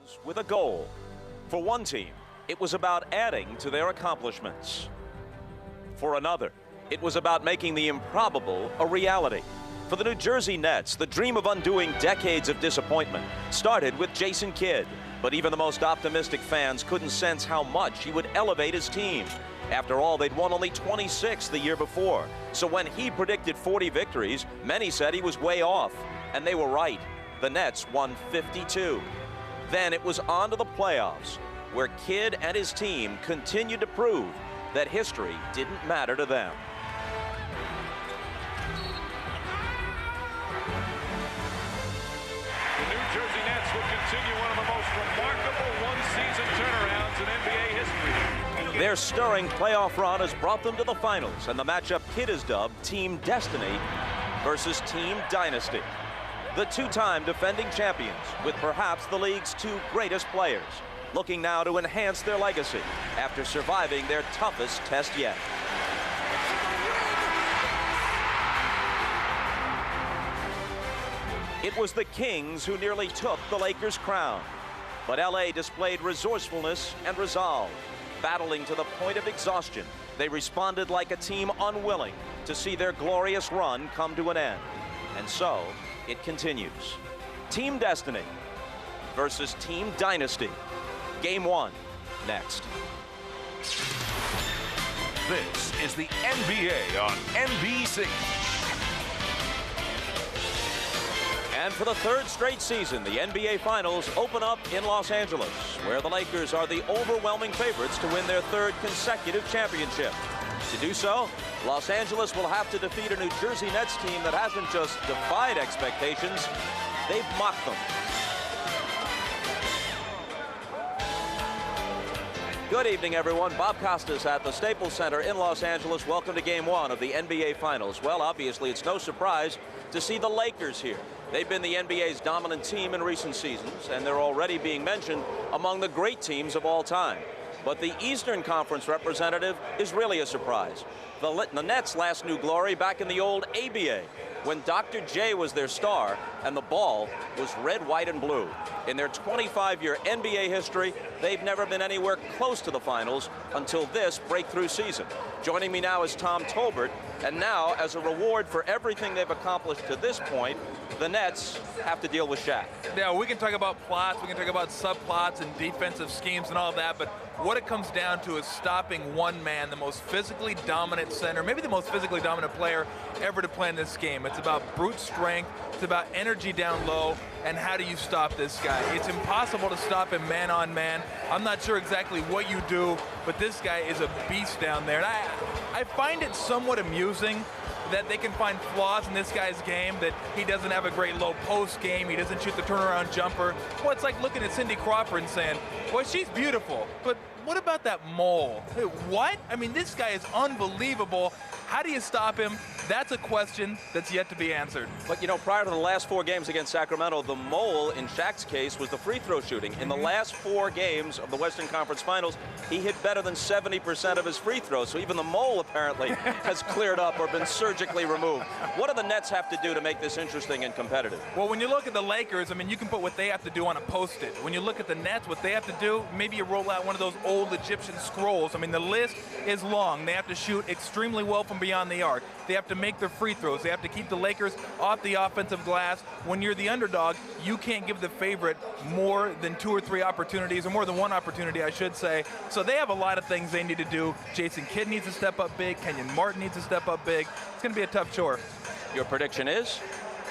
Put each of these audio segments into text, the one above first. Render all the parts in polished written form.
teams with a goal. For one team, it was about adding to their accomplishments. For another, it was about making the improbable a reality. For the New Jersey Nets, the dream of undoing decades of disappointment started with Jason Kidd, but even the most optimistic fans couldn't sense how much he would elevate his team. After all, they'd won only 26 the year before, so when he predicted 40 victories, many said he was way off, and they were right. The Nets won 52. Then it was on to the playoffs, where Kidd and his team continued to prove that history didn't matter to them. The New Jersey Nets will continue one of the most remarkable one-season turnarounds in NBA history. Their stirring playoff run has brought them to the finals, and the matchup Kidd has dubbed Team Destiny versus Team Dynasty. The two-time defending champions with perhaps the league's two greatest players, looking now to enhance their legacy after surviving their toughest test yet. It was the Kings who nearly took the Lakers' crown, but LA displayed resourcefulness and resolve. Battling to the point of exhaustion, they responded like a team unwilling to see their glorious run come to an end. And so, it continues. Team Destiny versus Team Dynasty. Game 1, next. This is the NBA on NBC. And for the third straight season, the NBA Finals open up in Los Angeles, where the Lakers are the overwhelming favorites to win their third consecutive championship. To do so, Los Angeles will have to defeat a New Jersey Nets team that hasn't just defied expectations, they've mocked them. Good evening, everyone. Bob Costas at the Staples Center in Los Angeles. Welcome to Game 1 of the NBA Finals. Well, obviously, it's no surprise to see the Lakers here. They've been the NBA's dominant team in recent seasons, and they're already being mentioned among the great teams of all time. But the Eastern Conference representative is really a surprise. The Nets last knew glory back in the old ABA, when Dr. J was their star and the ball was red, white, and blue. In their 25-year NBA history, they've never been anywhere close to the finals until this breakthrough season. Joining me now is Tom Tolbert, and now, as a reward for everything they've accomplished to this point, the Nets have to deal with Shaq. Yeah, we can talk about plots, we can talk about subplots and defensive schemes and all that, but what it comes down to is stopping one man, the most physically dominant center, maybe the most physically dominant player ever to play in this game. It's about brute strength, it's about energy down low, and how do you stop this guy? It's impossible to stop him man on man. I'm not sure exactly what you do, but this guy is a beast down there. And I find it somewhat amusing that they can find flaws in this guy's game, that he doesn't have a great low post game, he doesn't shoot the turnaround jumper. Well, it's like looking at Cindy Crawford and saying, well, she's beautiful, but what about that mole? Hey, what? I mean, this guy is unbelievable. How do you stop him? That's a question that's yet to be answered. But, you know, prior to the last 4 games against Sacramento, the mole, in Shaq's case, was the free throw shooting. In the last 4 games of the Western Conference Finals, he hit better than 70% of his free throws. So even the mole, apparently, has cleared up or been surgically removed. What do the Nets have to do to make this interesting and competitive? Well, when you look at the Lakers, I mean, you can put what they have to do on a Post-it. When you look at the Nets, what they have to do, maybe you roll out one of those old Egyptian scrolls. I mean, the list is long. They have to shoot extremely well from beyond the arc. They have to make their free throws. They have to keep the Lakers off the offensive glass. When you're the underdog, you can't give the favorite more than 2 or 3 opportunities, or more than 1 opportunity, I should say. So they have a lot of things they need to do. Jason Kidd needs to step up big. Kenyon Martin needs to step up big. It's going to be a tough chore. Your prediction is?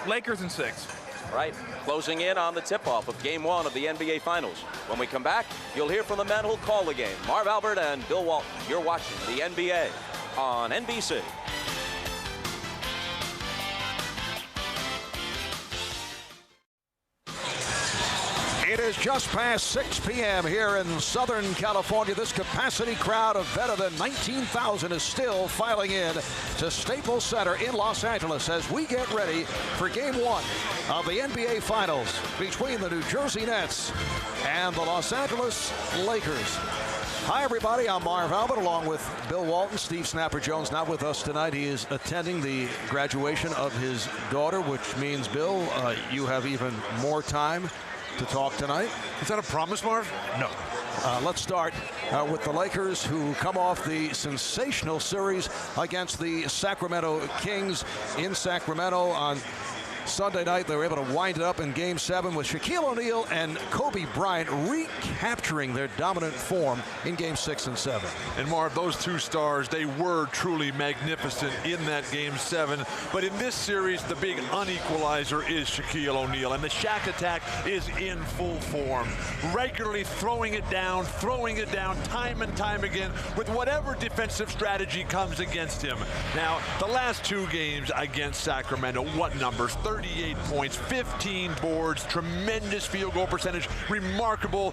Lakers in 6. Right, closing in on the tip-off of Game 1 of the NBA Finals. When we come back, you'll hear from the men who'll call the game, Marv Albert and Bill Walton. You're watching the NBA on NBC. It is just past 6 p.m. here in Southern California. This capacity crowd of better than 19,000 is still filing in to Staples Center in Los Angeles as we get ready for Game 1 of the NBA Finals between the New Jersey Nets and the Los Angeles Lakers. Hi, everybody. I'm Marv Albert along with Bill Walton. Steve Snapper Jones not with us tonight. He is attending the graduation of his daughter, which means, Bill, you have even more time to talk tonight. Is that a promise, Marv? No. Let's start with the Lakers, who come off the sensational series against the Sacramento Kings in Sacramento on Sunday night. They were able to wind it up in Game 7 with Shaquille O'Neal and Kobe Bryant recapturing their dominant form in Game 6 and 7. And Marv, those two stars, they were truly magnificent in that Game 7. But in this series, the big unequalizer is Shaquille O'Neal. And the Shaq attack is in full form. Regularly throwing it down time and time again with whatever defensive strategy comes against him. Now, the last two games against Sacramento, what numbers? 38 points, 15 boards, tremendous field goal percentage, remarkable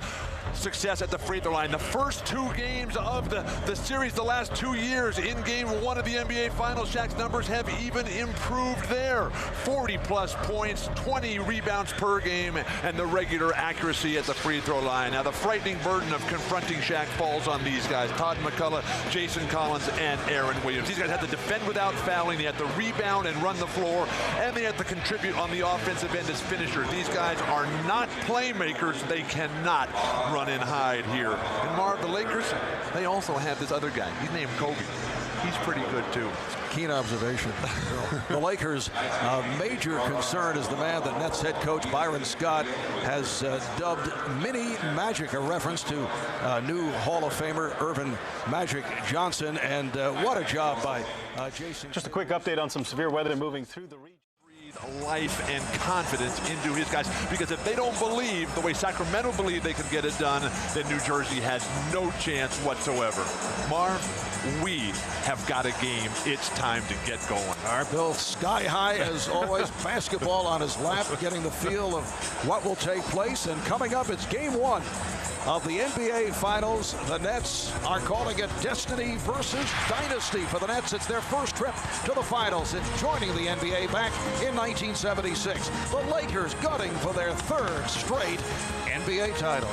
success at the free throw line. The first two games of the series, the last 2 years, in Game 1 of the NBA Finals, Shaq's numbers have even improved there. 40-plus points, 20 rebounds per game, and the regular accuracy at the free throw line. Now, the frightening burden of confronting Shaq falls on these guys, Todd McCullough, Jason Collins, and Aaron Williams. These guys have to defend without fouling. They have to rebound and run the floor, and they have to contribute on the offensive end as finishers. These guys are not playmakers. They cannot run and hide here. And Marv, the Lakers, they also have this other guy. He's named Kobe. He's pretty good too. Keen observation. The Lakers' major concern is the man that Nets head coach Byron Scott has dubbed Mini Magic, a reference to new Hall of Famer Earvin Magic Johnson. And what a job by Jason. Just a quick update on some severe weather moving through the region. Life and confidence into his guys, because if they don't believe the way Sacramento believe they can get it done, then New Jersey has no chance whatsoever. Marv, we have got a game. It's time to get going. All right, Bill, sky high as always. Basketball on his lap, getting the feel of what will take place. And coming up, it's Game 1 of the NBA Finals. The Nets are calling it Destiny versus Dynasty. For the Nets, it's their first trip to the Finals since joining the NBA back in 1976. The Lakers gunning for their third straight NBA title.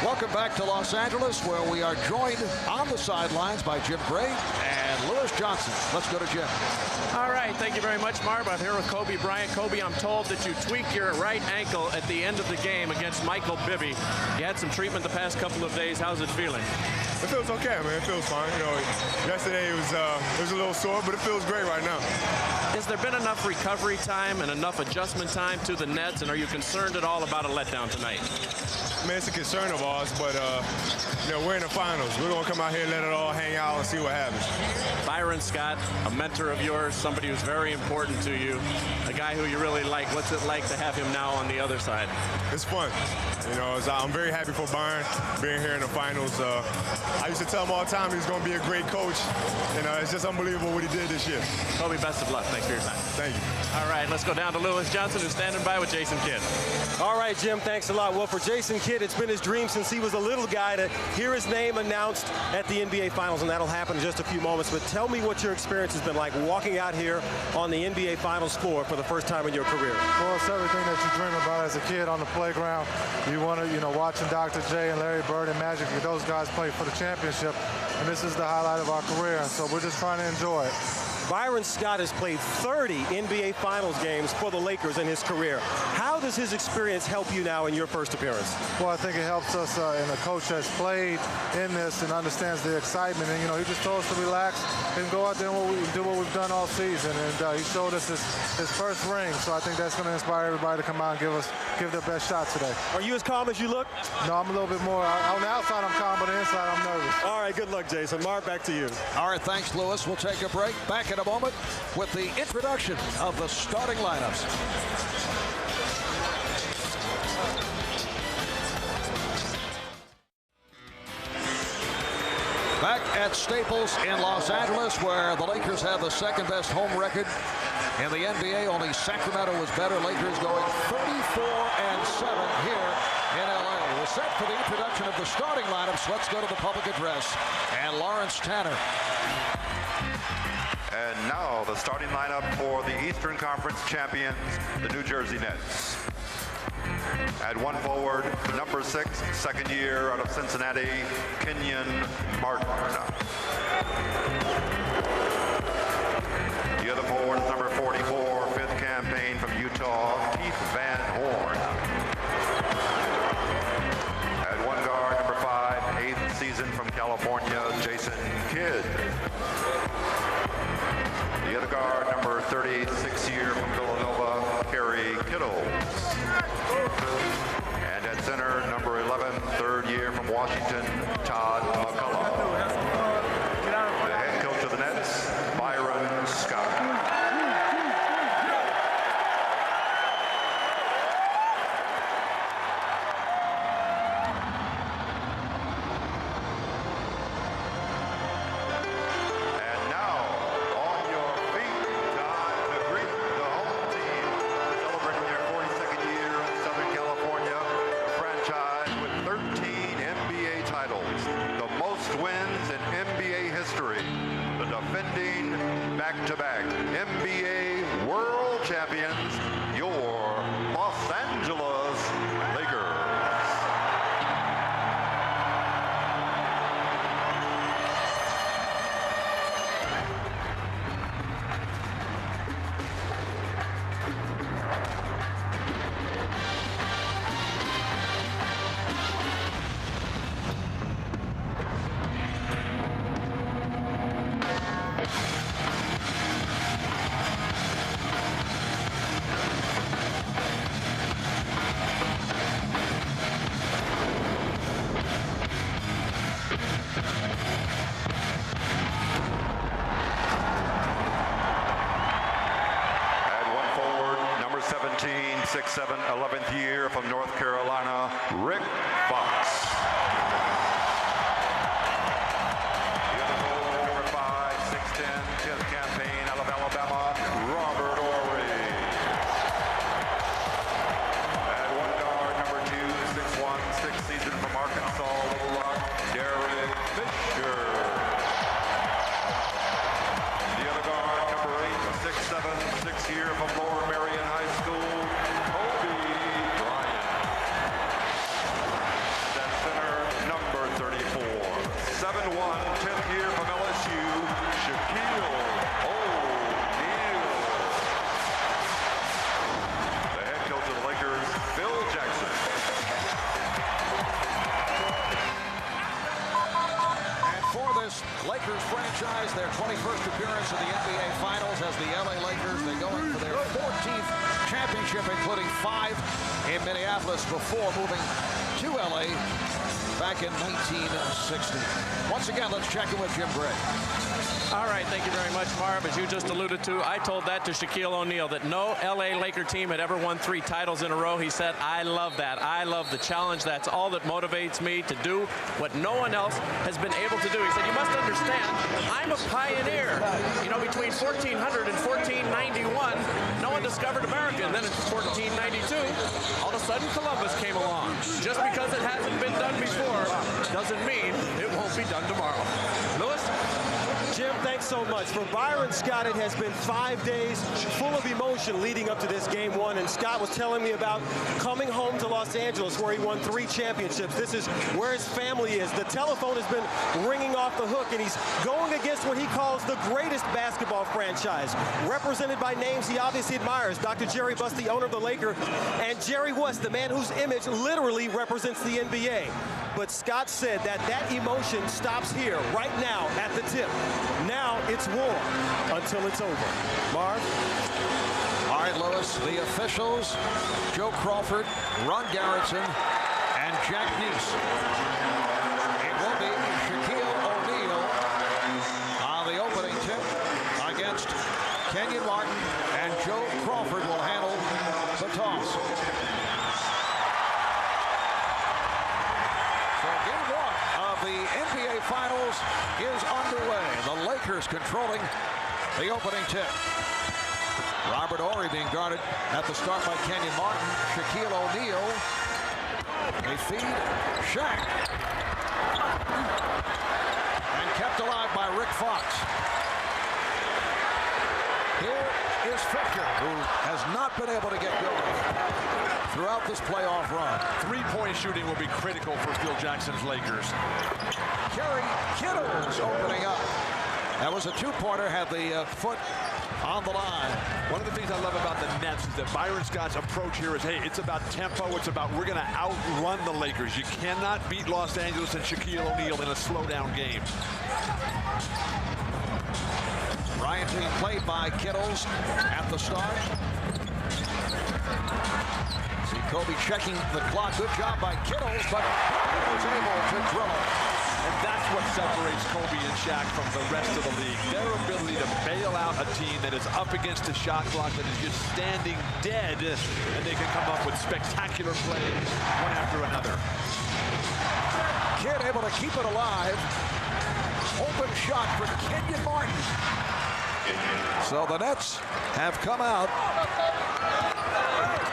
Welcome back to Los Angeles, where we are joined on the sidelines by Jim Gray and Lewis Johnson. Let's go to Jim. All right, thank you very much, Marv. I'm here with Kobe Bryant. Kobe, I'm told that you tweaked your right ankle at the end of the game against Michael Bibby. You had some treatment the past couple of days. How's it feeling? It feels okay, man. It feels fine. You know, yesterday it was a little sore, but it feels great right now. Has there been enough recovery time and enough adjustment time to the Nets, and are you concerned at all about a letdown tonight? Man, it's a concern of ours, but you know, we're in the finals. We're gonna come out here and let it all hang out and see what happens. Byron Scott, a mentor of yours, somebody who's very important to you, a guy who you really like. What's it like to have him now on the other side? It's fun. You know, I'm very happy for Byron being here in the finals. I used to tell him all the time he's going to be a great coach. You know, it's just unbelievable what he did this year. Kobe, best of luck. Thanks for your time. Thank you. All right, let's go down to Lewis Johnson, who's standing by with Jason Kidd. All right, Jim, thanks a lot. Well, for Jason Kidd, it's been his dream since he was a little guy to hear his name announced at the NBA Finals, and that'll happen in just a few moments. But tell me what your experience has been like walking out here on the NBA Finals floor for the first time in your career. Well, it's everything that you dream about as a kid on the playground. You want to, watching Dr. J and Larry Bird and Magic, those guys play for the championship, and this is the highlight of our career, so we're just trying to enjoy it. Byron Scott has played 30 NBA Finals games for the Lakers in his career. How does his experience help you now in your first appearance? Well, I think it helps us, and a coach that's played in this and understands the excitement. And, he just told us to relax and go out there and do what we've done all season. And he showed us his first ring, so I think that's going to inspire everybody to come out and give their best shot today. Are you as calm as you look? No, I'm a little bit more. On the outside, I'm calm, but on the inside, I'm nervous. All right, good luck, Jason. Mark, back to you. All right, thanks, Lewis. We'll take a break. Back in a moment with the introduction of the starting lineups. Back at Staples in Los Angeles, where the Lakers have the second-best home record in the NBA. Only Sacramento was better. Lakers going 34-7 here in LA. We're set for the introduction of the starting lineups. Let's go to the public address and Lawrence Tanner. And now the starting lineup for the Eastern Conference champions, the New Jersey Nets. At one forward, number 6, second year out of Cincinnati, Kenyon Martin. The other forward is number 44, fifth campaign from Utah, Keith Van Horn. At one guard, number 5, eighth season from California, Jason Kidd. The other guard, number 30, sixth year from Villanova, Kerry Kittles. And at center, number 11, third year from Washington, Todd McCullough. The head coach of the Nets, Byron Scott. Back-to-back NBA World Champions, your Los Angeles Lakers. Sixth, 7th, 11th year from North Carolina, Rick Fox. The other forward, number 5, 6'10", 10th campaign out of Alabama, Robert Horry. At one guard, number 2, 6'1", sixth season from Arkansas, Little Rock, Derek Fisher. The other guard, number 8, 6'7", sixth year from Lower Marion High School, Lakers franchise, their 21st appearance in the NBA Finals as the LA Lakers. They're going for their 14th championship, including 5 in Minneapolis before moving to LA back in 1960. Once again, let's check in with Jim Gray. All right, thank you very much, Marv. As you just alluded to, I told that to Shaquille O'Neal, that no LA Laker team had ever won 3 titles in a row. He said, I love that. I love the challenge. That's all that motivates me to do what no one else has been able to do. He said, you must understand, I'm a pioneer. You know, between 1400 and 1491, no one discovered America. And then in 1492, all of a sudden Columbus came along. Just because it hasn't been done before doesn't mean it won't be done tomorrow. Lewis? Jim, thanks so much. For Byron Scott, it has been 5 days full of emotion leading up to this game 1. And Scott was telling me about coming home to Los Angeles, where he won 3 championships. This is where his family is. The telephone has been ringing off the hook, and he's going against what he calls the greatest basketball franchise, represented by names he obviously admires. Dr. Jerry Buss, the owner of the Lakers, and Jerry West, the man whose image literally represents the NBA. But Scott said that emotion stops here, right now, at the tip. Now it's war until it's over. Marv? All right, Lewis, the officials, Joe Crawford, Ron Garretson, and Jack Neese. It will be Shaquille O'Neal on the opening tip against Kenyon Martin, and Joe Crawford will handle the toss. The NBA Finals is underway. The Lakers controlling the opening tip. Robert Horry being guarded at the start by Kenyon Martin. Shaquille O'Neal. They feed Shaq. And kept alive by Rick Fox. Here's Fisher, who has not been able to get going throughout this playoff run. Three-point shooting will be critical for Phil Jackson's Lakers. Kerry Kittles opening up. That was a two-pointer, had the foot on the line. One of the things I love about the Nets is that Byron Scott's approach here is, hey, it's about tempo. It's about we're going to outrun the Lakers. You cannot beat Los Angeles and Shaquille O'Neal in a slow-down game. Bryant being played by Kittles at the start. See Kobe checking the clock. Good job by Kittles, but he was able to drill it. And that's what separates Kobe and Shaq from the rest of the league. Their ability to bail out a team that is up against a shot clock that is just standing dead, and they can come up with spectacular plays one after another. Kidd able to keep it alive. Open shot for Kenyon Martin. So the Nets have come out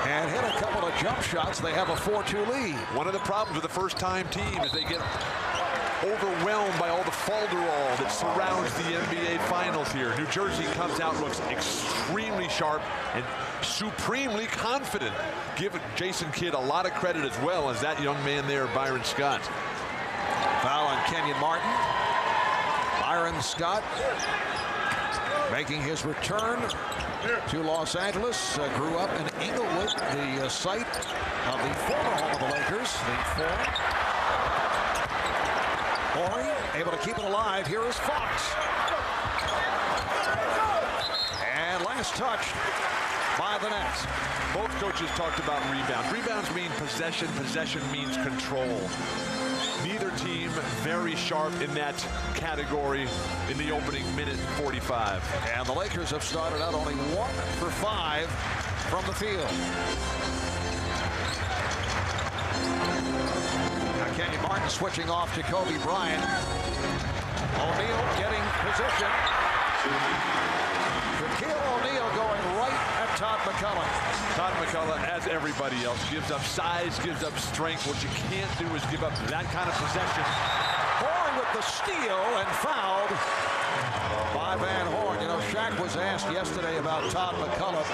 and hit a couple of jump shots. They have a 4-2 lead. One of the problems with the first-time team is they get overwhelmed by all the falderall that surrounds the NBA Finals here. New Jersey comes out, looks extremely sharp and supremely confident. Give Jason Kidd a lot of credit as well as that young man there, Byron Scott. Foul on Kenyon Martin. Byron Scott making his return to Los Angeles. Grew up in Inglewood, the site of the former home of the Lakers, the Forum. Horry able to keep it alive. Here is Fox. And last touch by the Nets. Both coaches talked about rebounds. Rebounds mean possession. Possession means control. Neither team very sharp in that category in the opening minute 45. And the Lakers have started out only 1 for 5 from the field. Now Kenyon Martin switching off to Kobe Bryant. O'Neal getting position. Shaquille O'Neal going right at Todd McCullough. Todd McCullough, as everybody else, gives up size, gives up strength. What you can't do is give up that kind of possession. Horn with the steal and fouled by Van Horn. You know, Shaq was asked yesterday about Todd McCullough,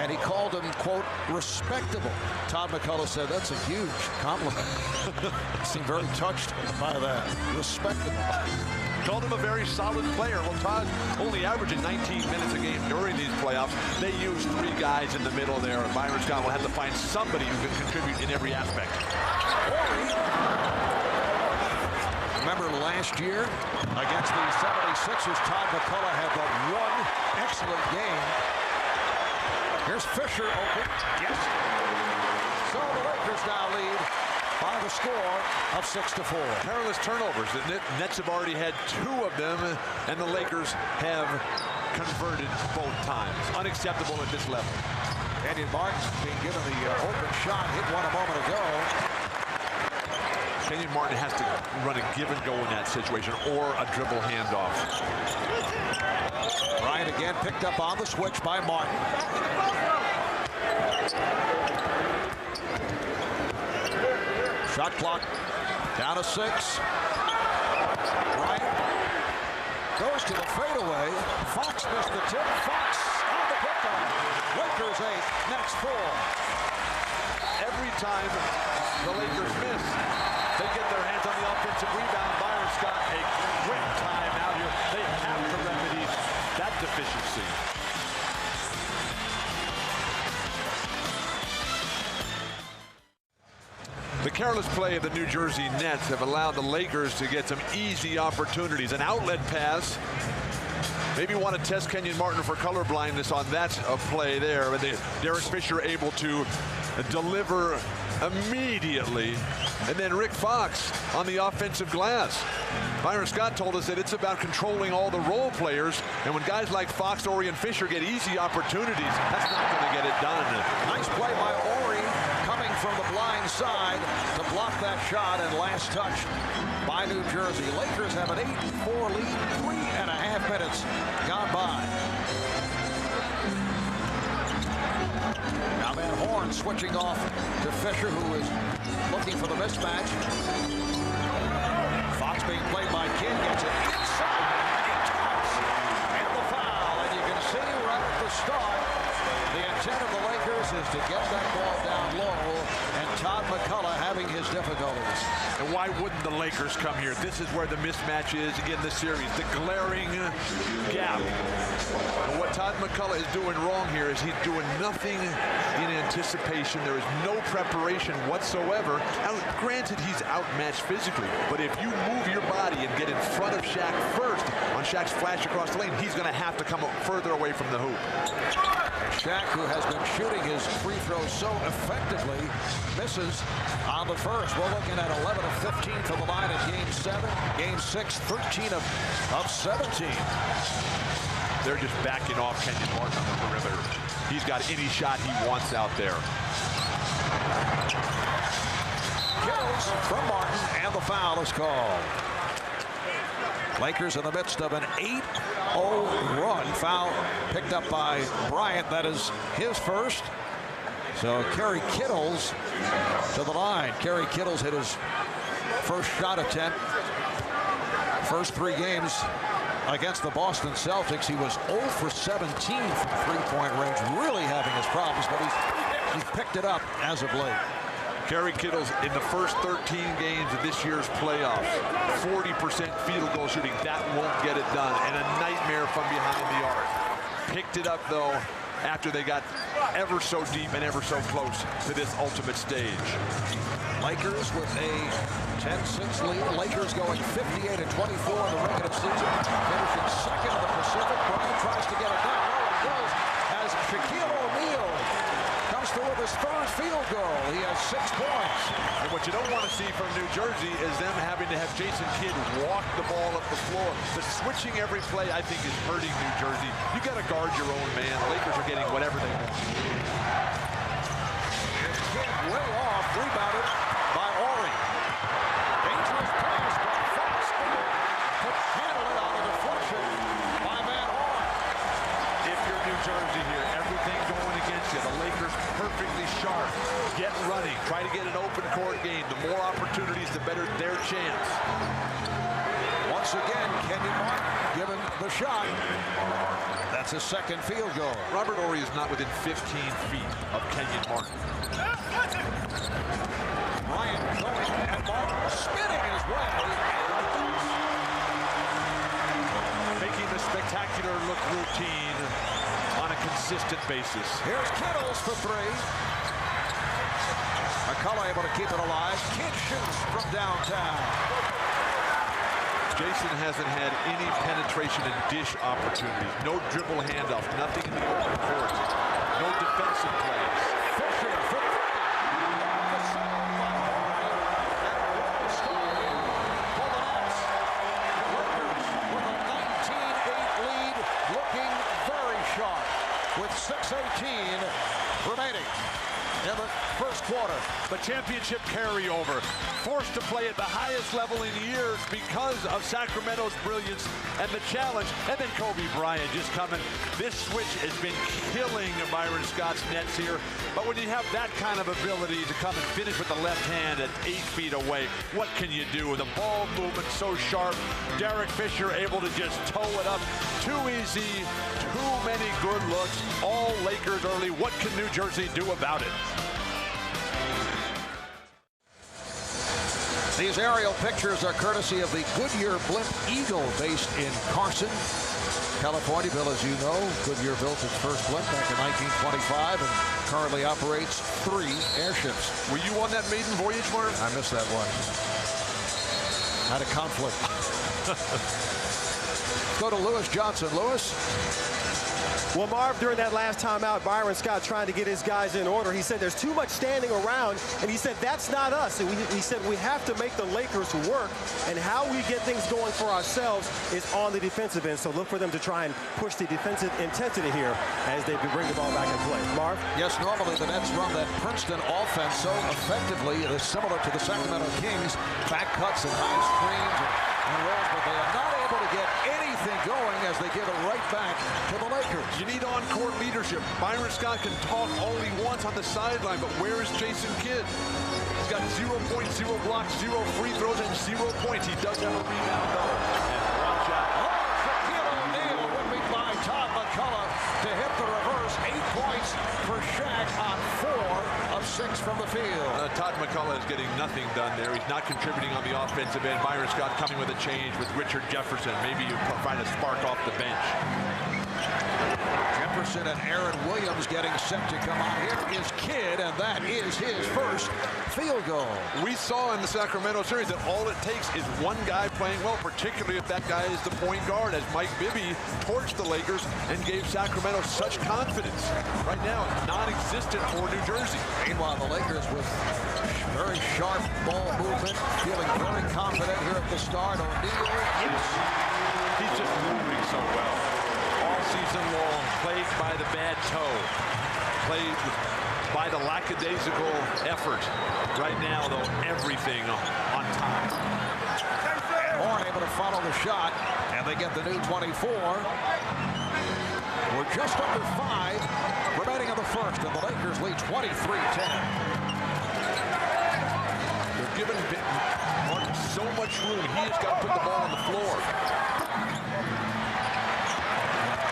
and he called him, quote, respectable. Todd McCullough said, that's a huge compliment. Seemed very touched by that. Respectable. Called him a very solid player. Well, Todd only averaging 19 minutes a game during these playoffs. They use 3 guys in the middle there, and Byron Scott will have to find somebody who can contribute in every aspect. Remember last year against the 76ers, Todd McCullough had but 1 excellent game. Here's Fisher open. Yes. So the Lakers now lead by the score of 6-4. Perilous turnovers. The Nets have already had 2 of them, and the Lakers have converted both times. Unacceptable at this level. Kenyon Martin being given the open shot, hit one a moment ago. Kenyon Martin has to run a give and go in that situation, or a dribble handoff. Bryant again picked up on the switch by Martin. Shot clock down to 6. Bryant goes to the fadeaway. Fox missed the tip. Fox on the pickoff. Lakers 8, Nets 4. Every time the Lakers miss, they get their hands on the offensive rebound. Byron Scott, a quick time out here. They have to remedy that deficiency. The careless play of the New Jersey Nets have allowed the Lakers to get some easy opportunities. An outlet pass. Maybe want to test Kenyon Martin for color blindness on that play there. But Derek Fisher able to deliver immediately. And then Rick Fox on the offensive glass. Byron Scott told us that it's about controlling all the role players. And when guys like Fox, Horry, and Fisher get easy opportunities, that's not going to get it done. Nice play by Horry coming from the blind side to block that shot, and last touch by New Jersey. Lakers have an 8-4 lead, 3.5 minutes gone by. Now Van Horn switching off to Fisher, who is looking for the mismatch. Fox being played by Kidd, gets it inside. And the foul, and you can see right at the start. The intent of the Lakers is to get that ball down low, and Todd McCullough having his difficulties. And why wouldn't the Lakers come here? This is where the mismatch is in the series, the glaring gap. And what Todd McCullough is doing wrong here is he's doing nothing in anticipation. There is no preparation whatsoever. Now, granted, he's outmatched physically, but if you move your body and get in front of Shaq first on Shaq's flash across the lane, he's going to have to come further away from the hoop. Shaq, who has been shooting his free throws so effectively, misses on the first. We're looking at 11 of 15 from the line in Game 7. Game 6, 13 of 17. They're just backing off Kenyon Martin on the perimeter. He's got any shot he wants out there. Kills from Martin, and the foul is called. Lakers in the midst of an 8-0 run. Foul picked up by Bryant. That is his first. So Kerry Kittles to the line. Kerry Kittles hit his first shot attempt. First 3 games against the Boston Celtics, he was 0 for 17 from three-point range. Really having his problems, but he's picked it up as of late. Kerry Kittles in the first 13 games of this year's playoffs, 40% field goal shooting. That won't get it done, and a nightmare from behind the arc. Picked it up, though, after they got ever so deep and ever so close to this ultimate stage. Lakers with a 10-6 lead. Lakers going 58-24 in the regular season, finishing second in the Pacific. Bryant tries to get it down. No, it goes as Shaquille O'Neal comes through with his third field goal. He has 6 points. And what you don't want to see from New Jersey is them having to have Jason Kidd walk the ball up the floor. The switching every play, I think, is hurting New Jersey. You got to guard your own man. The Lakers are getting whatever they want. Kidd way off, rebounded by Horry. Dangerous pass by Fox. To handle it on a deflection by Van Horn. If you're New Jersey here, everything going against you. The Lakers perfectly sharp. Get running. Try to get an open court game. The more opportunities, the better their chance. Once again, Kenyon Martin given the shot. That's his second field goal. Robert Horry is not within 15 feet of Kenyon Martin. Bryant going and Martin spinning his way. Making the spectacular look routine on a consistent basis. Here's Kittles for 3. McCullough able to keep it alive. Kidd shoots from downtown. Jason hasn't had any penetration and dish opportunities. No dribble handoff. Nothing in the open court. No defensive plays. Fisher for 3. With 6:18 remaining in the first quarter. The championship carryover, forced to play at the highest level in years because of Sacramento's brilliance and the challenge. And then Kobe Bryant just coming. This switch has been killing Byron Scott's nets here. But when you have that kind of ability to come and finish with the left hand at 8 feet away, what can you do? The ball movement so sharp. Derek Fisher able to just toe it up. Too easy. Too many good looks. All Lakers early. What can New Jersey do about it? These aerial pictures are courtesy of the Goodyear Blimp Eagle based in Carson, California. Bill, as you know, Goodyear built its first blimp back in 1925 and currently operates 3 airships. Were you on that maiden voyage, Mark? I missed that one. Had a conflict. Go to Lewis Johnson. Lewis? Well, Marv, during that last time out, Byron Scott trying to get his guys in order. He said there's too much standing around, and he said that's not us. And he said we have to make the Lakers work, and how we get things going for ourselves is on the defensive end. So look for them to try and push the defensive intensity here as they bring the ball back in play. Marv? Yes, normally the Nets run that Princeton offense so effectively. It is similar to the Sacramento Kings. Back cuts and high screens and rolls, but they are not able to get anything going as they give it right back to the Lakers. You need on-court leadership. Byron Scott can talk only once on the sideline, but where is Jason Kidd? He's got 0 points, 0 blocks, 0 free throws, and 0 points. He does have a rebound, though. And watch out. Shaquille O'Neal would be by Todd McCullough to hit the reverse. Shaq on 4 of 6 from the field. Todd McCullough is getting nothing done there. He's not contributing on the offensive end. Byron Scott coming with a change with Richard Jefferson. Maybe you find a spark off the bench. Jefferson and Aaron Williams getting set to come on. Here is Kidd, and that is his first field goal. We saw in the Sacramento series that all it takes is one guy playing well, particularly if that guy is the point guard, as Mike Bibby torched the Lakers and gave Sacramento such confidence. Right now, non-existent for New Jersey. Meanwhile, the Lakers with very sharp ball movement, feeling very confident here at the start. O'Neal, yes. He's just moving so well. All season long, plagued by the bad toe, plagued by the lackadaisical effort. Right now, though, everything on top. Horn able to follow the shot, and they get the new 24. We're just under 5 remaining in the first, and the Lakers lead 23-10. They're giving Martin so much room. He has got to put the ball on the floor.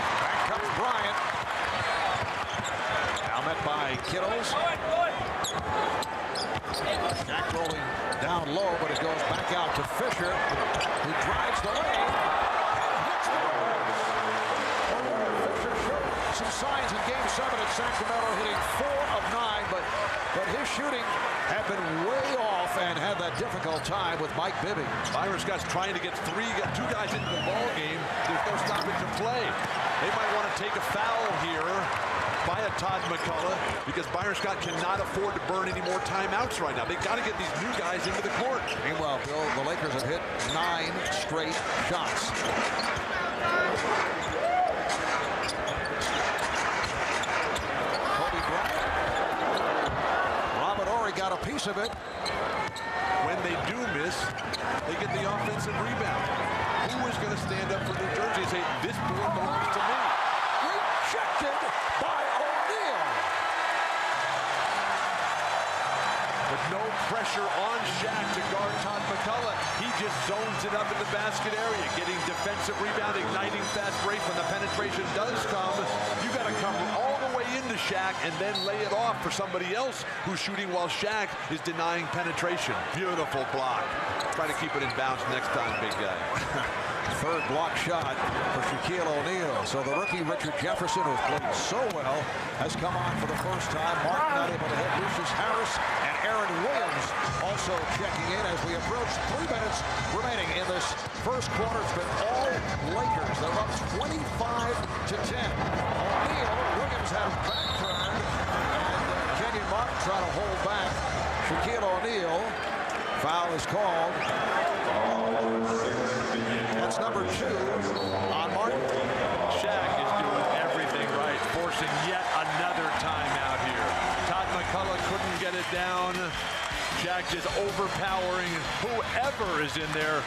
Back comes Bryant. Now met by Kittles. Shaq rolling down low, but it goes back out to Fisher. He drives the lane. Fisher showed some signs in Game 7 at Sacramento, hitting 4 of 9, but his shooting had been way off and had that difficult time with Mike Bibby. Byron Scott's trying to get 2 guys into the ball game. There's no stoppage to play. They might want to take a foul here by a Todd McCullough, because Byron Scott cannot afford to burn any more timeouts right now. They got to get these new guys into the court. Meanwhile, Bill, the Lakers have hit 9 straight shots. Kobe Bryant. Robert Horry got a piece of it. When they do miss, they get the offensive rebound. Who is going to stand up for New Jersey and say, this board belongs to me? Rejected by O'Neal. With no pressure on Shaq to guard Todd McCullough, he just zones it up in the basket area, getting defensive rebound, igniting fast break. When the penetration does come, you got to come all the way into Shaq and then lay it off for somebody else who's shooting while Shaq is denying penetration. Beautiful block. Try to keep it in bounds next time, big guy. Third block shot for Shaquille O'Neal. So the rookie Richard Jefferson, who played so well, has come on for the first time. Martin not able to hit. Lucius Harris and Aaron Williams also checking in as we approach 3 minutes remaining in this first quarter. It's been all Lakers. They're up 25-10. O'Neal, Williams had his back turned, and Kenyon Martin trying to hold back Shaquille O'Neal. Foul is called. That's number 2 on Martin. Shaq is doing everything right, forcing yet another timeout here. Todd McCullough couldn't get it down. Shaq just overpowering whoever is in there.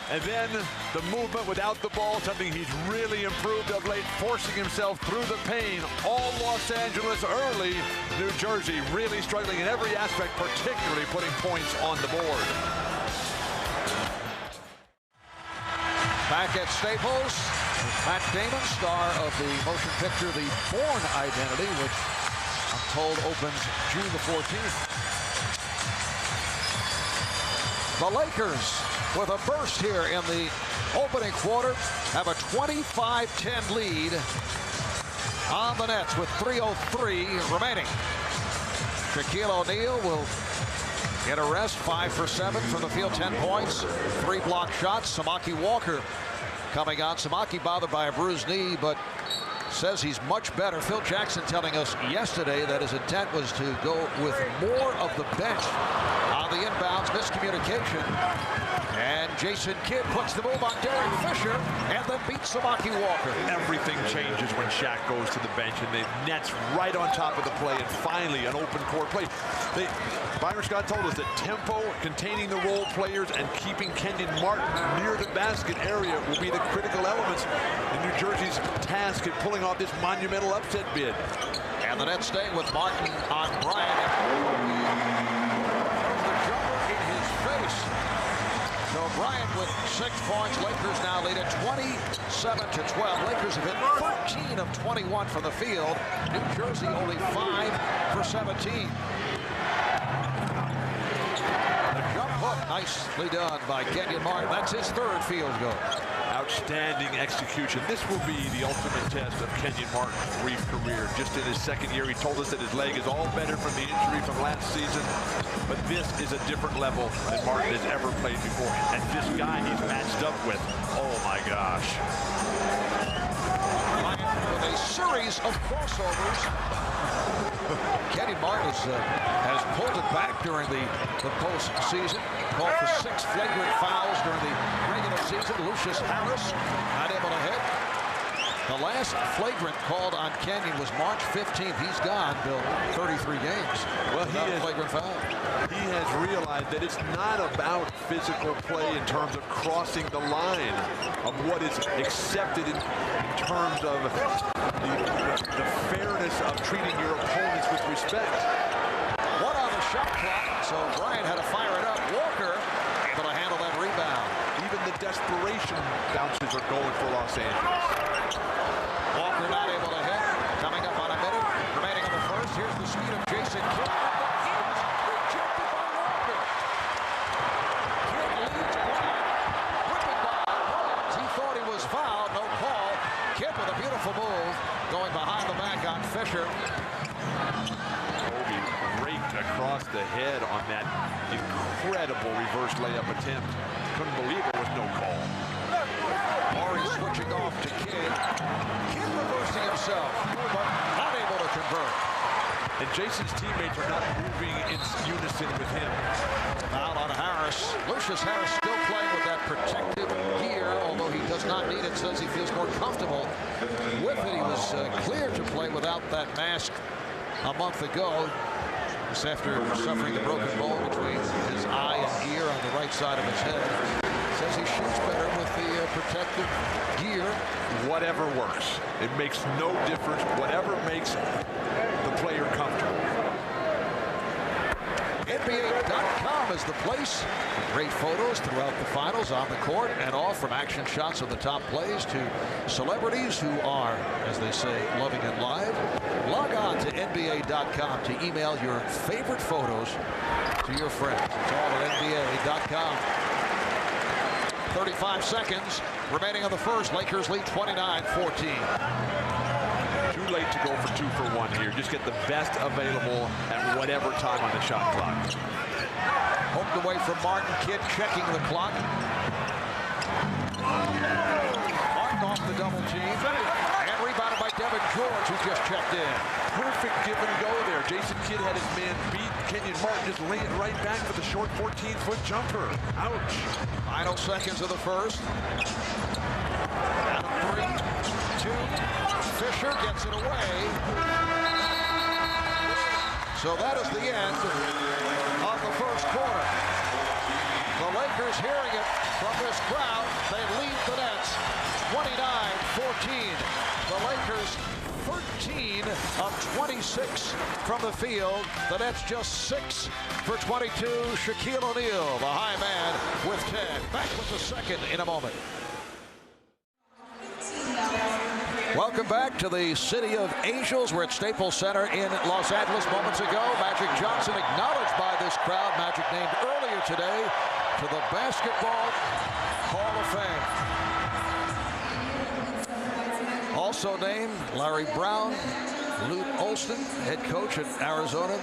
And then the movement without the ball, something he's really improved of late, forcing himself through the pain. All Los Angeles early. New Jersey really struggling in every aspect, particularly putting points on the board. Back at Staples, Matt Damon, star of the motion picture The Bourne Identity, which I'm told opens June the 14th. The Lakers, with a burst here in the opening quarter, have a 25-10 lead on the Nets with 3:03 remaining. Shaquille O'Neal will get a rest, 5 for 7 from the field, 10 points, 3 block shots. Samaki Walker coming on. Samaki bothered by a bruised knee, but says he's much better. Phil Jackson telling us yesterday that his intent was to go with more of the bench on the inbounds miscommunication. And Jason Kidd puts the move on Derek Fisher and then beats Samaki Walker. Everything changes when Shaq goes to the bench, and the Nets right on top of the play, and finally an open court play. Byron Scott told us that tempo, containing the role players, and keeping Kenyon Martin near the basket area will be the critical elements in New Jersey's task at pulling off this monumental upset bid. And the Nets staying with Martin on Bryant. The jumper in his face. So Bryant with 6 points. Lakers now lead at 27-12. Lakers have hit 13 of 21 from the field. New Jersey only 5 for 17. The jump hook nicely done by Kenyon Martin. That's his 3rd field goal. Outstanding execution. This will be the ultimate test of Kenyon Martin's brief career. Just in his 2nd year, he told us that his leg is all better from the injury from last season. But this is a different level than Martin has ever played before. And this guy he's matched up with, oh my gosh. With a series of crossovers. Kenyon Martin has pulled it back during the postseason. Called for 6 flagrant fouls during the regular season. Lucius Harris not able to hit. The last flagrant called on Kenyon was March 15th. He's gone, Bill, 33 games without a flagrant foul. He has realized that it's not about physical play in terms of crossing the line of what is accepted in terms of the fairness of treating your opponents with respect. 1 on the shot clock, so Bryant had to fire it up. Walker able to handle that rebound. Even the desperation bounces are going for Los Angeles. Walker not able to hit. Coming up on a minute remaining on the first. Here's the speed of Jason Kidd. Rejected by Walker. Kidd leads Bryant. Whipping by Williams. He thought he was fouled. No call. Kidd with a beautiful move. Going behind the back on Fisher. Kobe raked across the head on that incredible reverse layup attempt. Couldn't believe there was no call. Maury switching off to Kidd. Kidd reversing himself, but not able to convert. And Jason's teammates are not moving in unison with him. Foul on Harris. Lucius Harris still playing with that protective gear, although he does not need it. Says he feels more comfortable with it. He was cleared to play without that mask a month ago. Just after suffering the broken bone between his eye and ear on the right side of his head. Says he shoots better with the protective gear. Whatever works. It makes no difference. Whatever makes the player comfortable. NBA.com is the place. Great photos throughout the finals, on the court and off, from action shots of the top plays to celebrities who are, as they say, loving it live. Log on to NBA.com to email your favorite photos to your friends. It's all at NBA.com. 35 seconds remaining on the first. Lakers lead 29-14. Too late to go for 2 for 1 here. Just get the best available at whatever time on the shot clock. Poked away from Martin. Kidd checking the clock. Martin off the double team. And rebounded by Devin George, who just checked in. Perfect give and go there. Jason Kidd had his man beat. Kenyon Martin just laying it right back for the short 14-foot jumper. Ouch. Final seconds of the first. Out of 3, 2. Fisher gets it away. So that is the end of the first quarter. The Lakers, hearing it from this crowd, they lead the Nets 29-14. The Lakers 13 of 26 from the field. The Nets just 6 for 22. Shaquille O'Neal, the high man, with 10. Back with the second in a moment. Welcome back to the City of Angels. We're at Staples Center in Los Angeles moments ago. Magic Johnson acknowledged by this crowd. Magic named earlier today to the Basketball Hall of Fame. Also named Larry Brown, Lute Olson, head coach at Arizona.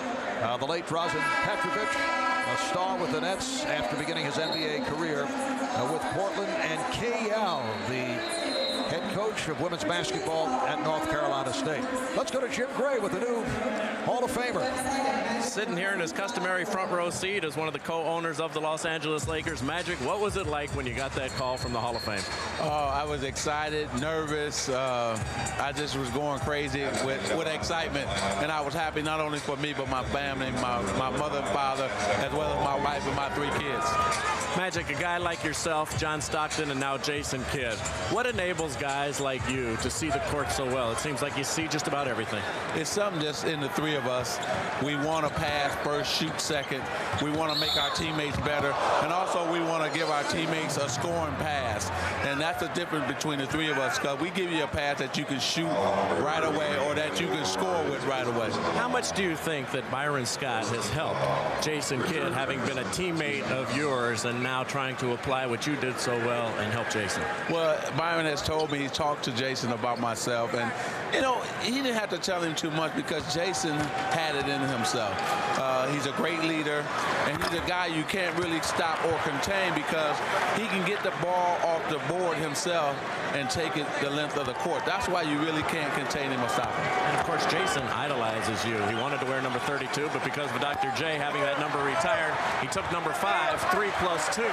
The late Drazen Petrovic, a star with the Nets after beginning his NBA career with Portland, and Kay Yow, the head coach of women's basketball at North Carolina State. Let's go to Jim Gray with the new Hall of Famer. Sitting here in his customary front row seat as one of the co-owners of the Los Angeles Lakers. Magic, what was it like when you got that call from the Hall of Fame? I was excited, nervous. I just was going crazy with excitement. And I was happy not only for me, but my family, my mother and father, as well as my wife and my 3 kids. Magic, a guy like yourself, John Stockton, and now Jason Kidd. What enables guys like you to see the court so well? It seems like you see just about everything. It's something just in the 3 three of us, we want to pass first, shoot second. We want to make our teammates better. And also we want to give our teammates a scoring pass. And that's the difference between the three of us, because we give you a pass that you can shoot right away or that you can score with right away. How much do you think that Byron Scott has helped Jason Kidd, having been a teammate of yours and now trying to apply what you did so well and help Jason? Well, Byron has told me, he talked to Jason about myself, and you know, he didn't have to tell him too much because Jason had it in himself. He's a great leader, and he's a guy you can't really stop or contain because he can get the ball off the board himself and take it the length of the court. That's why you really can't contain him or stop him. And of course, Jason idolizes you. He wanted to wear number 32, but because of Dr. J having that number retired, he took number 5, 3 + 2.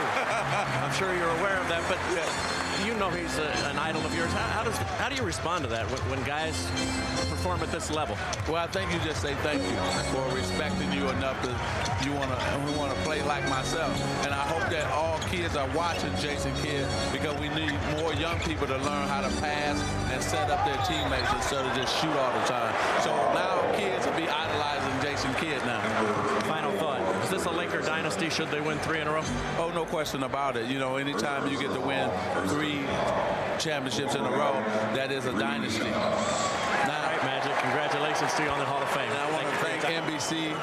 I'm sure you're aware of that, but you know he's an idol of yours. How do you respond to that when guys perform at this level? Well, I think you just say thank you for respecting you enough that you want to play like myself. And I hope that all kids are watching Jason Kidd, because we need more young people to learn how to pass and set up their teammates instead of just shoot all the time. So now kids will be idolizing Jason Kidd now. Final thought. Is this a Laker dynasty should they win 3 in a row? Oh, no question about it. You know, anytime you get to win 3 championships in a row, that is a dynasty. All right, Magic, congratulations to you on the Hall of Fame. And I want to thank NBC,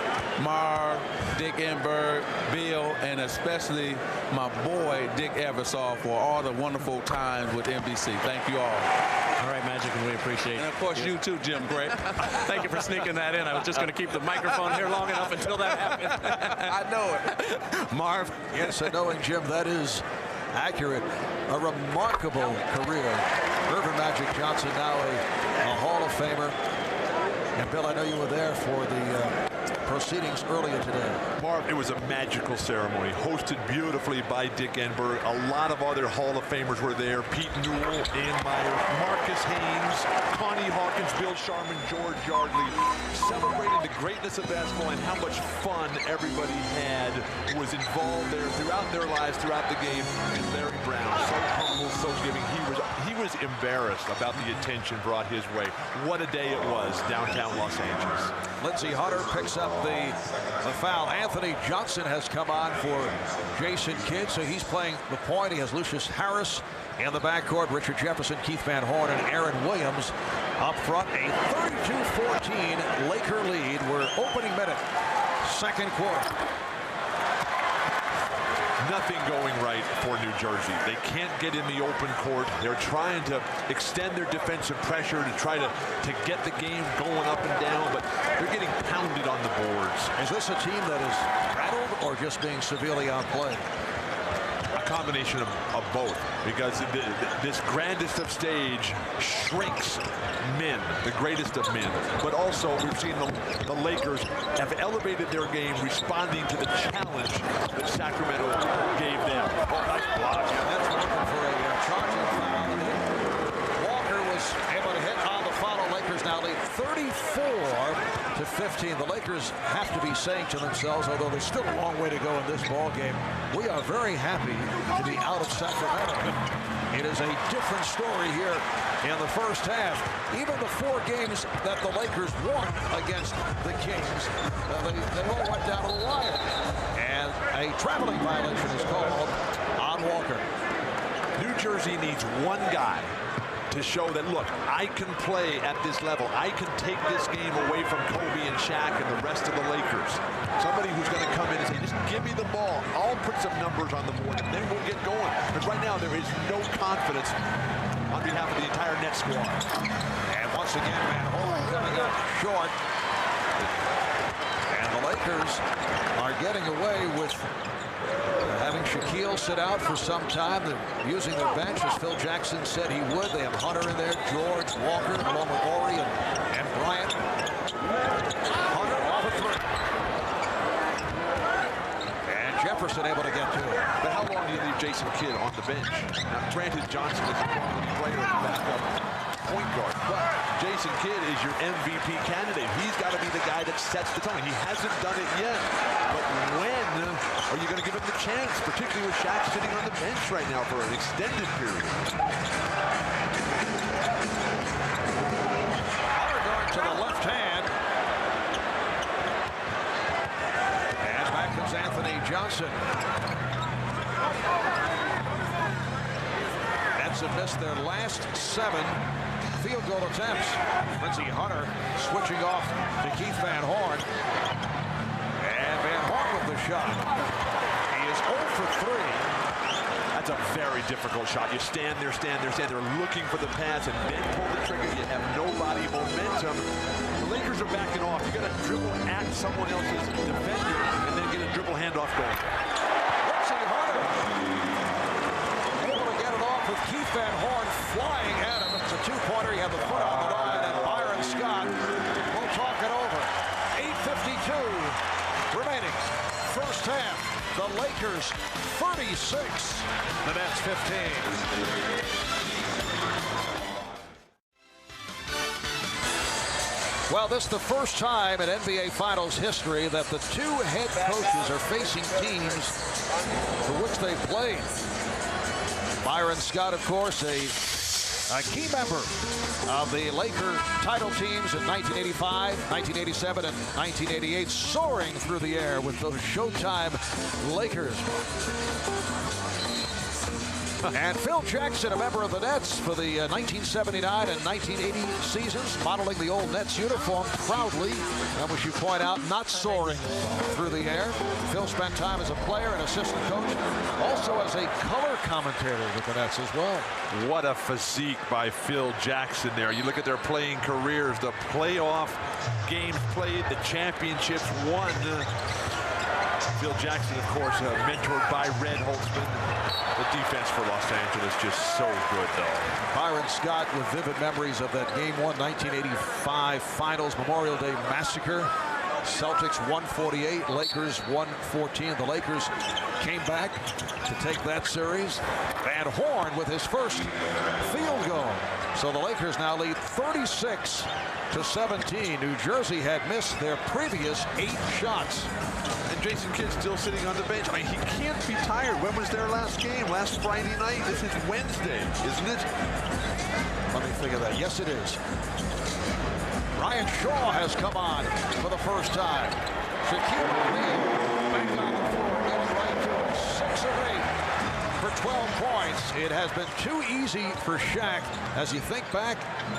Marv, Dick Enberg, Bill, and especially my boy, Dick Ebersol, for all the wonderful times with NBC. Thank you all. All right, Magic, and we appreciate it. And, of course, you too, Jim Gray. Thank you for sneaking that in. I was just going to keep the microphone here long enough until that happened. I know it. Marv, yes, and knowing Jim, that is accurate. A remarkable career. Earvin Magic Johnson, now a Hall of Famer. And Bill, I know you were there for the proceedings earlier today. Marv, it was a magical ceremony, hosted beautifully by Dick Enberg. A lot of other Hall of Famers were there. Pete Newell, Ann Meyer, Marcus Haynes, Connie Hawkins, Bill Sharman, George Yardley, celebrating the greatness of basketball and how much fun everybody had who was involved there throughout their lives, throughout the game. And Larry Brown, so humble, so giving. He was embarrassed about the attention brought his way. What a day it was downtown Los Angeles. Lindsey Hunter picks up the foul. Anthony Johnson has come on for Jason Kidd, so he's playing the point. He has Lucius Harris in the backcourt, Richard Jefferson, Keith Van Horn, and Aaron Williams up front. A 32-14 Laker lead. We're opening minute, second quarter. Nothing going right for New Jersey. They can't get in the open court. They're trying to extend their defensive pressure to try to get the game going up and down, but they're getting pounded on the boards. Is this a team that is rattled or just being severely outplayed? A combination of both, because this grandest of stage shrinks men, the greatest of men. But also, we've seen the Lakers have elevated their game, responding to the challenge that Sacramento gave them. Oh, nice block. Yeah, that's looking for a charging foul. Walker was able to hit on the follow. Lakers now lead 34-15. The Lakers have to be saying to themselves, although there's still a long way to go in this ball game, we are very happy to be out of Sacramento. It is a different story here in the first half. Even the 4 games that the Lakers won against the Kings, they all went down to the wire. And a traveling violation is called on Walker. New Jersey needs one guy to show that, look, I can play at this level. I can take this game away from Kobe and Shaq and the rest of the Lakers. Somebody who's going to come in and say, just give me the ball. I'll put some numbers on the board, and then we'll get going. Because right now, there is no confidence on behalf of the entire net squad. And once again, Van Horn coming up short. And the Lakers are getting away with having Shaquille sit out for some time. They're using their bench, as Phil Jackson said he would. They have Hunter in there, George, Walker, along with Horry and Bryant. Hunter off a 3. And Jefferson able to get to it. But how long do you leave Jason Kidd on the bench? Now, granted, Johnson is a quality player at the backup point guard, but Jason Kidd is your MVP candidate. He's got to be the guy that sets the tone. He hasn't done it yet, but when are you going to give him the chance, particularly with Shaq sitting on the bench right now for an extended period? Hunter going to the left hand. Johnson. Nets have missed their last 7 field goal attempts. Lindsey Hunter switching off to Keith Van Horn. And Van Horn with the shot. He is 0 for 3. That's a very difficult shot. You stand there. They're looking for the pass and then pull the trigger. You have no body momentum. The Lakers are backing off. You got to dribble at someone else's defender and then get a dribble handoff going. Lindsey Hunter able to get it off with Keith Van Horn flying at him. It's a 2-pointer. He had the foot on the line, and Byron Scott will talk it over. 8:52 remaining. First half. The Lakers 36. The Nets 15. Well, this is the first time in NBA Finals history that the 2 head coaches are facing teams for which they played. Byron Scott, of course, a key member of the Laker title teams in 1985, 1987, and 1988, soaring through the air with those Showtime Lakers. And Phil Jackson, a member of the Nets for the 1979 and 1980 seasons, modeling the old Nets uniform proudly. And we should point out, not soaring through the air. Phil spent time as a player and assistant coach, also as a color commentator with the Nets as well. What a physique by Phil Jackson there. You look at their playing careers, the playoff games played, the championships won. Phil Jackson, of course, mentored by Red Holtzman. The defense for Los Angeles just so good, though. Byron Scott with vivid memories of that Game 1 1985 Finals Memorial Day Massacre. Celtics 148, Lakers 114. The Lakers came back to take that series. Van Horn with his first field goal. So the Lakers now lead 36-17. New Jersey had missed their previous 8 shots. And Jason Kidd still sitting on the bench. I mean, he can't be tired. When was their last game? Last Friday night? This is Wednesday, isn't it? Let me think of that. Yes, it is. Ryan Shaw has come on for the first time. Shaquille O'Neal back on the floor, getting right to it. 6 of 8 for 12 points. It has been too easy for Shaq as you think back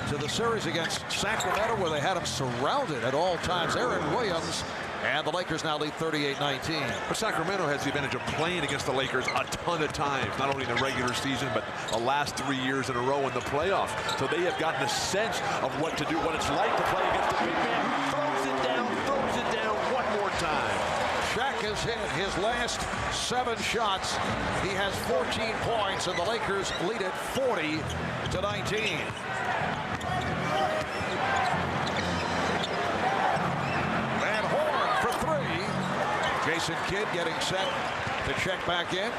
to the series against Sacramento where they had him surrounded at all times. Aaron Williams. And the Lakers now lead 38-19. But Sacramento has the advantage of playing against the Lakers a ton of times, not only in the regular season, but the last 3 years in a row in the playoffs. So they have gotten a sense of what to do, what it's like to play against the big man. Throws it down one more time. Shaq has hit his last 7 shots. He has 14 points, and the Lakers lead it 40-19. Jason Kidd getting set to check back in.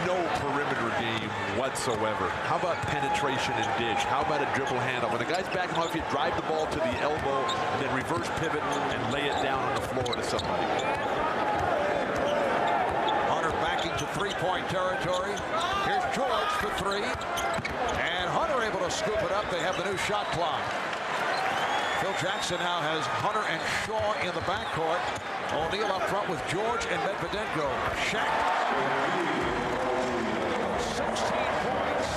No perimeter game whatsoever. How about penetration and dish? How about a dribble handoff? When the guy's backing off, you drive the ball to the elbow and then reverse pivot and lay it down on the floor to somebody. Hunter backing to 3-point territory. Here's George for 3. And Hunter able to scoop it up. They have the new shot clock. Phil Jackson now has Hunter and Shaw in the backcourt. O'Neal up front with George and Medvedenko. Shaq. 16 points.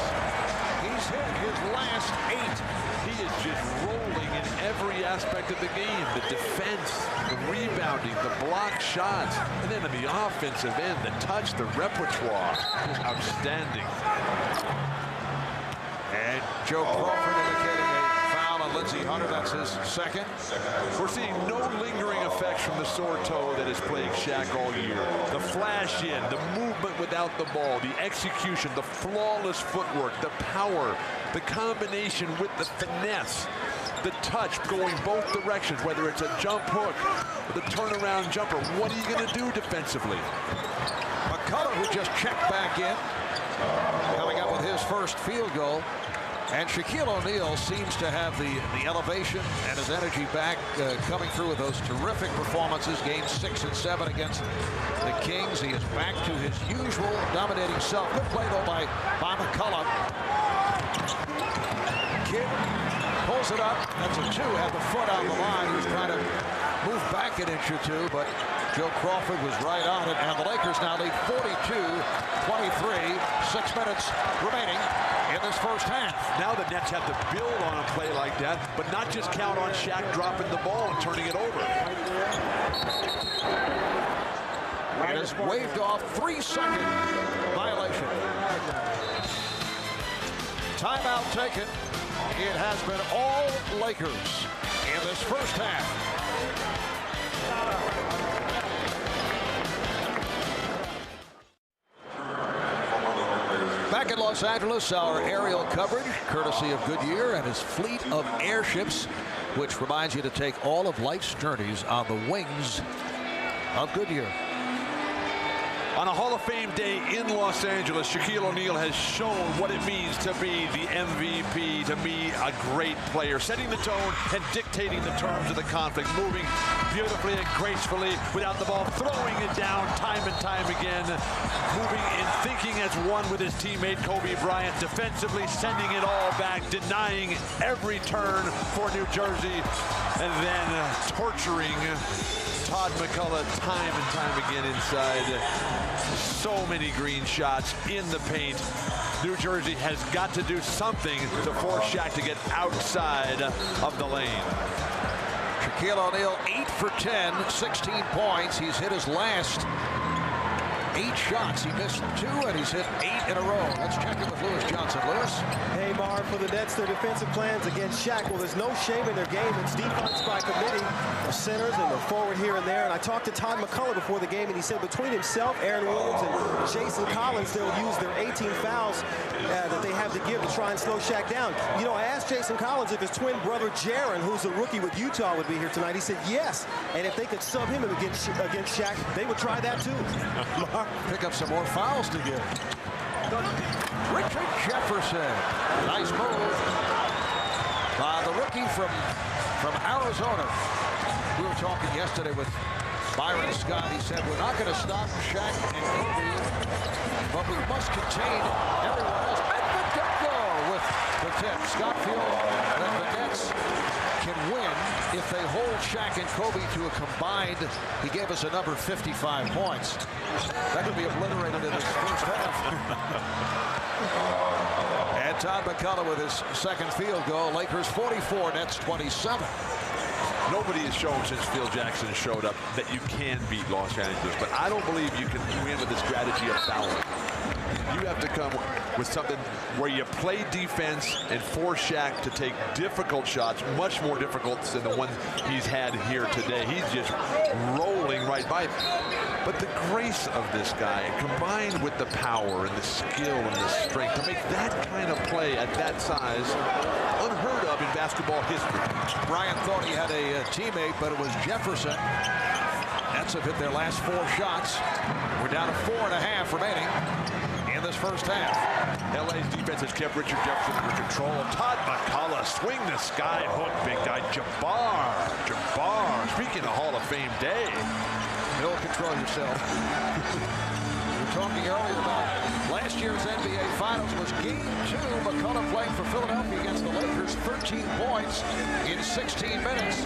He's hit his last 8. He is just rolling in every aspect of the game. The defense, the rebounding, the block shots, and then in the offensive end, the touch, the repertoire. Just outstanding. And Joe Crawford indicating a foul on Lindsey Hunter. That's his second. We're seeing no lingering effects from the sore toe that is plaguing Shaq all year. The flash in, the movement without the ball, the execution, the flawless footwork, the power, the combination with the finesse, the touch going both directions, whether it's a jump hook or the turnaround jumper. What are you going to do defensively? McCullough, who just checked back in, coming up with his first field goal. And Shaquille O'Neal seems to have the elevation and his energy back, coming through with those terrific performances. Games 6 and 7 against the Kings. He is back to his usual dominating self. Good play, though, by McCullough. Kidd pulls it up. That's a 2. Had the foot on the line. He was trying to move back an inch or two, but Joe Crawford was right on it, and the Lakers now lead 42-23. 6 minutes remaining in this first half. Now the Nets have to build on a play like that, but not just count on Shaq dropping the ball and turning it over. It is waved off. 3-second violation. Timeout taken. It has been all Lakers in this first half. Back in Los Angeles, our aerial coverage, courtesy of Goodyear and his fleet of airships, which reminds you to take all of life's journeys on the wings of Goodyear. On a Hall of Fame day in Los Angeles, Shaquille O'Neal has shown what it means to be the MVP, to be a great player, setting the tone and dictating the terms of the conflict, moving beautifully and gracefully without the ball, throwing it down time and time again, moving and thinking as one with his teammate Kobe Bryant, defensively sending it all back, denying every turn for New Jersey, and then torturing Todd McCullough time and time again inside. So many green shots in the paint. New Jersey has got to do something to force Shaq to get outside of the lane. Shaquille O'Neal 8 for 10, 16 points. He's hit his last 8 shots. He missed 2, and he's hit 8 in a row. Let's check in with Lewis Johnson. Lewis? Hey, Marv, for the Nets, their defensive plans against Shaq, well, there's no shame in their game. It's defense by committee, the centers and the forward here and there. And I talked to Todd McCullough before the game, and he said between himself, Aaron Williams, and Jason Collins, they'll use their 18 fouls that they have to give to try and slow Shaq down. You know, I asked Jason Collins if his twin brother, Jaren, who's a rookie with Utah, would be here tonight. He said yes. And if they could sub him against Shaq, they would try that too. Pick up some more fouls to give. Richard Jefferson. Nice move by the rookie from Arizona. We were talking yesterday with Byron Scott. He said, we're not going to stop Shaq and Kobe, but we must contain everyone else. Medvedenko with the tip. Scott feels that the Nets can win if they hold Shaq and Kobe to a combined, he gave us a number, 55 points. That could be obliterated in this first half. And Todd McCullough with his second field goal. Lakers 44, Nets 27. Nobody has shown since Phil Jackson showed up that you can beat Los Angeles, but I don't believe you can win with the strategy of fouling. You have to come with something where you play defense and force Shaq to take difficult shots, much more difficult than the one he's had here today. He's just rolling right by it. But the grace of this guy, combined with the power and the skill and the strength to make that kind of play at that size, unheard of in basketball history. Bryant thought he had a teammate, but it was Jefferson. Nets have hit their last 4 shots. We're down to 4.5 remaining in this first half. LA's defense has kept Richard Jefferson under control. Todd McCullough, swing the sky hook, big guy. Jabbar, speaking of Hall of Fame day. Bill, control yourself. We were talking earlier about last year's NBA Finals was Game 2. McCullough playing for Philadelphia against the Lakers, 13 points in 16 minutes.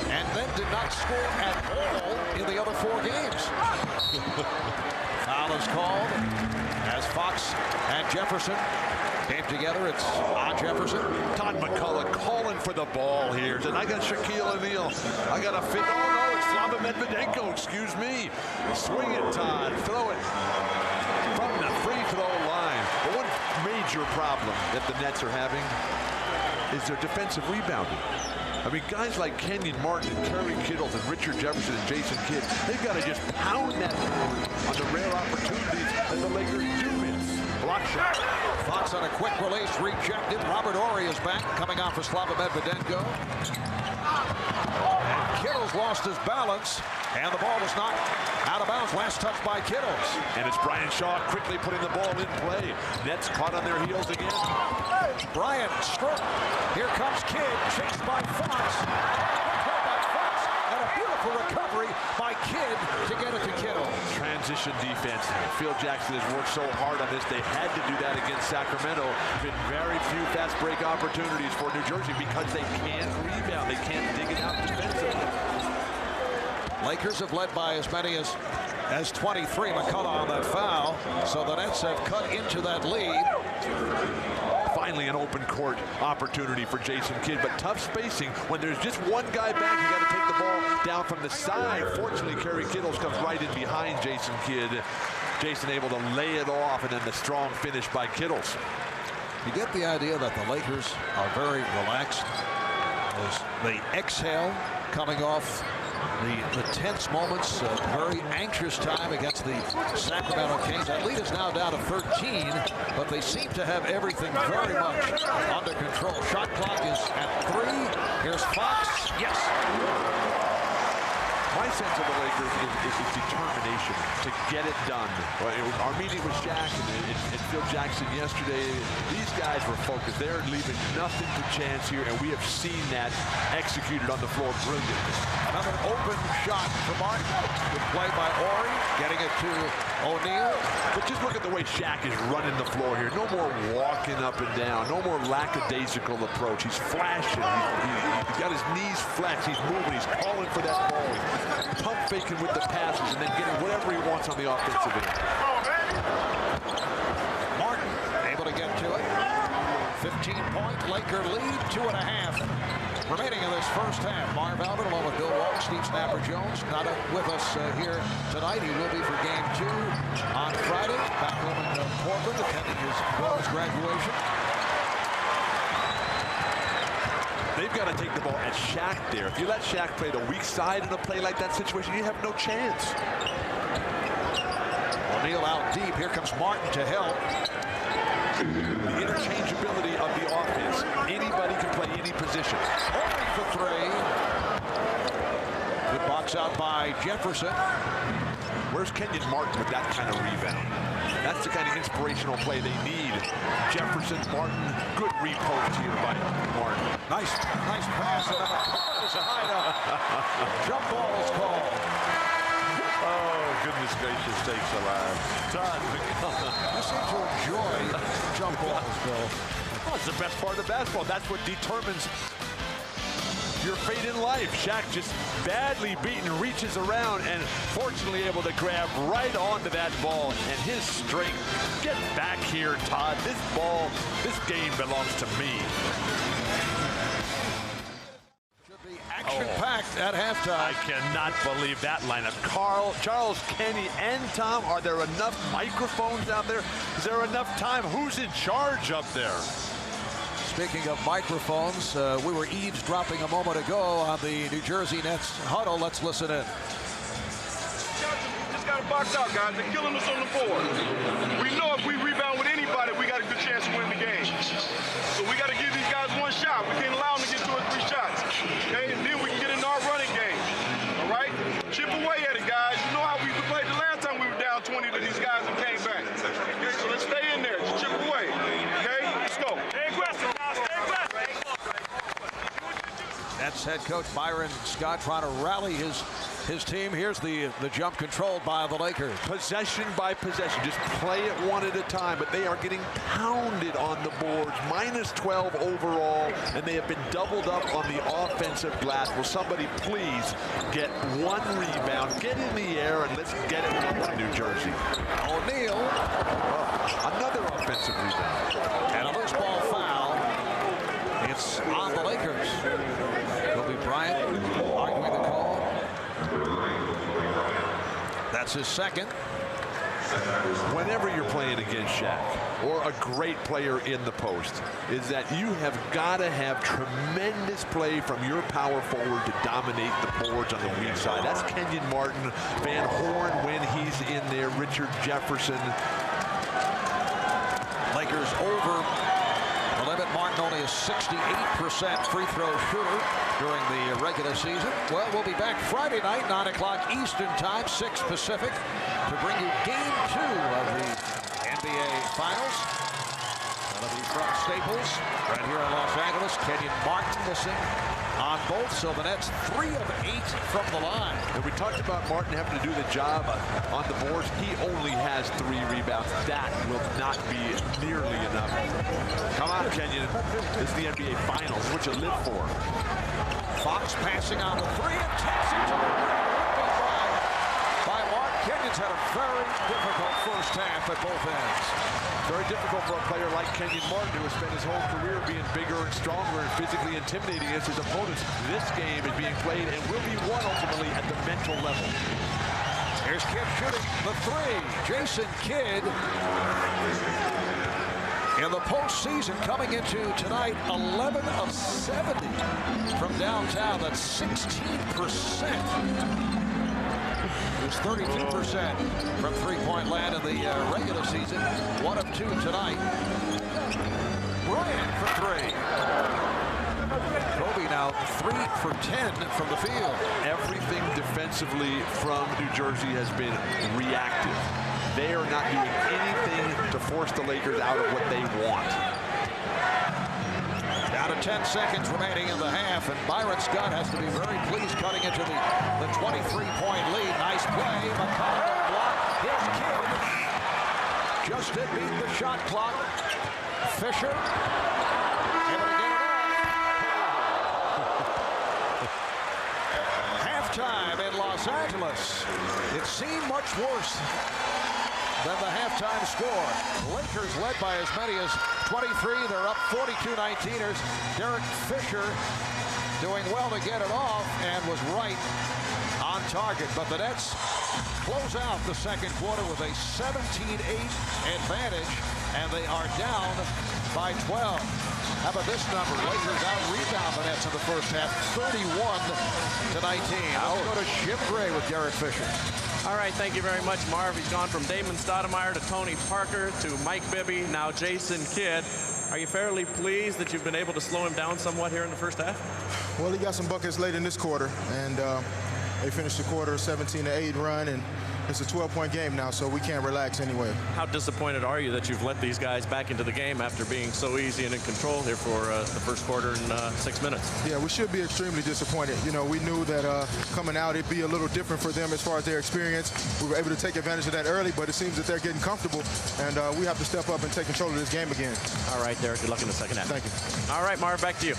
And then did not score at all in the other 4 games. Foul is called as Fox and Jefferson came together. It's on Jefferson. Todd McCullough calling for the ball here. And I got Shaquille O'Neal. I got a fit. Oh no, it's Slava Medvedenko, excuse me. Swing it, Todd. Throw it from the free throw line. But one major problem that the Nets are having is their defensive rebounding. I mean, guys like Kenyon Martin and Terry Kittles and Richard Jefferson and Jason Kidd, they've got to just pound that on the rare opportunities that the Lakers do miss. Block shot. Fox on a quick release, rejected. Robert Horry is back, coming off of Slava Medvedenko. And Kittles lost his balance, and the ball was knocked out of bounds. Last touch by Kittles. And it's Brian Shaw quickly putting the ball in play. Nets caught on their heels again. Bryant stroke. Here comes Kidd, chased by Fox. By Fox, and a beautiful recovery by Kidd to get it to Kittle. Transition defense. Phil Jackson has worked so hard on this. They had to do that against Sacramento. Been very few fast break opportunities for New Jersey because they can't rebound. They can't dig it out defensively. Lakers have led by as many as 23. McCullough on that foul. So the Nets have cut into that lead. Finally an open court opportunity for Jason Kidd, but tough spacing. When there's just one guy back, you got to take the ball down from the side. Fortunately, Kerry Kittles comes right in behind Jason Kidd. Jason able to lay it off, and then the strong finish by Kittles. You get the idea that the Lakers are very relaxed as they exhale coming off the tense moments, very anxious time against the Sacramento Kings. That lead is now down to 13, but they seem to have everything very much under control. Shot clock is at 3. Here's Fox. Yes. My sense of the Lakers is determination to get it done. Our meeting with Shaq and Phil Jackson yesterday, these guys were focused. They're leaving nothing to chance here, and we have seen that executed on the floor brilliantly. Another open shot for Martin. Good play by Horry, getting it to O'Neal. But just look at the way Shaq is running the floor here. No more walking up and down. No more lackadaisical approach. He's flashing. He's got his knees flexed. He's moving. He's calling for that ball. Pump faking with the passes and then getting whatever he wants on the offensive end. Martin able to get to it. 15-point Laker lead, 2.5 remaining in this first half. Marv Albert along with Bill Walton, Steve Snapper-Jones not with us here tonight. He will be for game 2 on Friday. Back home in Portland, attending his daughter's graduation. They've got to take the ball at Shaq there. If you let Shaq play the weak side in a play like that situation, you have no chance. O'Neal out deep. Here comes Martin to help. The interchangeability of the offense. Anybody can play any position. Only for 3. Good box out by Jefferson. Where's Kenyon Martin with that kind of rebound? That's the kind of inspirational play they need. Jefferson, Martin, good repost here by Martin. Nice pass. There's a hideout. Jump ball is called. Oh, goodness gracious sakes alive. Todd McCullough. You seem to enjoy jump balls, Bill. Oh, it's the best part of basketball. That's what determines your fate in life. Shaq just badly beaten, reaches around, and fortunately able to grab right onto that ball. And his strength. Get back here, Todd. This ball, this game belongs to me. Action-packed at halftime. I cannot believe that lineup. Charles, Kenny, and Tom. Are there enough microphones out there? Is there enough time? Who's in charge up there? Speaking of microphones, we were eavesdropping a moment ago on the New Jersey Nets huddle. Let's listen in. Just got to box out, guys. They're killing us on the board. We know if we rebound with anybody, we got a good chance to win the game. So we got to give these guys one shot. We can't allow them to get 2 or 3 shots. Okay, and then we can get into our running game. All right? Chip away at it, guys. You know how we played the last time we were down 20 to these guys and came back. Okay, so let's stay in there. Just chip away. Okay, let's go. Stay aggressive, guys. Stay aggressive. That's head coach Byron Scott trying to rally his team. Here's the jump controlled by the Lakers. Possession by possession. Just play it one at a time, but they are getting pounded on the boards. Minus 12 overall, and they have been doubled up on the offensive glass. Will somebody please get 1 rebound, get in the air, and let's get it going, New Jersey. O'Neal. Another offensive rebound. And a loose ball foul. It's on the Lakers. Kobe Bryant arguing the call. That's his second. Whenever you're playing against Shaq or a great player in the post, is that you have got to have tremendous play from your power forward to dominate the boards on the weak side. That's Kenyon Martin, Van Horn when he's in there, Richard Jefferson. Lakers over the limit. Martin only a 68% free throw shooter during the regular season. Well, we'll be back Friday night, 9 o'clock Eastern time, 6 Pacific, to bring you game 2 of the NBA Finals. That'll be from Staples, right here in Los Angeles. Kenyon Martin missing on both, so the Nets 3 of 8 from the line. And we talked about Martin having to do the job on the boards. He only has 3 rebounds. That will not be nearly enough. Come on, Kenyon. This is the NBA Finals, what you live for. Fox passing on the 3 and takes it to the rim. first half at both ends. Very difficult for a player like Kenyon Martin, who has spent his whole career being bigger and stronger and physically intimidating against his opponents. This game is being played and will be won ultimately at the mental level. Here's Kidd shooting the three. Jason Kidd in the postseason coming into tonight, 11 of 70 from downtown. That's 16%. It was 32% from three-point land in the regular season. 1 of 2 tonight. Bryant for three. Kobe now 3 for 10 from the field. Everything defensively from New Jersey has been reactive. They are not doing anything to force the Lakers out of what they want. Down to 10 seconds remaining in the half, and Byron Scott has to be very pleased cutting into the 23-point lead. Nice play. McCollum block. Here's Kidd. Just did beat the shot clock. Fisher. Able to get it off. Halftime in Los Angeles. It seemed much worse than the halftime score. Lakers led by as many as 23. They're up 42-19ers. Derek Fisher doing well to get it off and was right on target. But the Nets close out the second quarter with a 17-8 advantage, and they are down by 12. How about this number? Lakers out-rebound the Nets in the first half, 31-19. I'll go to Jim Gray with Derek Fisher. All right, thank you very much, Marv. He's gone from Damon Stoudemire to Tony Parker to Mike Bibby, now Jason Kidd. Are you fairly pleased that you've been able to slow him down somewhat here in the first half? Well, he got some buckets late in this quarter, and they finished the quarter 17-8 run, and it's a 12-point game now, so we can't relax anyway. How disappointed are you that you've let these guys back into the game after being so easy and in control here for the first quarter and 6 minutes? Yeah, we should be extremely disappointed. You know, we knew that coming out it'd be a little different for them as far as their experience. We were able to take advantage of that early, but it seems that they're getting comfortable, and we have to step up and take control of this game again. All right, Derek, good luck in the second half. Thank you. All right, Marv, back to you.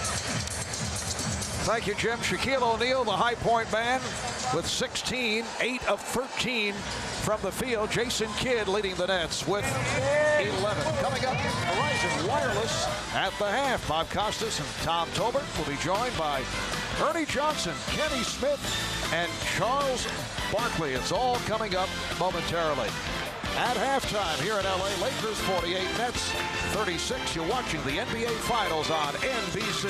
Thank you, Jim. Shaquille O'Neal, the high point man, with 16, 8 of 13 from the field. Jason Kidd leading the Nets with 11. Coming up, Verizon Wireless at the half. Bob Costas and Tom Tolbert will be joined by Ernie Johnson, Kenny Smith, and Charles Barkley. It's all coming up momentarily. At halftime here in LA, Lakers 48, Nets 36. You're watching the NBA Finals on NBC.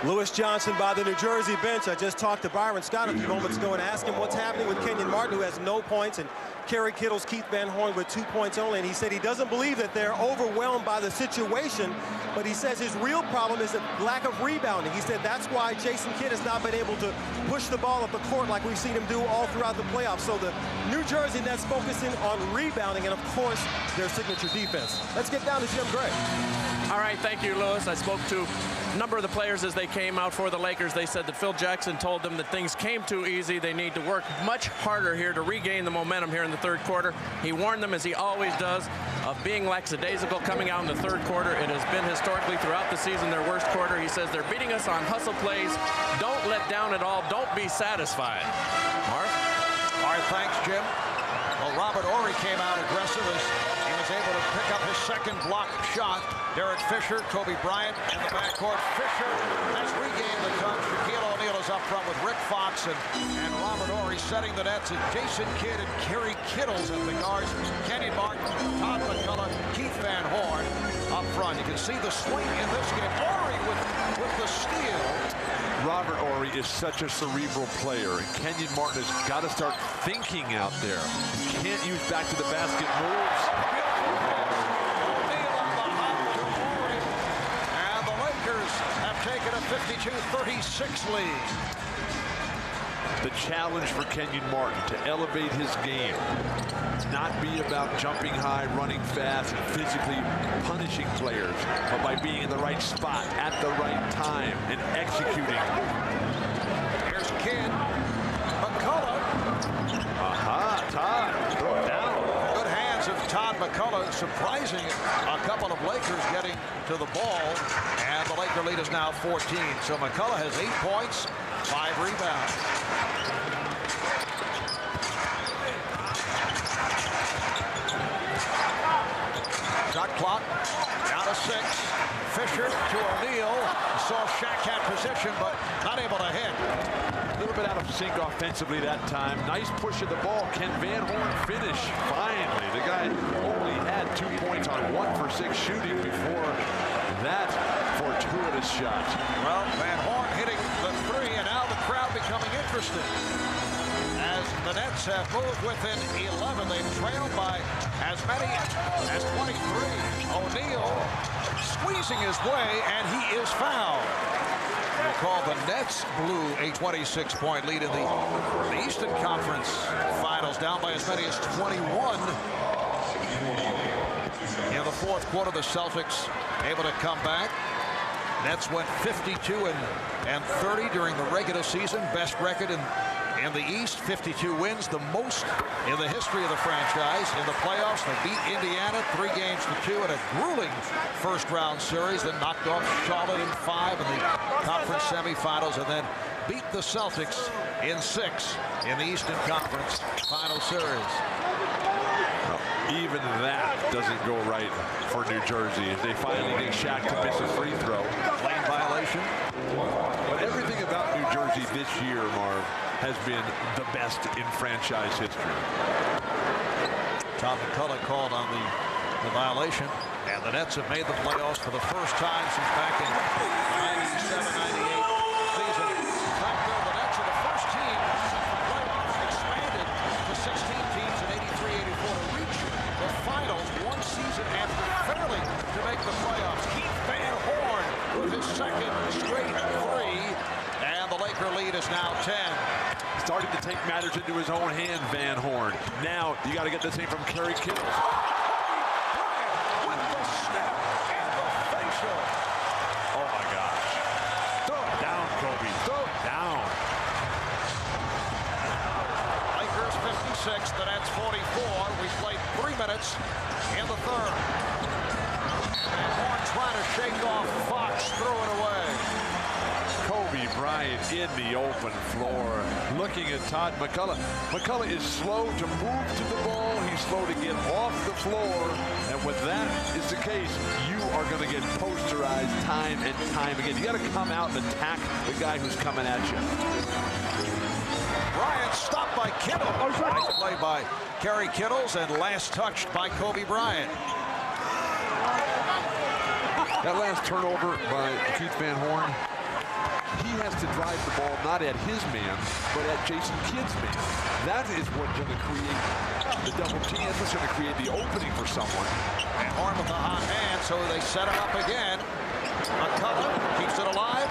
Lewis Johnson by the New Jersey bench. I just talked to Byron Scott a few moments ago and asked him what's happening with Kenyon Martin, who has no points, and Kerry Kittles, Keith Van Horn with 2 points only. And he said he doesn't believe that they're overwhelmed by the situation, but he says his real problem is a lack of rebounding. He said that's why Jason Kidd has not been able to push the ball up the court like we've seen him do all throughout the playoffs. So the New Jersey Nets focusing on rebounding and, of course, their signature defense. Let's get down to Jim Gray. All right, thank you, Lewis. I spoke to a number of the players as they came out for the Lakers. They said that Phil Jackson told them that things came too easy. They need to work much harder here to regain the momentum here in the third quarter. He warned them, as he always does, of being lackadaisical coming out in the third quarter. It has been historically throughout the season their worst quarter. He says they're beating us on hustle plays. Don't let down at all. Don't be satisfied. Marv? All right, thanks, Jim. Well, Robert Horry came out aggressive as he was able to pick up his second block shot. Derek Fisher, Kobe Bryant in the backcourt. Fisher has regained the touch. Shaquille O'Neal is up front with Rick Fox and Robert Horry setting the nets. And Jason Kidd and Kerry Kittles at the guards. Kenny Martin, Todd McCullough, Keith Van Horn up front. You can see the swing in this game. Horry with the steal. Robert Horry is such a cerebral player, and Kenyon Martin has got to start thinking out there. Can't use back to the basket moves. And the Lakers have taken a 52-36 lead. The challenge for Kenyon Martin to elevate his game, not be about jumping high, running fast, and physically punishing players, but by being in the right spot at the right time and executing. Here's Kidd. McCullough. Todd. Throw it down. Good hands of Todd McCullough, surprising a couple of Lakers getting to the ball, and the Laker lead is now 14. So McCullough has 8 points, 5 rebounds. clock. Down to 6. Fisher to O'Neal. Saw Shaq had position, but not able to hit. A little bit out of sync offensively that time. Nice push of the ball. Can Van Horn finish? Finally. The guy only had 2 points on 1 for 6 shooting before that fortuitous shot. Well, Van Horn hitting the 3, and now the crowd becoming interested. As the Nets have moved within 11, they've trailed by as many as 23. O'Neal squeezing his way, and he is fouled. Recall the Nets blew a 26-point lead in the Eastern Conference Finals, down by as many as 21. In the fourth quarter, the Celtics able to come back. Nets went 52 and 30 during the regular season. Best record in the East, 52 wins, the most in the history of the franchise. In the playoffs, they beat Indiana 3-2 in a grueling first-round series, then knocked off Charlotte in 5 in the conference semifinals, and then beat the Celtics in 6 in the Eastern Conference Final Series. Even that doesn't go right for New Jersey. They finally get Shaq to miss a free throw. Lane violation. But everything about New Jersey this year, Marv, has been the best in franchise history. Todd McCullough called on the violation, and the Nets have made the playoffs for the first time since back in the 97-98 season. In fact, though, the Nets are the first team since the playoffs expanded to 16 teams in 83-84 to reach the finals one season after failing to make the playoffs. Keith Van Horn with his second straight 3, and the Laker lead is now 10. Starting to take matters into his own hand, Van Horn. Now you got to get the same from Kerry Kittles. With the step and the facial. Oh my gosh. Throw it down, Kobe. Throw it down. Lakers 56, the Nets 44. We played 3 minutes in the third. Van Horn trying to shake off Fox, threw it away. Kobe Bryant in the open floor, looking at Todd McCullough. McCullough is slow to move to the ball. He's slow to get off the floor. And when that is the case, you are going to get posterized time and time again. You got to come out and attack the guy who's coming at you. Bryant stopped by Kittle. Nice play by Kerry Kittles, and last touched by Kobe Bryant. That last turnover by Keith Van Horn, he has to drive the ball not at his man, but at Jason Kidd's man. That is what's going to create the double team. That's what's going to create the opening for someone. And Horn with a hot hand, so they set him up again. McCullough keeps it alive.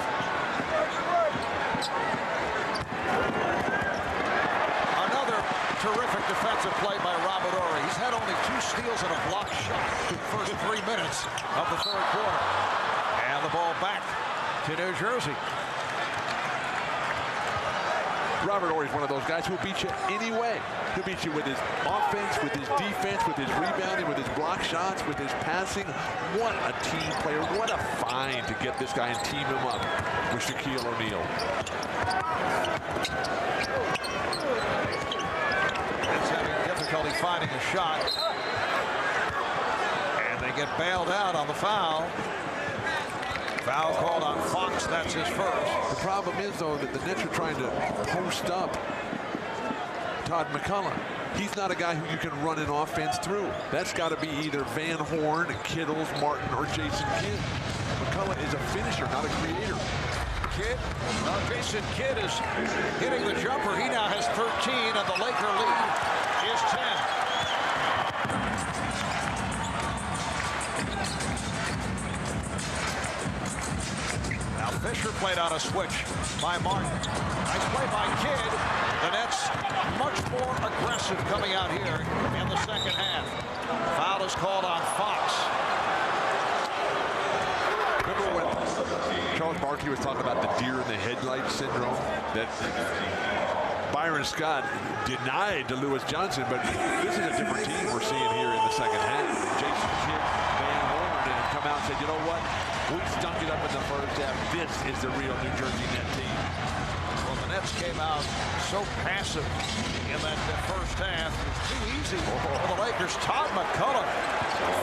Another terrific defensive play by Robert Horry. He's had only 2 steals and a block shot in the first 3 minutes of the third quarter. And the ball back to New Jersey. Robert Horry is one of those guys who'll beat you anyway. He'll beat you with his offense, with his defense, with his rebounding, with his block shots, with his passing. What a team player. What a find to get this guy and team him up with Shaquille O'Neal. It's having difficulty finding a shot. And they get bailed out on the foul. Foul called on Fox. That's his first. The problem is, though, that the Nets are trying to post up Todd McCullough. He's not a guy who you can run an offense through. That's got to be either Van Horn, Kittles, Martin, or Jason Kidd. McCullough is a finisher, not a creator. Kidd, Jason Kidd is hitting the jumper. He now has 13, and the Laker lead is 10. Fisher played on a switch by Martin. Nice play by Kidd. The Nets much more aggressive coming out here in the second half. Foul is called on Fox. Remember when Charles Barkley was talking about the deer in the headlight syndrome? That Byron Scott denied to Lewis Johnson, but this is a different team we're seeing here in the second half. Jason Kidd, Van Horn, and come out and said, you know what? We stunk it up in the first half. This is the real New Jersey Net team. Well, the Nets came out so passive in that first half. It's too easy for the Lakers. Todd McCullough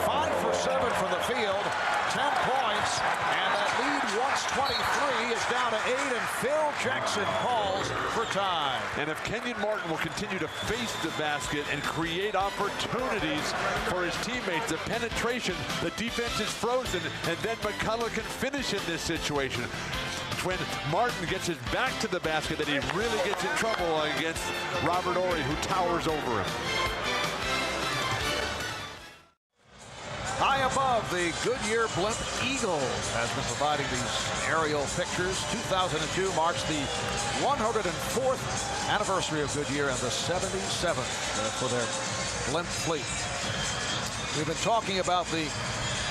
5 for 7 from the field, 10 points, and that lead, once 23, is down to 8, and Phil Jackson calls for time. And if Kenyon Martin will continue to face the basket and create opportunities for his teammates, the penetration, the defense is frozen, and then McCullough can finish in this situation. When Martin gets his back to the basket, that he really gets in trouble against Robert Horry, who towers over him. High above, the Goodyear Blimp Eagle has been providing these aerial pictures. 2002 marks the 104th anniversary of Goodyear and the 77th for their blimp fleet. We've been talking about the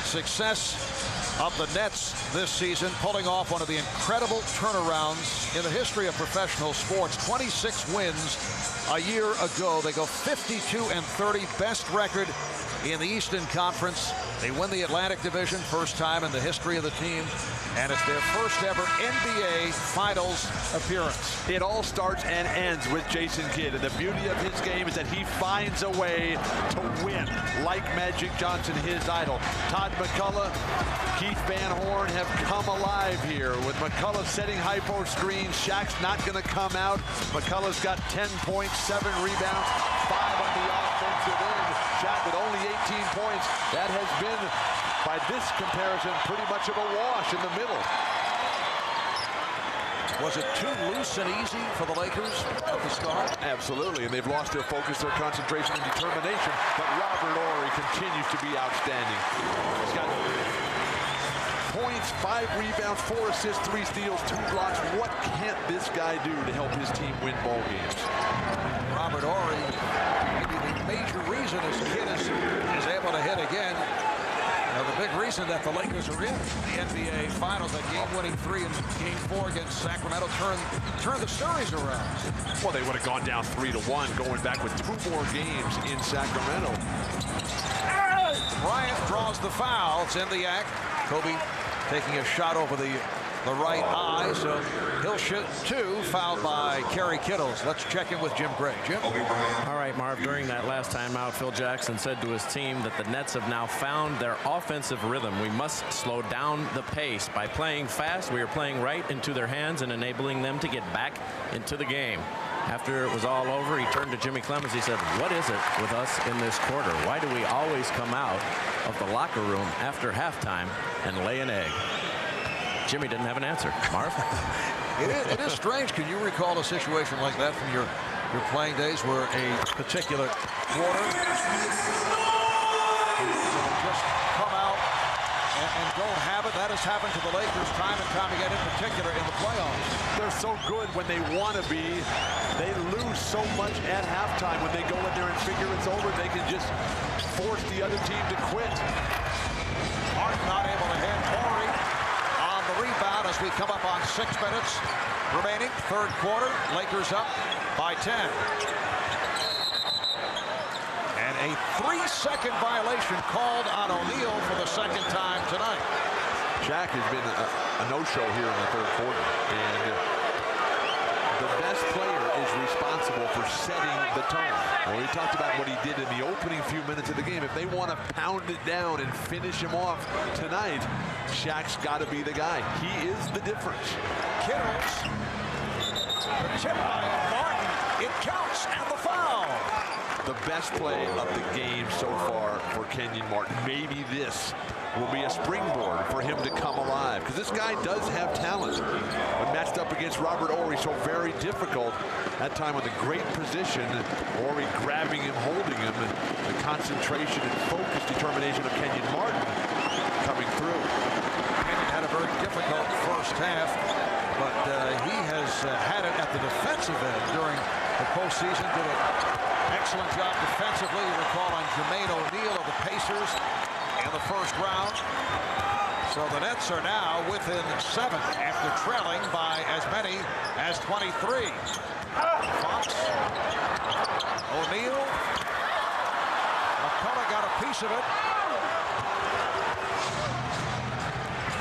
success of the Nets this season, pulling off one of the incredible turnarounds in the history of professional sports. 26 wins a year ago. They go 52-30, best record in the Eastern Conference. They win the Atlantic Division, first time in the history of the team, and it's their first ever NBA Finals appearance. It all starts and ends with Jason Kidd, and the beauty of his game is that he finds a way to win, like Magic Johnson, his idol. Todd McCullough, Keith Van Horn have come alive here, with McCullough setting hypo screens. Shaq's not going to come out. McCullough's got 10 points, 7 rebounds, 5 on the offensive end. Shaq with only 18 points. That has been, by this comparison, pretty much of a wash in the middle. Was it too loose and easy for the Lakers at the start? Absolutely, and they've lost their focus, their concentration, and determination. But Robert Horry continues to be outstanding. He's got points, 5 rebounds, 4 assists, 3 steals, 2 blocks. What can't this guy do to help his team win ball games? Robert Horry, maybe the major reason his kid is able to hit again. Now, the big reason that the Lakers are in the NBA Finals, that game-winning 3 in Game 4 against Sacramento turned the series around. Well, they would have gone down 3-1, going back with 2 more games in Sacramento. Bryant draws the foul. It's in the act. Kobe taking a shot over the right eye, so he'll shoot 2, fouled by Kerry Kittles. Let's check in with Jim Gray. Jim? All right, Marv, during that last timeout, Phil Jackson said to his team that the Nets have now found their offensive rhythm. We must slow down the pace. By playing fast, we are playing right into their hands and enabling them to get back into the game. After it was all over, he turned to Jimmy Clemens. He said, what is it with us in this quarter? Why do we always come out of the locker room after halftime and lay an egg? Jimmy didn't have an answer. Marv? It is strange. Can you recall a situation like that from your playing days where a particular quarter just come out and don't have it? That has happened to the Lakers time and time again, in particular in the playoffs. They're so good when they want to be. They lose so much at halftime. When they go in there and figure it's over, they can just force the other team to quit. Martin not able to hit. Horry on the rebound as we come up on 6 minutes remaining. Third quarter. Lakers up by 10. And a 3-second violation called on O'Neal for the second time tonight. Shaq has been a no-show here in the third quarter. And the best player is responsible for setting the tone. Well, we talked about what he did in the opening few minutes of the game. If they want to pound it down and finish him off tonight, Shaq's got to be the guy. He is the difference. Kittles. The chip by Martin. It counts, and the foul. The best play of the game so far for Kenyon Martin. Maybe this will be a springboard for him to come alive, because this guy does have talent. But matched up against Robert Horry, so very difficult. That time with a great position, Horry grabbing him, holding him, and the concentration and focused determination of Kenyon Martin coming through. Kenyon had a very difficult first half, but he has had it at the defensive end during the postseason. Did an excellent job defensively. You recall on Jermaine O'Neal of the Pacers in the first round. So the Nets are now within 7 after trailing by as many as 23. Fox, O'Neal, McCullough got a piece of it.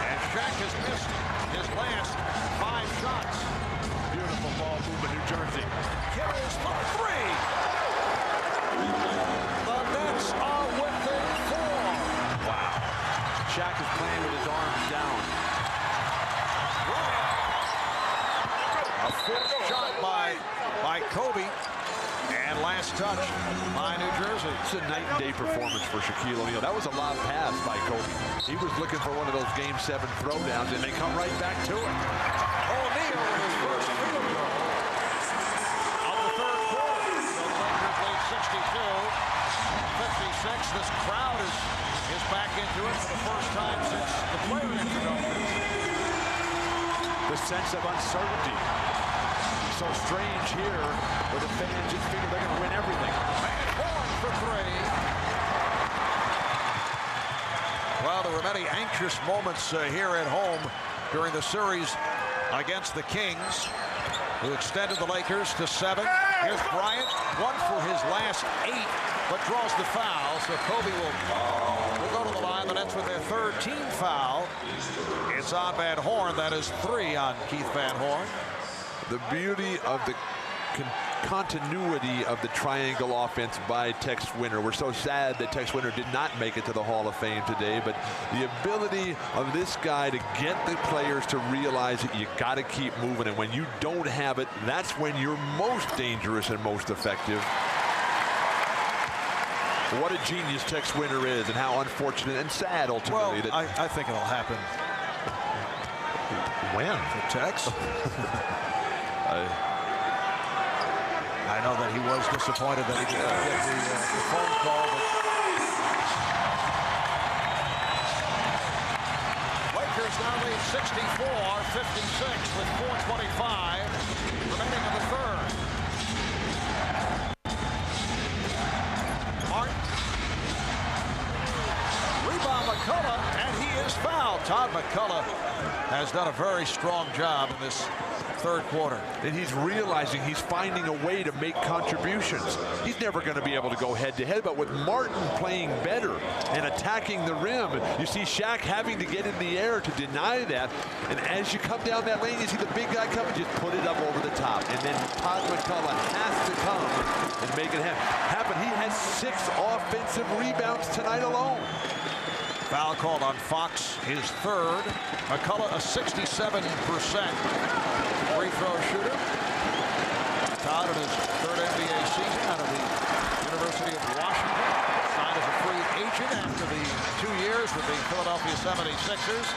And Shaq has missed his last 5 shots. Beautiful ball movement, New Jersey. Kittles for 3. The Nets are within 4. A fourth shot by Kobe. And last touch by New Jersey. It's a night and day performance for Shaquille O'Neal. That was a lob pass by Kobe. He was looking for one of those Game 7 throwdowns, and they come right back to it. O'Neal with his first field goal of the third quarter. The Lakers lead 62-56. This crowd is back into it for the first time since the player introduction. The sense of uncertainty. So strange here, where the fans just figure they're going to win everything. Van Horn for three. Well, there were many anxious moments here at home during the series against the Kings, who extended the Lakers to 7. Here's Bryant, one for his last 8, but draws the foul. So Kobe will go to the line. The Nets with their third team foul. It's on Van Horn. That is 3 on Keith Van Horn. The beauty of the continuity of the triangle offense by Tex Winter. We're so sad that Tex Winter did not make it to the Hall of Fame today, but the ability of this guy to get the players to realize that you got to keep moving, and when you don't have it, that's when you're most dangerous and most effective. What a genius Tex Winter is, and how unfortunate and sad ultimately. Well, I think it'll happen. When? For Tex? I know that he was disappointed that he did not get the phone call. But Lakers now lead 64-56 with 4:25 remaining in the third. Martin. Rebound McCullough, and he is fouled. Todd McCullough has done a very strong job in this third quarter. And he's realizing he's finding a way to make contributions. He's never going to be able to go head-to-head, but with Martin playing better and attacking the rim, you see Shaq having to get in the air to deny that. And as you come down that lane, you see the big guy coming, just put it up over the top. And then Todd McCullough has to come and make it happen. He has 6 offensive rebounds tonight alone. Foul called on Fox, his third. McCullough, a 67% free throw shooter. Todd in his third NBA season out of the University of Washington. Signed as a free agent after the 2 years with the Philadelphia 76ers.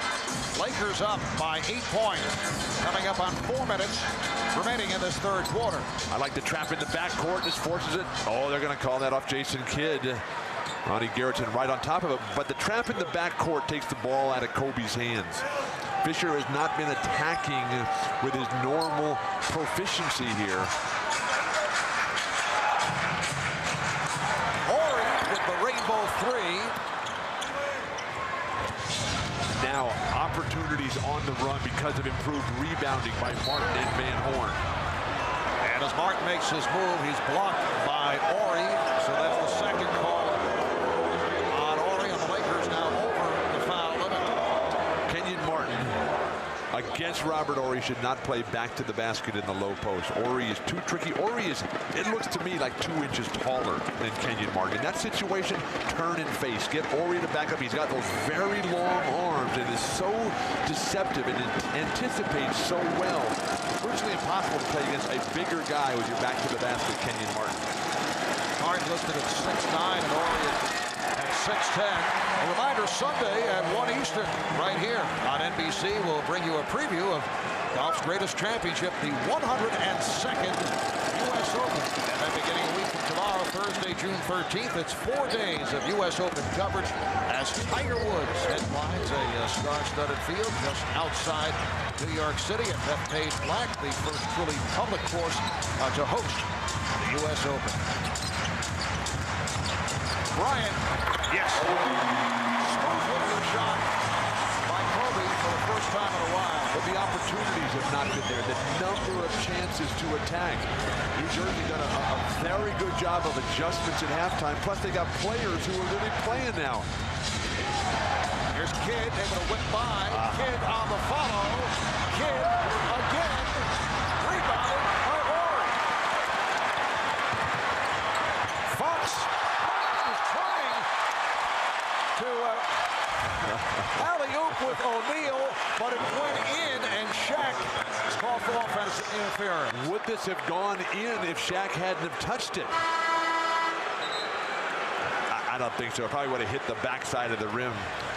Lakers up by 8 points. Coming up on 4 minutes remaining in this third quarter. I like the trap in the backcourt. This forces it. Oh, they're going to call that off Jason Kidd. Ronnie Garrettson right on top of it, but the trap in the backcourt takes the ball out of Kobe's hands. Fisher has not been attacking with his normal proficiency here. Horry with the rainbow 3. Now opportunities on the run because of improved rebounding by Martin and Van Horn. And as Martin makes his move, he's blocked by Horry, so that's the second call. Against Robert Horry should not play back to the basket in the low post. Horry is too tricky. Horry is, it looks to me like 2 inches taller than Kenyon Martin. In that situation, turn and face. Get Horry to back up. He's got those very long arms and is so deceptive and anticipates so well. It's virtually impossible to play against a bigger guy with your back to the basket, Kenyon Martin. Martin listed at 6'9" and Horry at 6'10". A reminder, Sunday at 1 Eastern, right here on NBC, we'll bring you a preview of golf's greatest championship, the 102nd U.S. Open. And then beginning a week from tomorrow, Thursday, June 13th, it's 4 days of U.S. Open coverage as Tiger Woods headlines a star-studded field just outside New York City at Bethpage Black, the first truly public course to host the U.S. Open. Bryant, yes. Smooth shot by Kobe for the first time in a while. But the opportunities have not been there. The number of chances to attack. New Jersey done a very good job of adjustments at halftime. Plus, they got players who are really playing now. Here's Kidd able to whip by. Kidd on the follow. Kidd again. Rebounded by Horry. Fox is trying to alley-oop with O'Neal, but it went in, and Shaq is called for offensive interference. interference. Would this have gone in if Shaq hadn't have touched it? I don't think so. It probably would have hit the backside of the rim.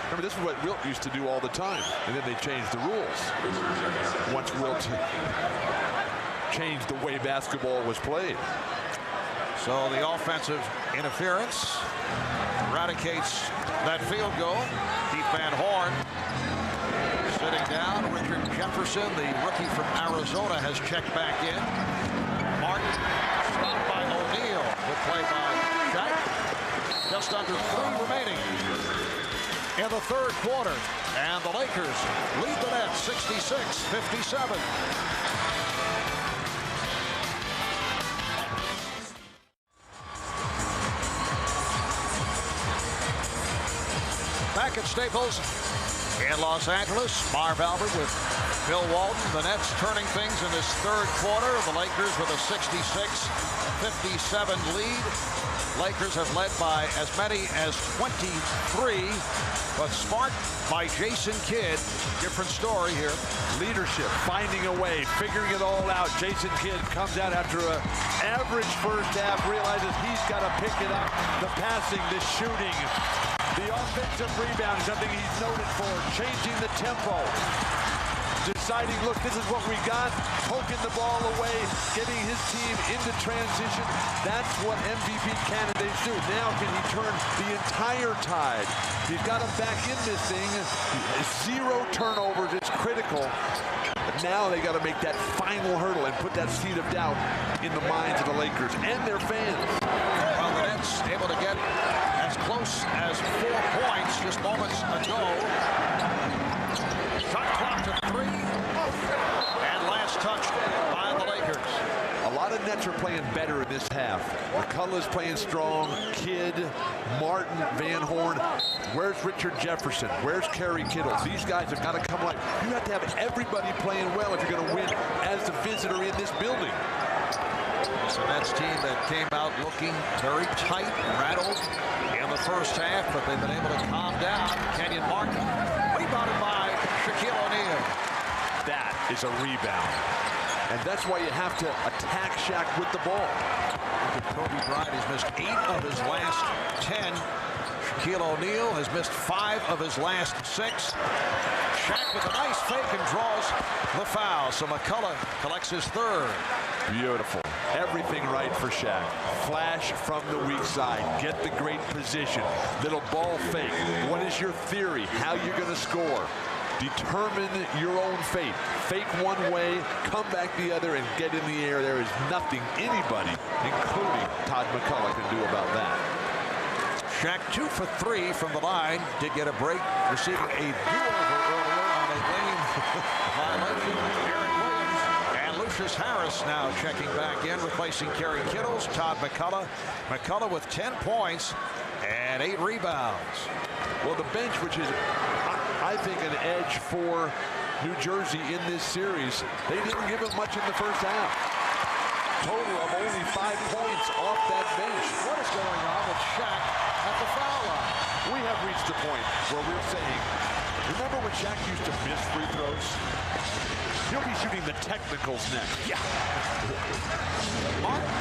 Remember, this is what Wilt used to do all the time, and then they changed the rules. Once Wilt changed the way basketball was played. So the offensive interference eradicates that field goal. Keith Van Horn sitting down. Richard Jefferson, the rookie from Arizona, has checked back in. Martin stopped by O'Neal. Good play by Shaq. Just under 3 remaining in the third quarter. And the Lakers lead the Nets 66-57. Back at Staples in Los Angeles, Marv Albert with Bill Walton. The Nets turning things in this third quarter. The Lakers with a 66-57 lead. Lakers have led by as many as 23, but sparked by Jason Kidd. Different story here. Leadership, finding a way, figuring it all out. Jason Kidd comes out after an average first half, realizes he's got to pick it up. The passing, the shooting, the offensive rebound, something he's noted for, changing the tempo. Deciding, look, this is what we got, poking the ball away, getting his team into transition. That's what MVP candidates do. Now can he turn the entire tide? He's got him back in this thing. 0 turnovers, it's critical. But now they got to make that final hurdle and put that seed of doubt in the minds of the Lakers and their fans. Well, the Nets able to get as close as 4 points just moments ago. Shot clock to 3. And last touch by the Lakers. A lot of Nets are playing better in this half. McCullough's playing strong. Kidd, Martin, Van Horn. Where's Richard Jefferson? Where's Kerry Kittle? These guys have got to come alive. You have to have everybody playing well if you're going to win as the visitor in this building. It's a Nets team that came out looking very tight, rattled in the first half, but they've been able to calm down. Kenyon Martin rebounded by Shaquille O'Neal. That is a rebound. And that's why you have to attack Shaq with the ball. Look at Kobe Bryant. He's missed 8 of his last 10. Shaquille O'Neal has missed 5 of his last 6. Shaq with a nice fake and draws the foul. So McCullough collects his 3rd. Beautiful. Everything right for Shaq. Flash from the weak side. Get the great position. Little ball fake. What is your theory? How you're going to score? Determine your own fate. Fake one way, come back the other, and get in the air. There is nothing anybody, including Todd McCullough, can do about that. Shaq 2 for 3 from the line. Did get a break, receiving a do-over earlier on a lane violation. Aaron Williams and Lucius Harris now checking back in, replacing Kerry Kittles. Todd McCullough. McCullough with 10 points and 8 rebounds. Well, the bench, which is, I think, an edge for New Jersey in this series, they didn't give him much in the first half. Total of only 5 points off that bench. What is going on with Shaq at the foul line? We have reached the point where we're saying, remember when Shaq used to miss free throws? He'll be shooting the technicals next. Yeah. Martin.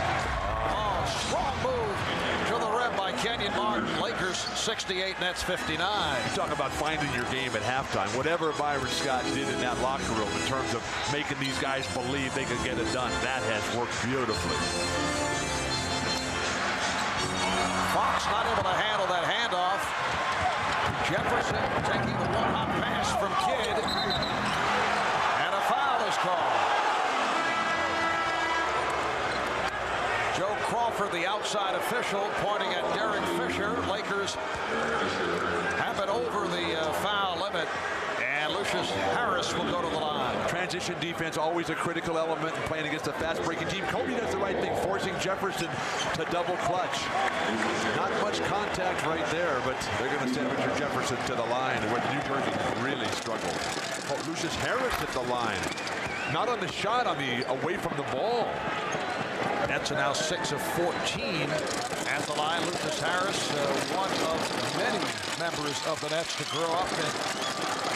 Oh, strong move to the rim by Kenyon Martin. Lakers 68, Nets 59. You talk about finding your game at halftime. Whatever Byron Scott did in that locker room in terms of making these guys believe they could get it done, that has worked beautifully. Fox not able to handle that handoff. Jefferson taking the one-hop pass from Kidd. And a foul is called. Joe Crawford, the outside official, pointing at Derek Fisher. Lakers have it over the foul limit. And Lucius Harris will go to the line. Transition defense, always a critical element in playing against a fast-breaking team. Kobe does the right thing, forcing Jefferson to double clutch. Not much contact right there, but they're going to send Richard Jefferson to the line, where New Jersey really struggled. Oh, Lucius Harris at the line. Not on the shot, on the away from the ball. Nets are now 6 of 14 at the line. Lucius Harris, one of many members of the Nets to grow up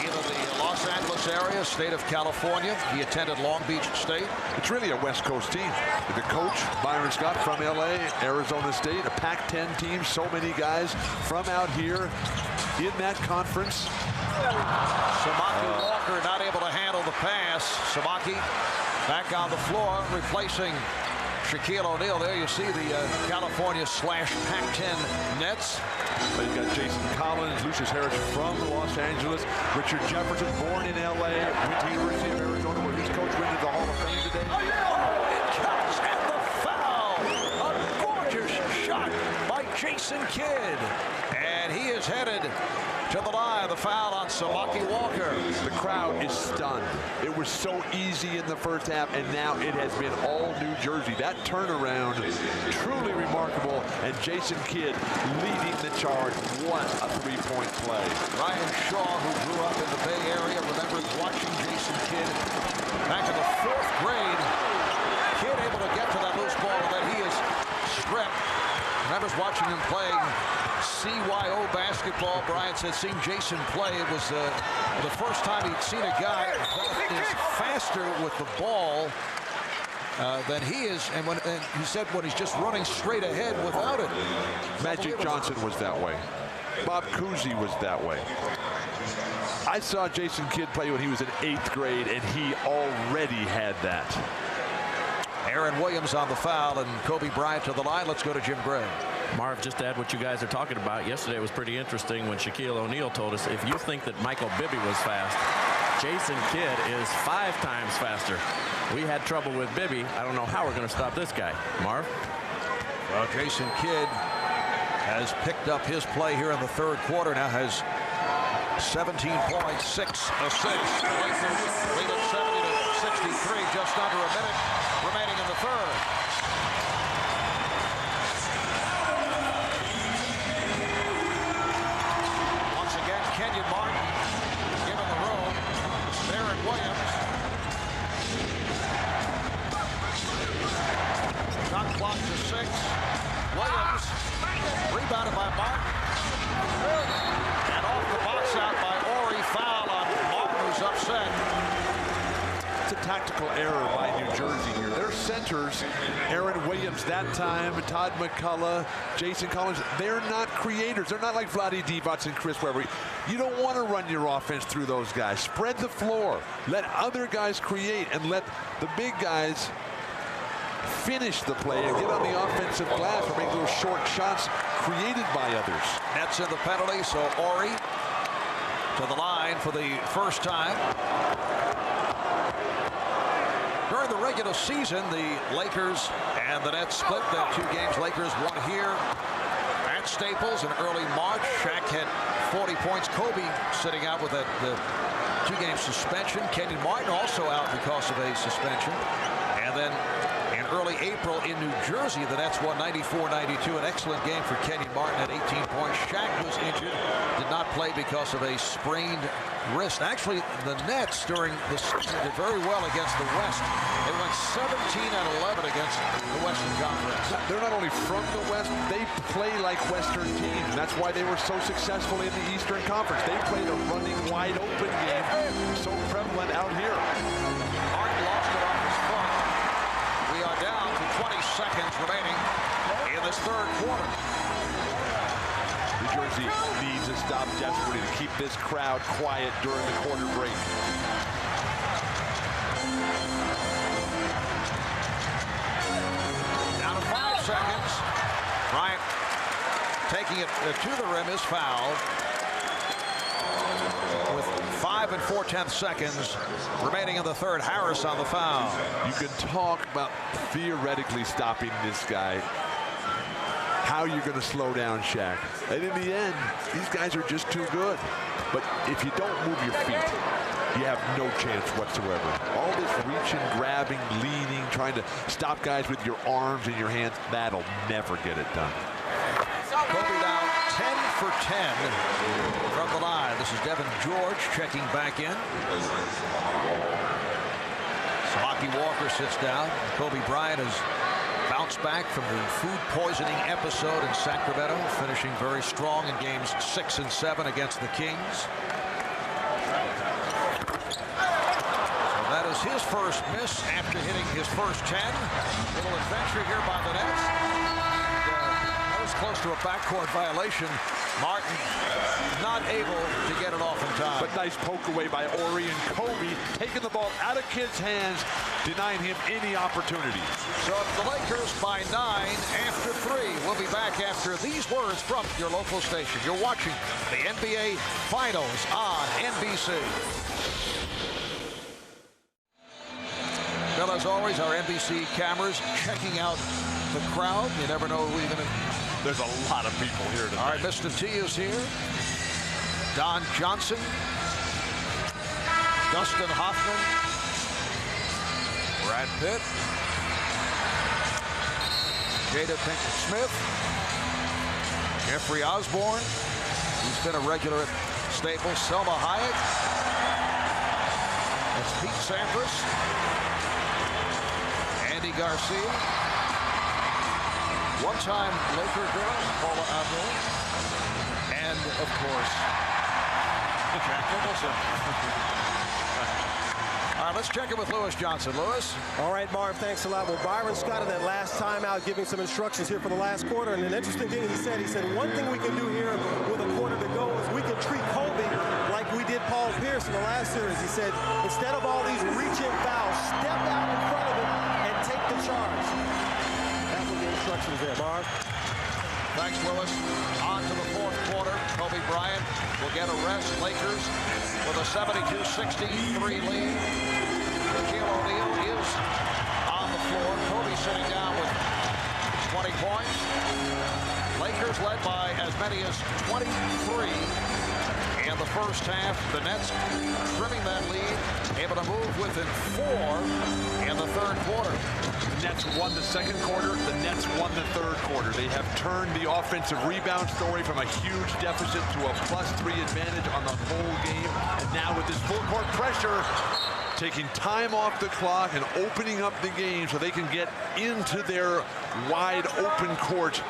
in either the Los Angeles area, state of California. He attended Long Beach State. It's really a West Coast team. The coach, Byron Scott, from LA, Arizona State, a Pac-10 team. So many guys from out here in that conference. Samaki Walker not able to handle the pass. Samaki back on the floor, replacing Shaquille O'Neal. There you see the California / Pac-10 Nets. You've got Jason Collins, Lucius Harris from Los Angeles, Richard Jefferson, born in LA, went to University of Arizona, where his coach went to the Hall of Fame today. It counts, and the foul. A gorgeous shot by Jason Kidd. And he is headed to the line. The foul on Samaki Walker. The crowd is stunned. It was so easy in the first half, and now it has been all New Jersey. That turnaround, truly remarkable, and Jason Kidd leading the charge. What a three-point play. Ryan Shaw, who grew up in the Bay Area, remembers watching Jason Kidd back in the 4th grade. Kidd able to get to that loose ball, and then he is stripped. Remembers watching him playing CYO basketball. Brian said seeing Jason play, it was the first time he'd seen a guy that is faster with the ball than he is, and he said when he's just running straight ahead without it. Magic Johnson was that way. Bob Cousy was that way. I saw Jason Kidd play when he was in 8th grade, and he already had that. Aaron Williams on the foul, and Kobe Bryant to the line. Let's go to Jim Gray. Marv, just to add what you guys are talking about, yesterday it was pretty interesting when Shaquille O'Neal told us, if you think that Michael Bibby was fast, Jason Kidd is 5 times faster. We had trouble with Bibby. I don't know how we're going to stop this guy. Marv? Well, Jason Kidd has picked up his play here in the 3rd quarter. Now has 17 points, 6 assists. Lakers lead at 70-63, just under a minute remaining in the 3rd. Once again, Kenyon Martin given the room. Aaron Williams. Shot clock to 6. Williams rebounded by Martin. And off the box out by Ori. Foul on Martin, who's upset. It's a tactical error by New Jersey here. Their centers, Aaron Williams that time, Todd McCullough, Jason Collins, they're not creators. They're not like Vlade Divac and Chris Webber. You don't want to run your offense through those guys. Spread the floor. Let other guys create, and let the big guys finish the play and get on the offensive glass or make little short shots created by others. Nets in the penalty, so Ori to the line for the first time. During the regular season, the Lakers and the Nets split. They had 2 games. Lakers won here at Staples in early March. Shaq had 40 points. Kobe sitting out with the 2-game suspension. Kenyon Martin also out because of a suspension. And then in early April in New Jersey, the Nets won 94-92. An excellent game for Kenyon Martin at 18 points. Shaq was injured, did not play because of a sprained wrist. Actually, the Nets during the season did very well against the West. They went 17-11 against the Western Conference. They're not only from the West, they play like Western teams. That's why they were so successful in the Eastern Conference. They played a running, wide-open game, so prevalent out here. Martin lost it off his foot. We are down to 20 seconds remaining in this 3rd quarter. New Jersey needs to stop desperately to keep this crowd quiet during the quarter break. Down to 5 seconds. Bryant taking it to the rim is fouled. With 5 4/10 seconds remaining in the 3rd. Harris on the foul. You can talk about theoretically stopping this guy. How you're going to slow down Shaq. And in the end, these guys are just too good. But if you don't move your feet, you have no chance whatsoever. All this reaching, grabbing, leaning, trying to stop guys with your arms and your hands, that'll never get it done. Kobe down 10 for 10 from the line. This is Devin George checking back in. Samaki Walker sits down. Kobe Bryant has bounced back from the food poisoning episode in Sacramento, finishing very strong in games 6 and 7 against the Kings. is his first miss after hitting his first 10. Little adventure here by the Nets. That was close to a backcourt violation. Martin not able to get it off in time. But nice poke away by Ori, and Kobe taking the ball out of Kidd's hands, denying him any opportunity. So the Lakers by 9 after 3. We'll be back after these words from your local station. You're watching the NBA Finals on NBC. Well, as always, our NBC cameras checking out the crowd. You never know who you're going to... There's a lot of people here tonight. All right, Mr. T is here. Don Johnson. Dustin Hoffman. Brad Pitt. Jada Pinkett Smith. Jeffrey Osborne. He's been a regular at Staples. Selma Hayek. That's Pete Sampras. Andy Garcia. One-time Laker girl, Paula Abdul. And, of course, Jack Nicholson. All right, let's check in with Lewis Johnson. Lewis? All right, Marv, thanks a lot. Well, Byron Scott in that last time out giving some instructions here for the last quarter. And an interesting thing he said, one thing we can do here with a quarter to go is we can treat Kobe like we did Paul Pierce in the last series. He said, instead of all these reach-in fouls, step out in front of him and take the charge. That's what the instructions there, Marv. Thanks, Lewis. On to the fourth quarter. Kobe Bryant will get a rest. Lakers with a 72-63 lead. Shaquille O'Neal is on the floor. Kobe sitting down with 20 points. Lakers led by as many as 23 in the first half. The Nets trimming that lead, able to move within 4 in the third quarter. The Nets won the second quarter. The Nets won the third quarter. They have turned the offensive rebound story from a huge deficit to a +3 advantage on the whole game. And now with this full court pressure, taking time off the clock and opening up the game so they can get into their wide open court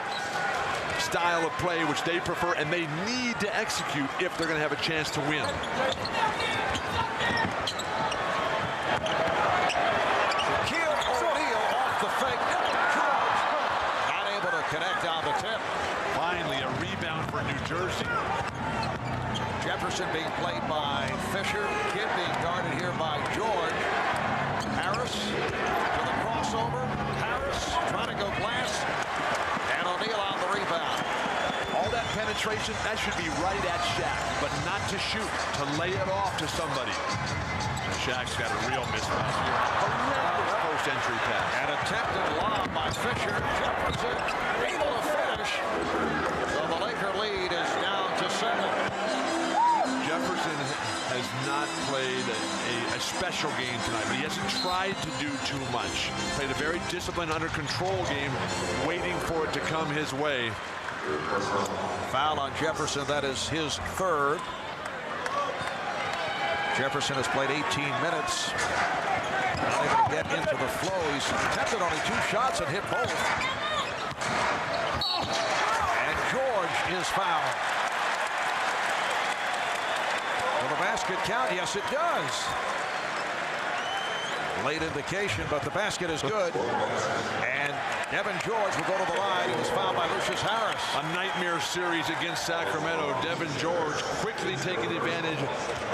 style of play, which they prefer and they need to execute if they're going to have a chance to win. Connect on the tip. Finally, a rebound for New Jersey. Jefferson being played by Fisher. Kidd being guarded here by George. Harris to the crossover. Harris trying to go glass. And O'Neal on the rebound. All that penetration, that should be right at Shaq, but not to shoot, to lay it off to somebody. And Shaq's got a real mismatch here. Horrendous post-entry pass. An attempted lob by Fisher. Jefferson able to finish. So the Laker lead is down to 7. Jefferson has not played a special game tonight, but he hasn't tried to do too much. Played a very disciplined, under control game, waiting for it to come his way. Foul on Jefferson, that is his third. Jefferson has played 18 minutes. Not able to get into the flow. He's attempted only 2 shots and hit both. And George is fouled. Will the basket count? Yes, it does. Late indication, but the basket is good. And Devin George will go to the line. He was fouled by Lucius Harris. A nightmare series against Sacramento. Devin George quickly taking advantage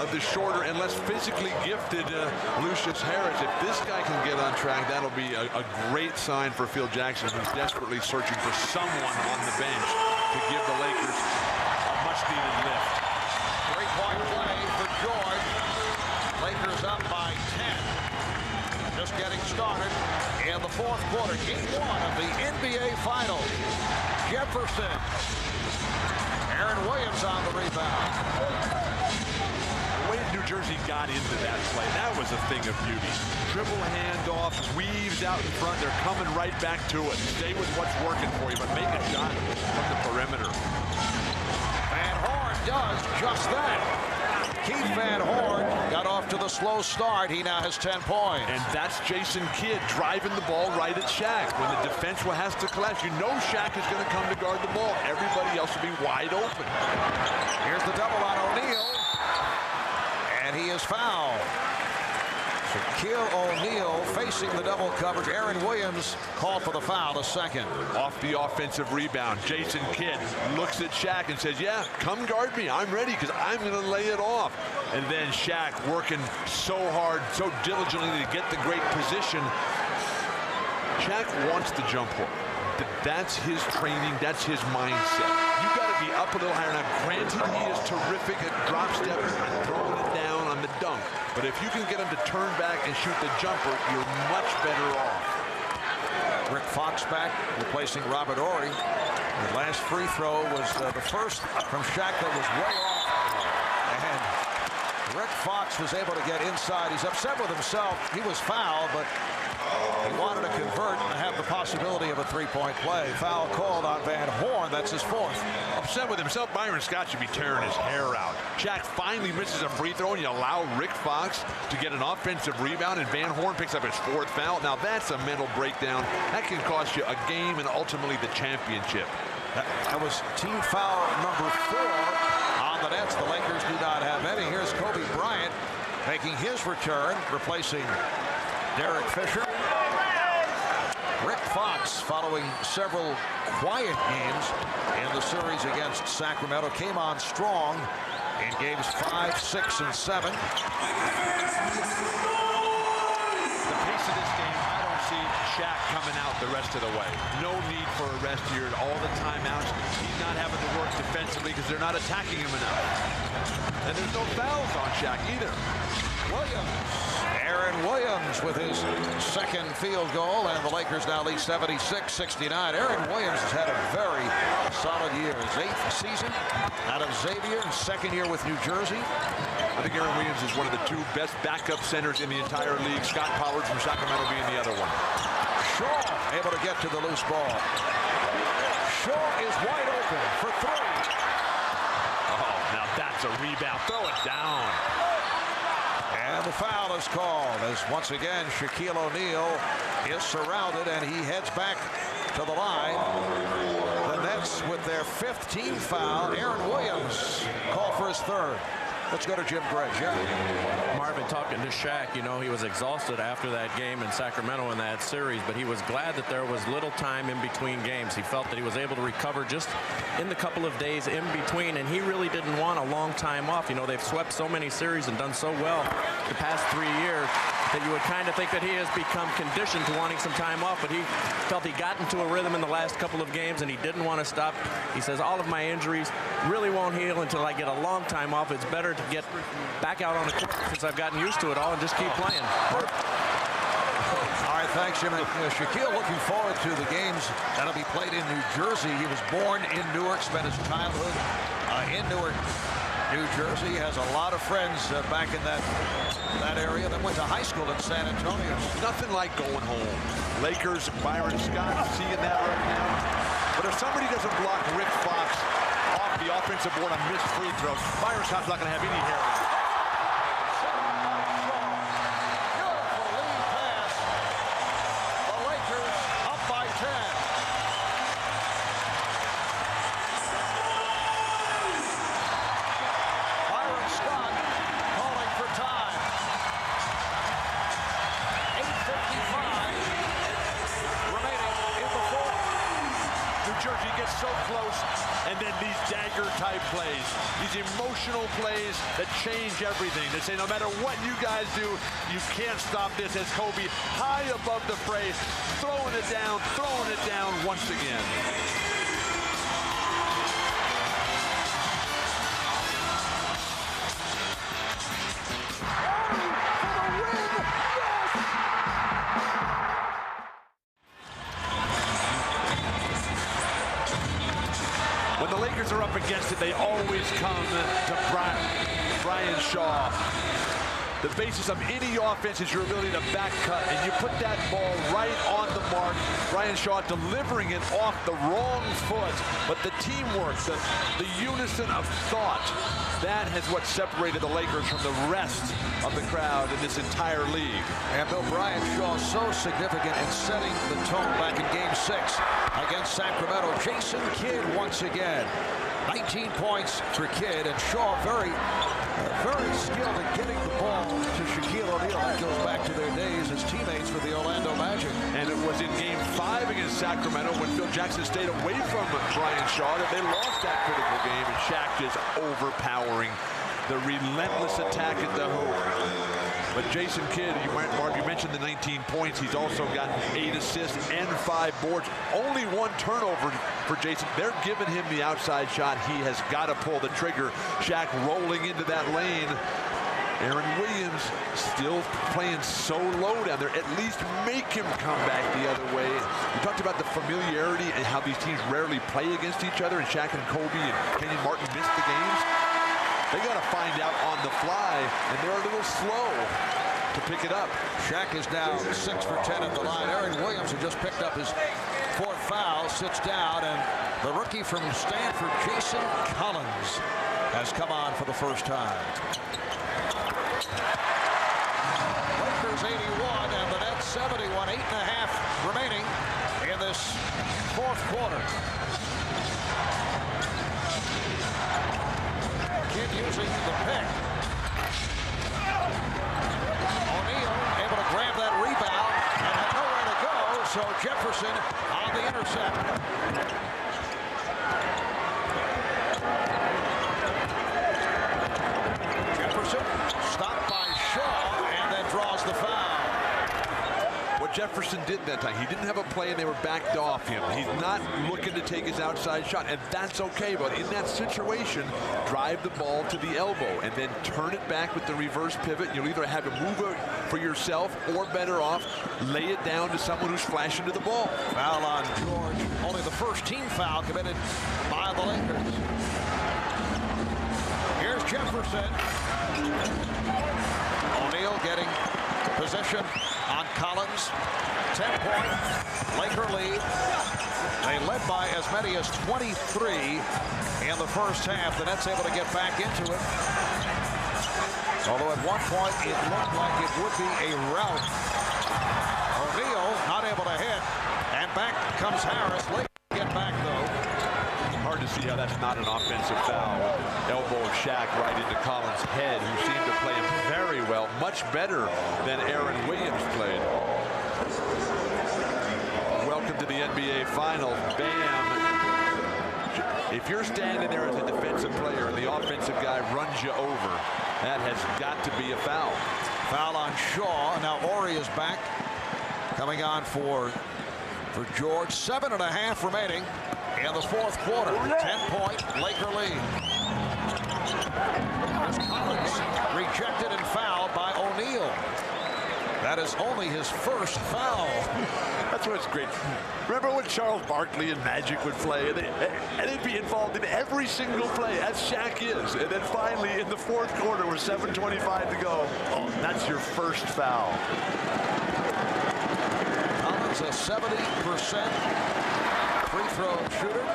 of the shorter and less physically gifted Lucius Harris. If this guy can get on track, that'll be a great sign for Phil Jackson, who's desperately searching for someone on the bench to give the Lakers a much-needed lift. 3-point play for George. Lakers up by 10. Just getting started in the fourth quarter. Game 1 of the NBA Finals. Jefferson. Aaron Williams on the rebound. The way New Jersey got into that play, that was a thing of beauty. Dribble handoff, weaves out in front. They're coming right back to it. Stay with what's working for you, but make a shot from the perimeter. Van Horn does just that. Keith Van Horn got off to the slow start. He now has 10 points. And that's Jason Kidd driving the ball right at Shaq. When the defense has to collapse, you know Shaq is going to come to guard the ball. Everybody else will be wide open. Here's the double on O'Neal. And he is fouled. Shaquille O'Neal facing the double coverage. Aaron Williams called for the foul, a second. Off the offensive rebound, Jason Kidd looks at Shaq and says, yeah, come guard me. I'm ready because I'm going to lay it off. And then Shaq working so hard, so diligently to get the great position. Shaq wants the jump hook. That's his training. That's his mindset. You got to be up a little higher. Now, granted, he is terrific at drop step and throwing it down on the dunk. But if you can get him to turn back and shoot the jumper, you're much better off. Rick Fox back, replacing Robert Horry. The last free throw was the first from Shaq that was way off. And Rick Fox was able to get inside. He's upset with himself. He was fouled, but he wanted to convert and have the possibility of a three-point play. Foul called on Van Horn. That's his fourth. Upset with himself, Byron Scott should be tearing his hair out. Shaq finally misses a free throw, and you allow Rick Fox to get an offensive rebound, and Van Horn picks up his fourth foul. Now that's a mental breakdown. That can cost you a game and ultimately the championship. That was team foul number 4 on the Nets. The Lakers do not have any. Here's Kobe Bryant making his return, replacing Derek Fisher. Rick Fox, following several quiet games in the series against Sacramento, came on strong in games 5, 6, and 7. The pace of this game, I don't see Shaq coming out the rest of the way. No need for a rest here. All the timeouts. He's not having to work defensively because they're not attacking him enough. And there's no fouls on Shaq either. Aaron Williams with his second field goal, and the Lakers now lead 76-69. Aaron Williams has had a very solid year. His 8th season out of Xavier, and second year with New Jersey. I think Aaron Williams is one of the 2 best backup centers in the entire league. Scott Powers from Sacramento being the other one. Shaw able to get to the loose ball. Shaw is wide open for 3. Oh, now that's a rebound. Throw it down. And the foul is called as once again Shaquille O'Neal is surrounded, and he heads back to the line. The Nets with their 5th team foul. Aaron Williams called for his 3rd. Let's go to Jim Gray. Jim. Marvin, talking to Shaq, you know, he was exhausted after that game in Sacramento in that series, but he was glad that there was little time in between games. He felt that he was able to recover just in the couple of days in between, and he really didn't want a long time off. You know, they've swept so many series and done so well the past 3 years that you would kind of think that he has become conditioned to wanting some time off, but he felt he got into a rhythm in the last couple of games, and he didn't want to stop. He says, all of my injuries really won't heal until I get a long time off. It's better to get back out on the court because I've gotten used to it all and just keep playing. All right, thanks, Jim. Shaquille looking forward to the games that'll be played in New Jersey. He was born in Newark, spent his childhood in Newark, New Jersey. He has a lot of friends back in that area that went to high school in San Antonio. Nothing like going home. Lakers, Byron Scott, seeing that right now. But if somebody doesn't block Rick Fox off the offensive board on missed free throws, Byron Scott's not going to have any hair. The Lakers up by 10. Byron Scott calling for time. 8:55 remaining in the fourth. New Jersey gets so close, and then these dagger-type plays, these emotional plays that change everything. They say, no matter what you guys do, you can't stop this, as Kobe, high above the fray, throwing it down once again. When the Lakers are up against it, they always come to Brian Shaw. The basis of any offense is your ability to back cut, and you put that ball right on the mark. Brian Shaw delivering it off the wrong foot, but the teamwork, the unison of thought, that is what separated the Lakers from the rest of the crowd in this entire league. And Bill, Brian Shaw so significant in setting the tone back in Game 6 against Sacramento. Jason Kidd once again. 19 points for Kidd, and Shaw very Very skilled at getting the ball to Shaquille O'Neal. That goes back to their days as teammates with the Orlando Magic. And it was in Game 5 against Sacramento when Phil Jackson stayed away from Brian Shaw that they lost that critical game, and Shaq just overpowering the relentless attack at the hoop. But Jason Kidd, Mark, you mentioned the 19 points. He's also got 8 assists and 5 boards. Only 1 turnover for Jason. They're giving him the outside shot. He has got to pull the trigger. Shaq rolling into that lane. Aaron Williams still playing so low down there. At least make him come back the other way. We talked about the familiarity and how these teams rarely play against each other, and Shaq and Kobe and Kenyon Martin missed the games. They got to find out on the fly, and they're a little slow to pick it up. Shaq is now 6 for 10 at the line. Aaron Williams, who just picked up his 4th foul, sits down, and the rookie from Stanford, Jason Collins, has come on for the first time. Lakers 81 and the Nets 71. 8.5 remaining in this 4th quarter. Kidd using the pick. O'Neal able to grab that rebound and had nowhere to go, so Jefferson on the intercept. Jefferson stopped by Shaw and then draws the foul. What Jefferson did that time, he didn't have a play and they were backed off him. He's not looking to take his outside shot, and that's okay. But in that situation, drive the ball to the elbow and then turn it back with the reverse pivot. You'll either have to move it for yourself or, better off, lay it down to someone who's flashing to the ball. Foul on George. Only the first team foul committed by the Lakers. Here's Jefferson. O'Neal getting possession on Collins. 10-point Laker lead. They led by as many as 23 in the first half. The Nets able to get back into it. Although at one point it looked like it would be a rout. O'Neal not able to hit. And back comes Harris. Lakers get back though. Hard to see how that's not an offensive foul. Elbow of Shaq right into Collins' head, who seemed to play him very well, much better than Aaron Williams played. Welcome to the NBA Finals. Bam. If you're standing there as a defensive player and the offensive guy runs you over, that has got to be a foul. Foul on Shaw. Now Horry is back. Coming on for George. 7.5 remaining in the 4th quarter. 10-point Laker lead. Here's Collins, rejected and fouled by O'Neal. That is only his first foul. That's what's great. Remember when Charles Barkley and Magic would play, and they'd be involved in every single play, as Shaq is. And then finally, in the 4th quarter, with 7:25 to go, oh, that's your first foul. Collins, a 70% free throw shooter.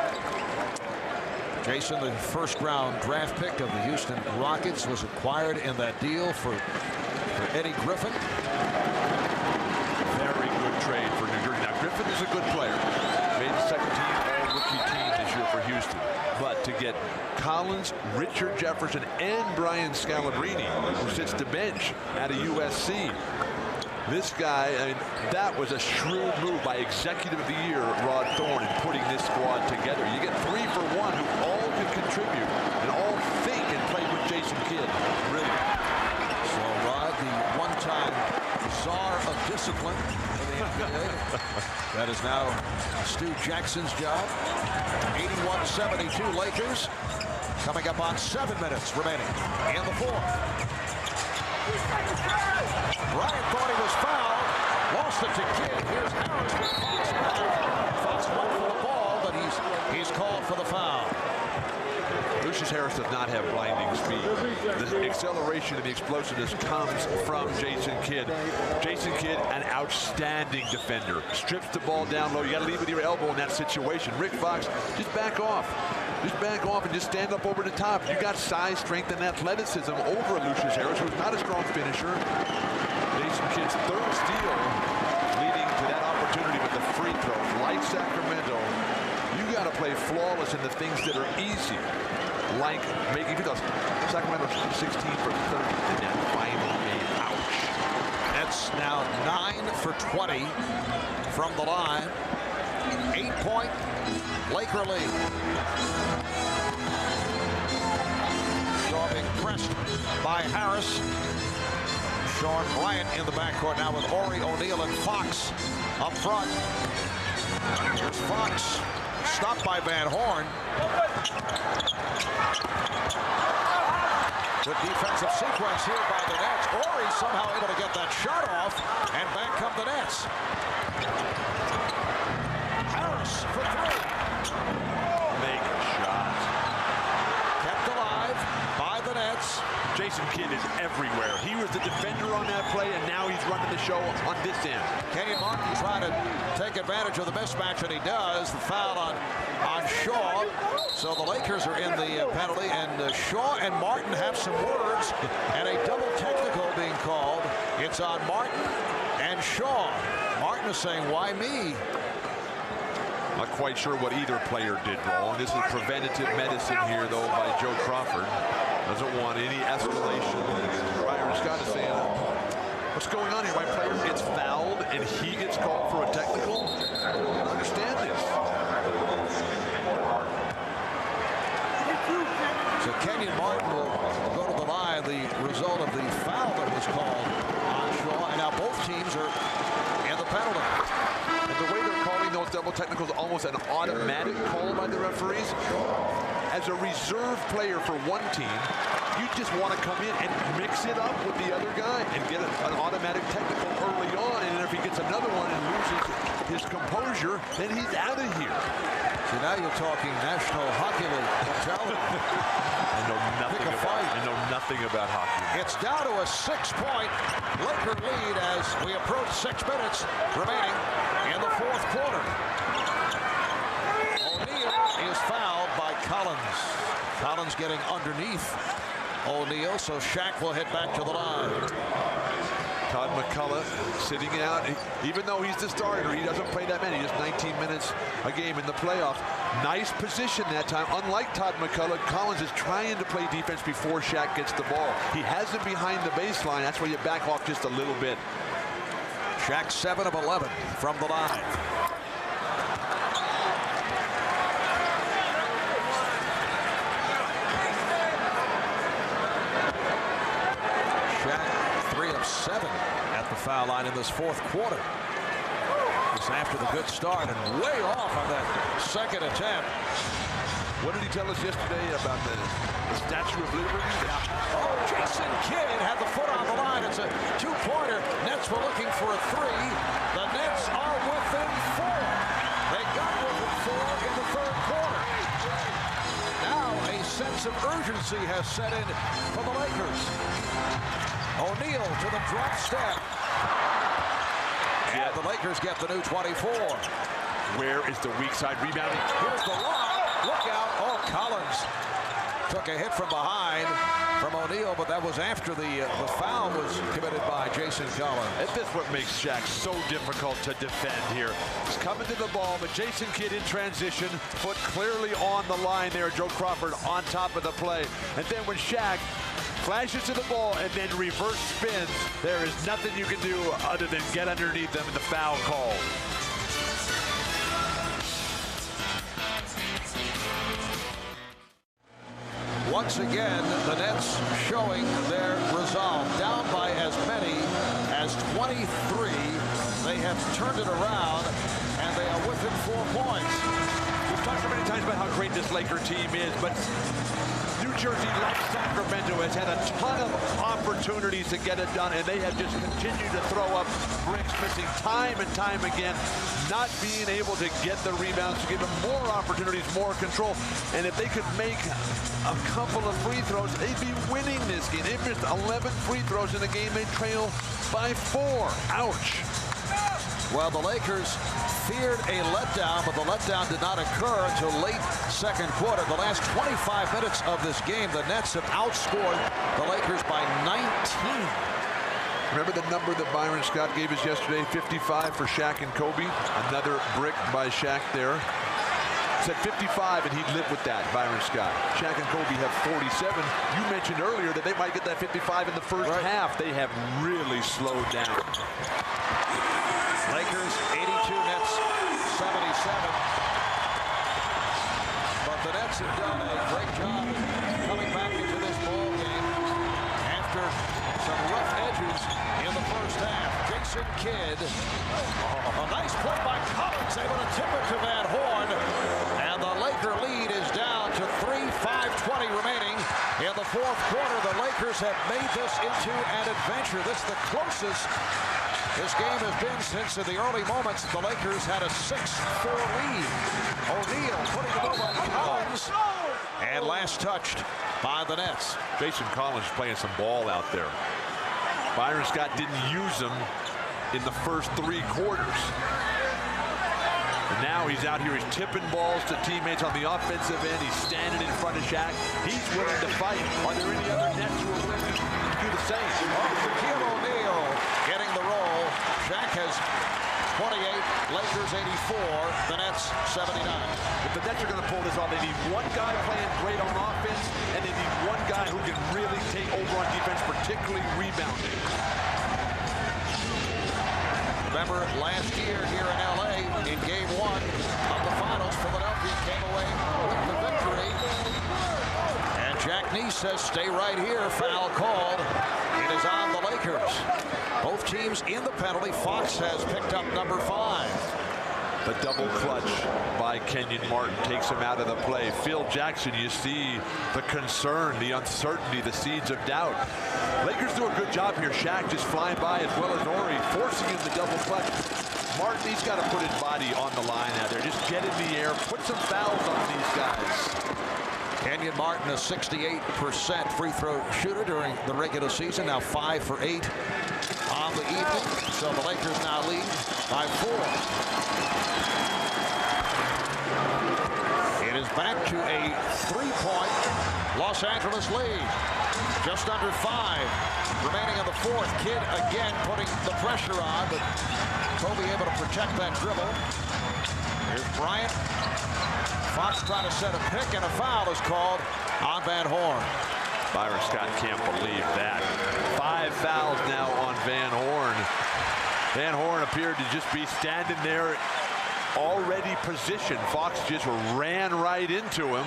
Jason, the first-round draft pick of the Houston Rockets, was acquired in that deal for Eddie Griffin. Very good trade for New Jersey. Now, Griffin is a good player. Made the second-team all-rookie team this year for Houston. But to get Collins, Richard Jefferson, and Brian Scalabrine, who sits the bench out of USC, this guy, I mean, that was a shrewd move by Executive of the Year, Rod Thorne, in putting this squad together. You get 3 for 1 who all can contribute and all think and play with Jason Kidd. Really. So, Rod, the one-time czar of discipline in the NBA. That is now Stu Jackson's job. 81-72 Lakers. Coming up on 7 minutes remaining in the 4th. Bryant thought he was fouled, lost it to Kidd. Here's Harris with Fox went for the ball, but he's called for the foul. Lucius Harris does not have blinding speed. The acceleration and the explosiveness comes from Jason Kidd. Jason Kidd, an outstanding defender. Strips the ball down low. You got to leave with your elbow in that situation. Rick Fox, just back off. Just back off and just stand up over the top. You got size, strength, and athleticism over Lucius Harris, who's not a strong finisher. Jason Kidd's 3rd steal, leading to that opportunity with the free throws. Like Sacramento, you got to play flawless in the things that are easy. like making free throws. Sacramento 16 for 30 in that final game. Ouch. Nets now 9 for 20 from the line. 8-point Laker lead. Shaw being pressed by Harris. Sean Bryant in the backcourt now with Horry, O'Neal, and Fox up front. Here's Fox, stopped by Van Horn. Good defensive sequence here by the Nets. Horry somehow able to get that shot off, and back come the Nets. Harris for three. Make a shot. Kept alive by the Nets. Jason Kidd is everywhere. He was the defender on that play, and now he's running the show on this end. Kenyon Martin trying to take advantage of the mismatch, and he does. The foul on Shaw. So the Lakers are in the penalty, and Shaw and Martin have some words, and a double technical being called. It's on Martin and Shaw. Martin is saying, why me? Not quite sure what either player did wrong. This is preventative medicine here, though, by Joe Crawford. Doesn't want any escalation. Byron Scott is saying, what's going on here? My player gets fouled and he gets called for a technical? I don't understand this. So Kenyon Martin will go to the line, the result of the foul that was called on Shaw. And now both teams are in the penalty. And the way they're calling those double technicals, almost an automatic call by the referees. As a reserve player for one team, you just want to come in and mix it up with the other guy and get an automatic technical early on. And if he gets another one and loses his composure, then he's out of here. So now you're talking National Hockey League. I know nothing about hockey. It's down to a 6-point Laker lead as we approach 6 minutes remaining in the fourth quarter. O'Neal is fouled by Collins. Collins getting underneath O'Neal, so Shaq will head back to the line. Todd McCullough sitting out. Even though he's the starter, he doesn't play that many. Just 19 minutes a game in the playoffs. Nice position that time. Unlike Todd McCullough, Collins is trying to play defense before Shaq gets the ball. He has him behind the baseline. That's where you back off just a little bit. Shaq 7 of 11 from the line. Shaq 3 of 7 at the foul line in this fourth quarter. It's after the good start and way off on that second attempt. What did he tell us yesterday about the Statue of Liberty? Oh, Jason Kidd had the foot on the line. It's a two-pointer. Nets were looking for a three. The Nets are within 4. They got within 4 in the third quarter. Now a sense of urgency has set in for the Lakers. O'Neal to the drop step. And the Lakers get the new 24. Where is the weak side rebounding? Here's the lob. Look out. Oh, Collins took a hit from behind from O'Neal, but that was after the foul was committed by Jason Collins. And that's what makes Shaq so difficult to defend here. He's coming to the ball, but Jason Kidd in transition, foot clearly on the line there. Joe Crawford on top of the play. And then when Shaq flashes to the ball and then reverse spins, there is nothing you can do other than get underneath them in the foul call. Once again, the Nets showing their resolve. Down by as many as 23. They have turned it around, and they are within 4 points. We've talked so many times about how great this Laker team is, but New Jersey, like Sacramento, has had a ton of opportunities to get it done, and they have just continued to throw up bricks, missing time and time again, not being able to get the rebounds to give them more opportunities, more control. And if they could make a couple of free throws, they'd be winning this game. They missed 11 free throws in the game. They trail by 4. Ouch. Well, the Lakers feared a letdown, but the letdown did not occur until late second quarter. The last 25 minutes of this game, the Nets have outscored the Lakers by 19. Remember the number that Byron Scott gave us yesterday, 55 for Shaq and Kobe? Another brick by Shaq there. said 55, and he'd live with that, Byron Scott. Shaq and Kobe have 47. You mentioned earlier that they might get that 55 in the first half. They have really slowed down. Lakers 82, Nets 77. But the Nets have done a great job coming back into this ball game after some rough edges in the first half. Jason Kidd, a nice play by Collins, able to tip it to Van Horn, and the Laker lead is down to 5:20 remaining in the fourth quarter. The Lakers have made this into an adventure. This is the closest this game has been since in the early moments. The Lakers had a 6-4 lead. O'Neal putting it over Collins, and last touched by the Nets. Jason Collins playing some ball out there. Byron Scott didn't use him in the first 3 quarters. And now he's out here, he's tipping balls to teammates on the offensive end. He's standing in front of Shaq. He's willing to fight. Are there any other Nets who are willing to do the same? Shaquille O'Neal getting the roll. Shaq has 28, Lakers 84, the Nets 79. If the Nets are going to pull this off, they need one guy playing great on offense, and they need one guy who can really take over on defense, particularly rebounding. Remember last year here in LA in game 1 of the finals, Philadelphia came away with the victory. And Jack Neese says, stay right here. Foul called. It is on the Lakers. Both teams in the penalty. Fox has picked up number 5. The double clutch by Kenyon Martin takes him out of the play. Phil Jackson, you see the concern, the uncertainty, the seeds of doubt. Lakers do a good job here. Shaq just flying by as well as Ori, forcing him to double clutch. Martin, he's got to put his body on the line out there. Just get in the air, put some fouls on these guys. Kenyon Martin, a 68% free throw shooter during the regular season. Now 5 for 8 on the evening. So the Lakers now lead by 4. It is back to a 3-point Los Angeles lead. Just under 5 remaining in the fourth. Kidd again putting the pressure on, but Kobe able to protect that dribble. Here's Bryant. Fox trying to set a pick, and a foul is called on Van Horn. Byron Scott can't believe that. 5 fouls now on Van Horn. Van Horn appeared to just be standing there already positioned. Fox just ran right into him.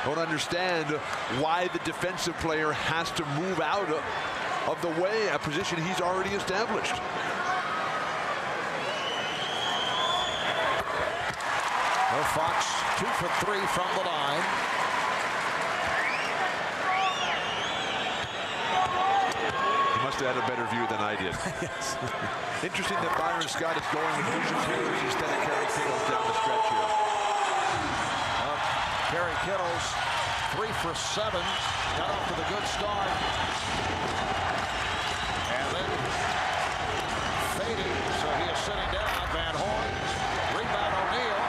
Don't understand why the defensive player has to move out of the way, a position he's already established. Well, Fox 2 for 3 from the line. He must have had a better view than I did. Yes. Interesting that Byron Scott is going with Lucius Harris instead of Kerry Kittles down the stretch here. Kerry Kittles 3 for 7. Got off to the good start. And then fading, so he is sitting down. Van Horn. Rebound O'Neal.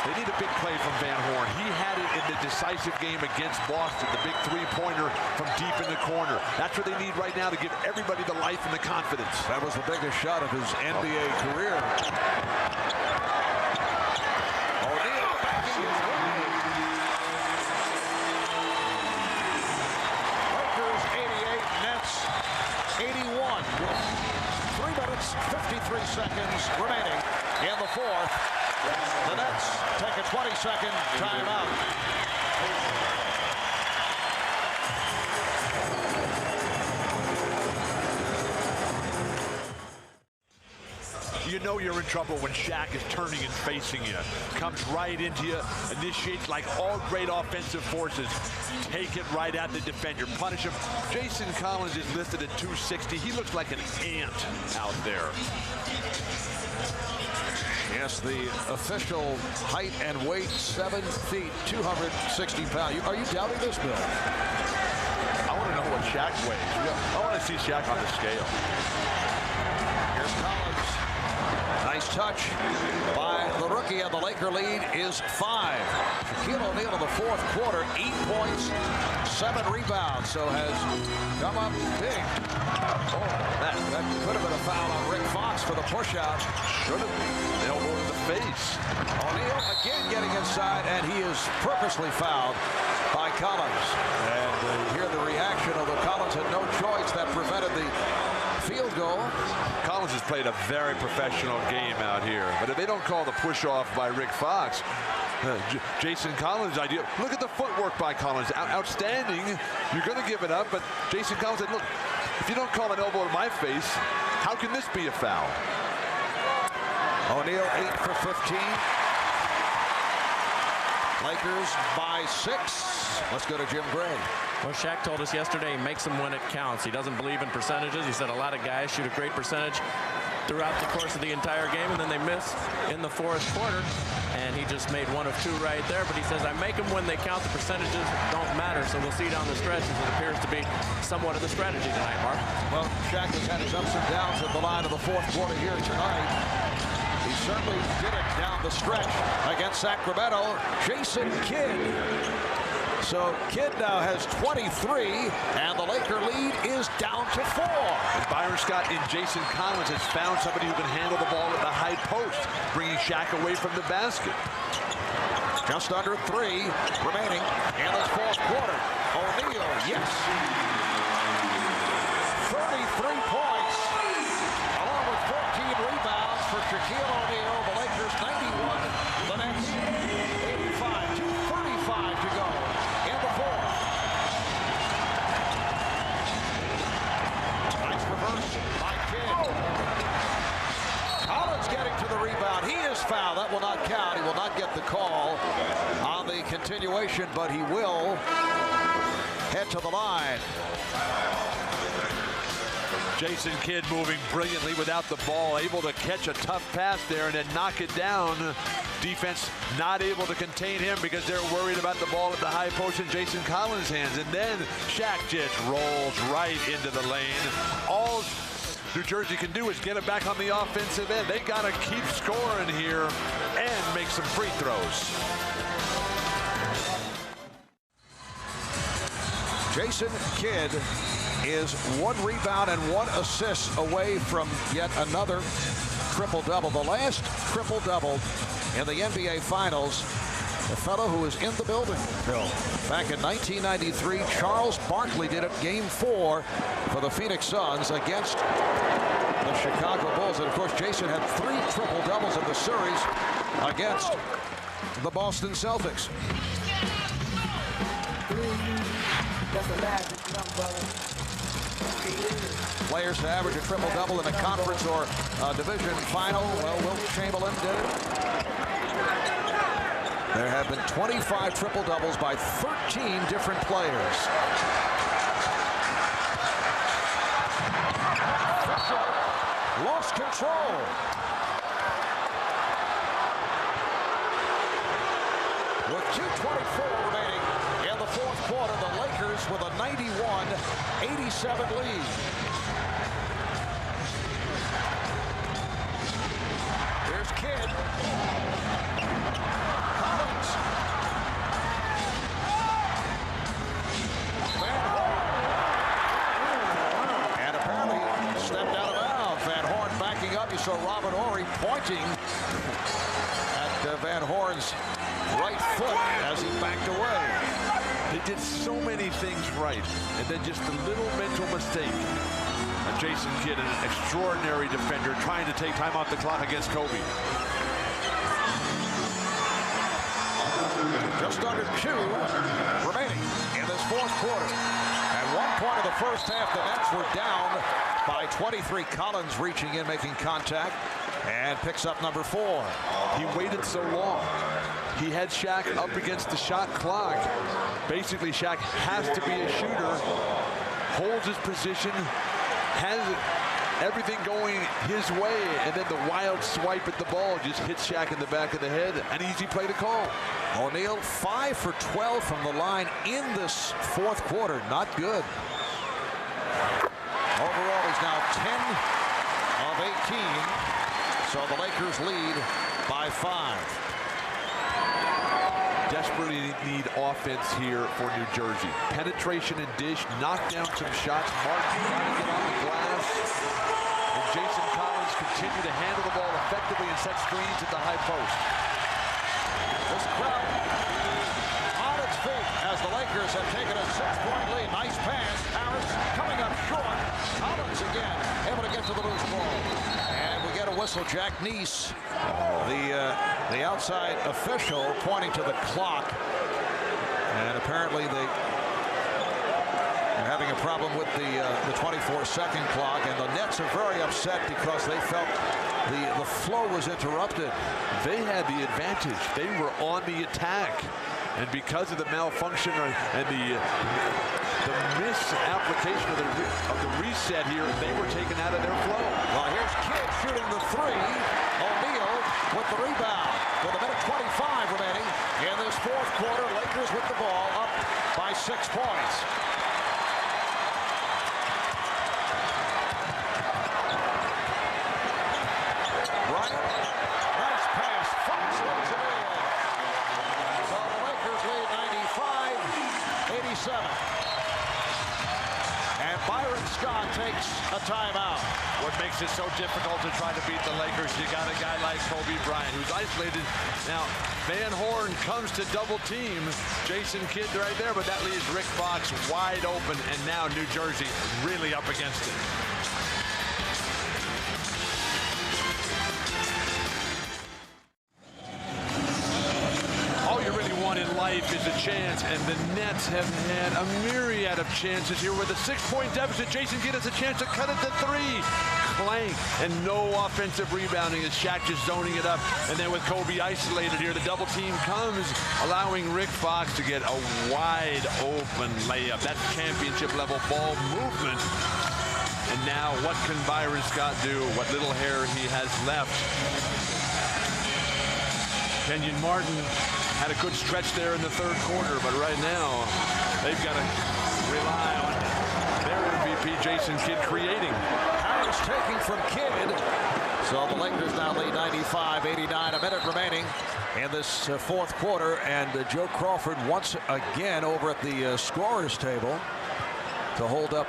They need a big play from Van Horn. He had it in the decisive game against Boston, the big 3-pointer from deep in the corner. That's what they need right now to give everybody the life and the confidence. That was the biggest shot of his NBA career. O'Neal backing his way. Lakers 88, Nets 81 with 3 minutes, 53 seconds remaining in the fourth. The Nets take a 20-second timeout. You know you're in trouble when Shaq is turning and facing you. Comes right into you, initiates like all great offensive forces. Take it right at the defender, punish him. Jason Collins is listed at 260. He looks like an ant out there. Yes, the official height and weight, 7 feet, 260 pounds. Are you doubting this, Bill? I want to know what Shaq weighs. I want to see Shaq on the scale. Here's Collins. Nice touch by the rookie, and the Laker lead is 5. Shaquille O'Neal in the fourth quarter, 8 points, 7 rebounds, so has come up big. Oh, that could have been a foul on Rick Fox for the push-out. Should have been. Elbow to the face. O'Neal again getting inside, and he is purposely fouled by Collins. And hear the reaction, although Collins had no choice, that prevented the field goal. Collins has played a very professional game out here. But if they don't call the push-off by Rick Fox, Jason Collins' idea. Look at the footwork by Collins. Outstanding. You're going to give it up, but Jason Collins said, look, if you don't call an elbow to my face, how can this be a foul? O'Neal 8 for 15. Lakers by 6. Let's go to Jim Gray. Well, Shaq told us yesterday he makes them when it counts. He doesn't believe in percentages. He said a lot of guys shoot a great percentage throughout the course of the entire game, and then they miss in the fourth quarter. And he just made 1 of 2 right there. But he says, I make them when they count. The percentages don't matter. So we'll see down the stretch, as it appears to be somewhat of the strategy tonight, Mark. Well, Shaq has had his ups and downs at the line of the fourth quarter here tonight. He certainly did it down the stretch against Sacramento. Jason Kidd. So Kidd now has 23, and the Laker lead is down to 4. And Byron Scott and Jason Collins has found somebody who can handle the ball at the high post, bringing Shaq away from the basket. Just under 3 remaining in this fourth quarter. O'Neal, yes. 33 points, along with 14 rebounds for Shaquille O'Neal. The Lakers 91, the Nets 85. 2:35 to go in the fourth. Nice reverse by Kidd. Collins getting to the rebound. He is fouled. That will not count. He will not get the call on the continuation, but he will head to the line. Jason Kidd moving brilliantly without the ball, able to catch a tough pass there and then knock it down. Defense not able to contain him because they're worried about the ball at the high post in Jason Collins' hands. And then Shaq just rolls right into the lane. All New Jersey can do is get it back on the offensive end. They got to keep scoring here and make some free throws. Jason Kidd is 1 rebound and 1 assist away from yet another triple-double. The last triple-double in the NBA Finals, a fellow who was in the building, Bill. Back in 1993, Charles Barkley did it game 4 for the Phoenix Suns against the Chicago Bulls. And, of course, Jason had 3 triple-doubles in the series against the Boston Celtics. Players to average a triple-double in a conference or a division final. Well, Wilt Chamberlain did it. There have been 25 triple-doubles by 13 different players. Lost control. With 2:24 remaining in the fourth quarter, the Lakers with a 91-87 lead. Here's Kidd. Collins. Van Horn. And apparently stepped out of bounds. Van Horn backing up. You saw Robin Horry pointing at Van Horn's right foot as he backed away. They did so many things right, and then just a little mental mistake. And Jason Kidd, an extraordinary defender, trying to take time off the clock against Kobe. Just under 2 remaining in this fourth quarter. At one point of the first half, the Nets were down by 23. Collins reaching in, making contact, and picks up number 4. He waited so long. He had Shaq up against the shot clock. Basically, Shaq has to be a shooter, holds his position, has everything going his way, and then the wild swipe at the ball just hits Shaq in the back of the head. An easy play to call. O'Neal 5 for 12 from the line in this fourth quarter. Not good. Overall, he's now 10 of 18. So the Lakers lead by 5. Desperately need offense here for New Jersey. Penetration and dish, knock down some shots. Martin trying to get on the glass. And Jason Collins continue to handle the ball effectively and set screens at the high post. This crowd on its feet as the Lakers have taken a 6-point lead. Nice pass. Harris coming up short. Collins again able to get to the loose ball. And we get a whistle. Jack Neese, the outside official, pointing to the clock. And apparently they're having a problem with the 24-second clock. And the Nets are very upset because they felt the flow was interrupted. They had the advantage. They were on the attack. And because of the malfunction and the misapplication of the reset here, they were taken out of their flow. Well, here's Kidd shooting the three. O'Neal with the rebound. With a minute 25 remaining in this fourth quarter. Lakers with the ball up by 6 points. Bryant, nice pass. Fox lays it in. So the Lakers lead 95-87. And Byron Scott takes a timeout. What makes it so difficult to try to beat the Lakers? You got a guy like Kobe Bryant who's isolated. Now, Van Horn comes to double team Jason Kidd right there, but that leaves Rick Fox wide open, and now New Jersey really up against it. In life is a chance, and the Nets have had a myriad of chances here with a 6-point deficit. Jason Kidd has a chance to cut it to 3. Clank, and no offensive rebounding as Shaq just zoning it up. And then with Kobe isolated here, the double team comes, allowing Rick Fox to get a wide open layup. That's championship level ball movement. And now what can Byron Scott do? What little hair he has left. Kenyon Martin had a good stretch there in the third quarter, but right now they've got to rely on their MVP Jason Kidd creating. Harris taking from Kidd. So the Lakers now lead 95-89, a minute remaining in this fourth quarter, and Joe Crawford once again over at the scorer's table to hold up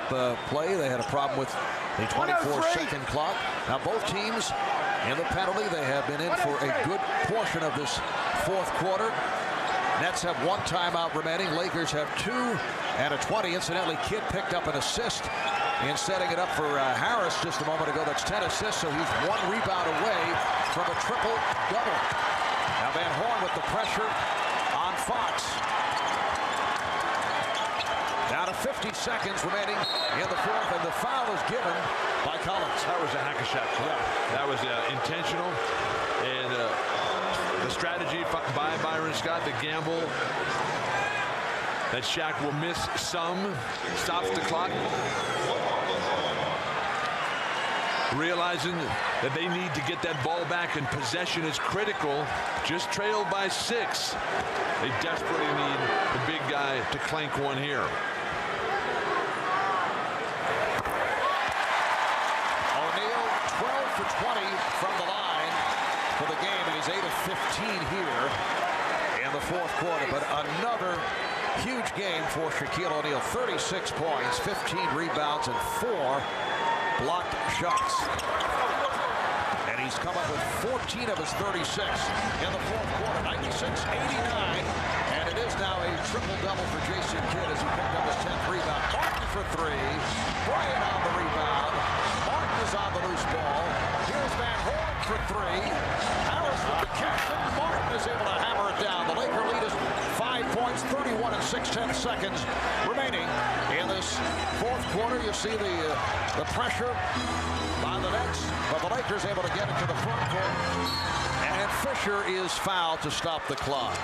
play. They had a problem with the 24-second clock. Now both teams in the penalty. They have been in for a good portion of this fourth quarter. Nets have 1 timeout remaining. Lakers have 2 and a 20. Incidentally, Kidd picked up an assist in setting it up for Harris just a moment ago. That's 10 assists, so he's 1 rebound away from a triple-double. Now Van Horn with the pressure on Fox. Down to 50 seconds remaining in the fourth, and the foul is given by Collins. That was a hack-a-shot play. Yeah. That was intentional, and the strategy by Byron Scott, the gamble that Shaq will miss some, stops the clock. Realizing that they need to get that ball back, and possession is critical. Just trailed by 6. They desperately need the big guy to clank one here. O'Neal 12 for 20 from the line for the game. He's 8 of 15 here in the fourth quarter, but another huge game for Shaquille O'Neal. 36 points, 15 rebounds, and 4 blocked shots. And he's come up with 14 of his 36 in the fourth quarter. 96-89, and it is now a triple-double for Jason Kidd as he picked up his 10th rebound. Martin for 3. Bryant on the rebound. Martin is on the loose ball. Here's Van Horn for 3. Harris with the catch, and Martin is able to hammer it down. The Laker lead is 5 points, 31 and 6/10 seconds remaining in this fourth quarter. You see the pressure by the Nets, but the Lakers able to get it to the front court, and Fisher is fouled to stop the clock.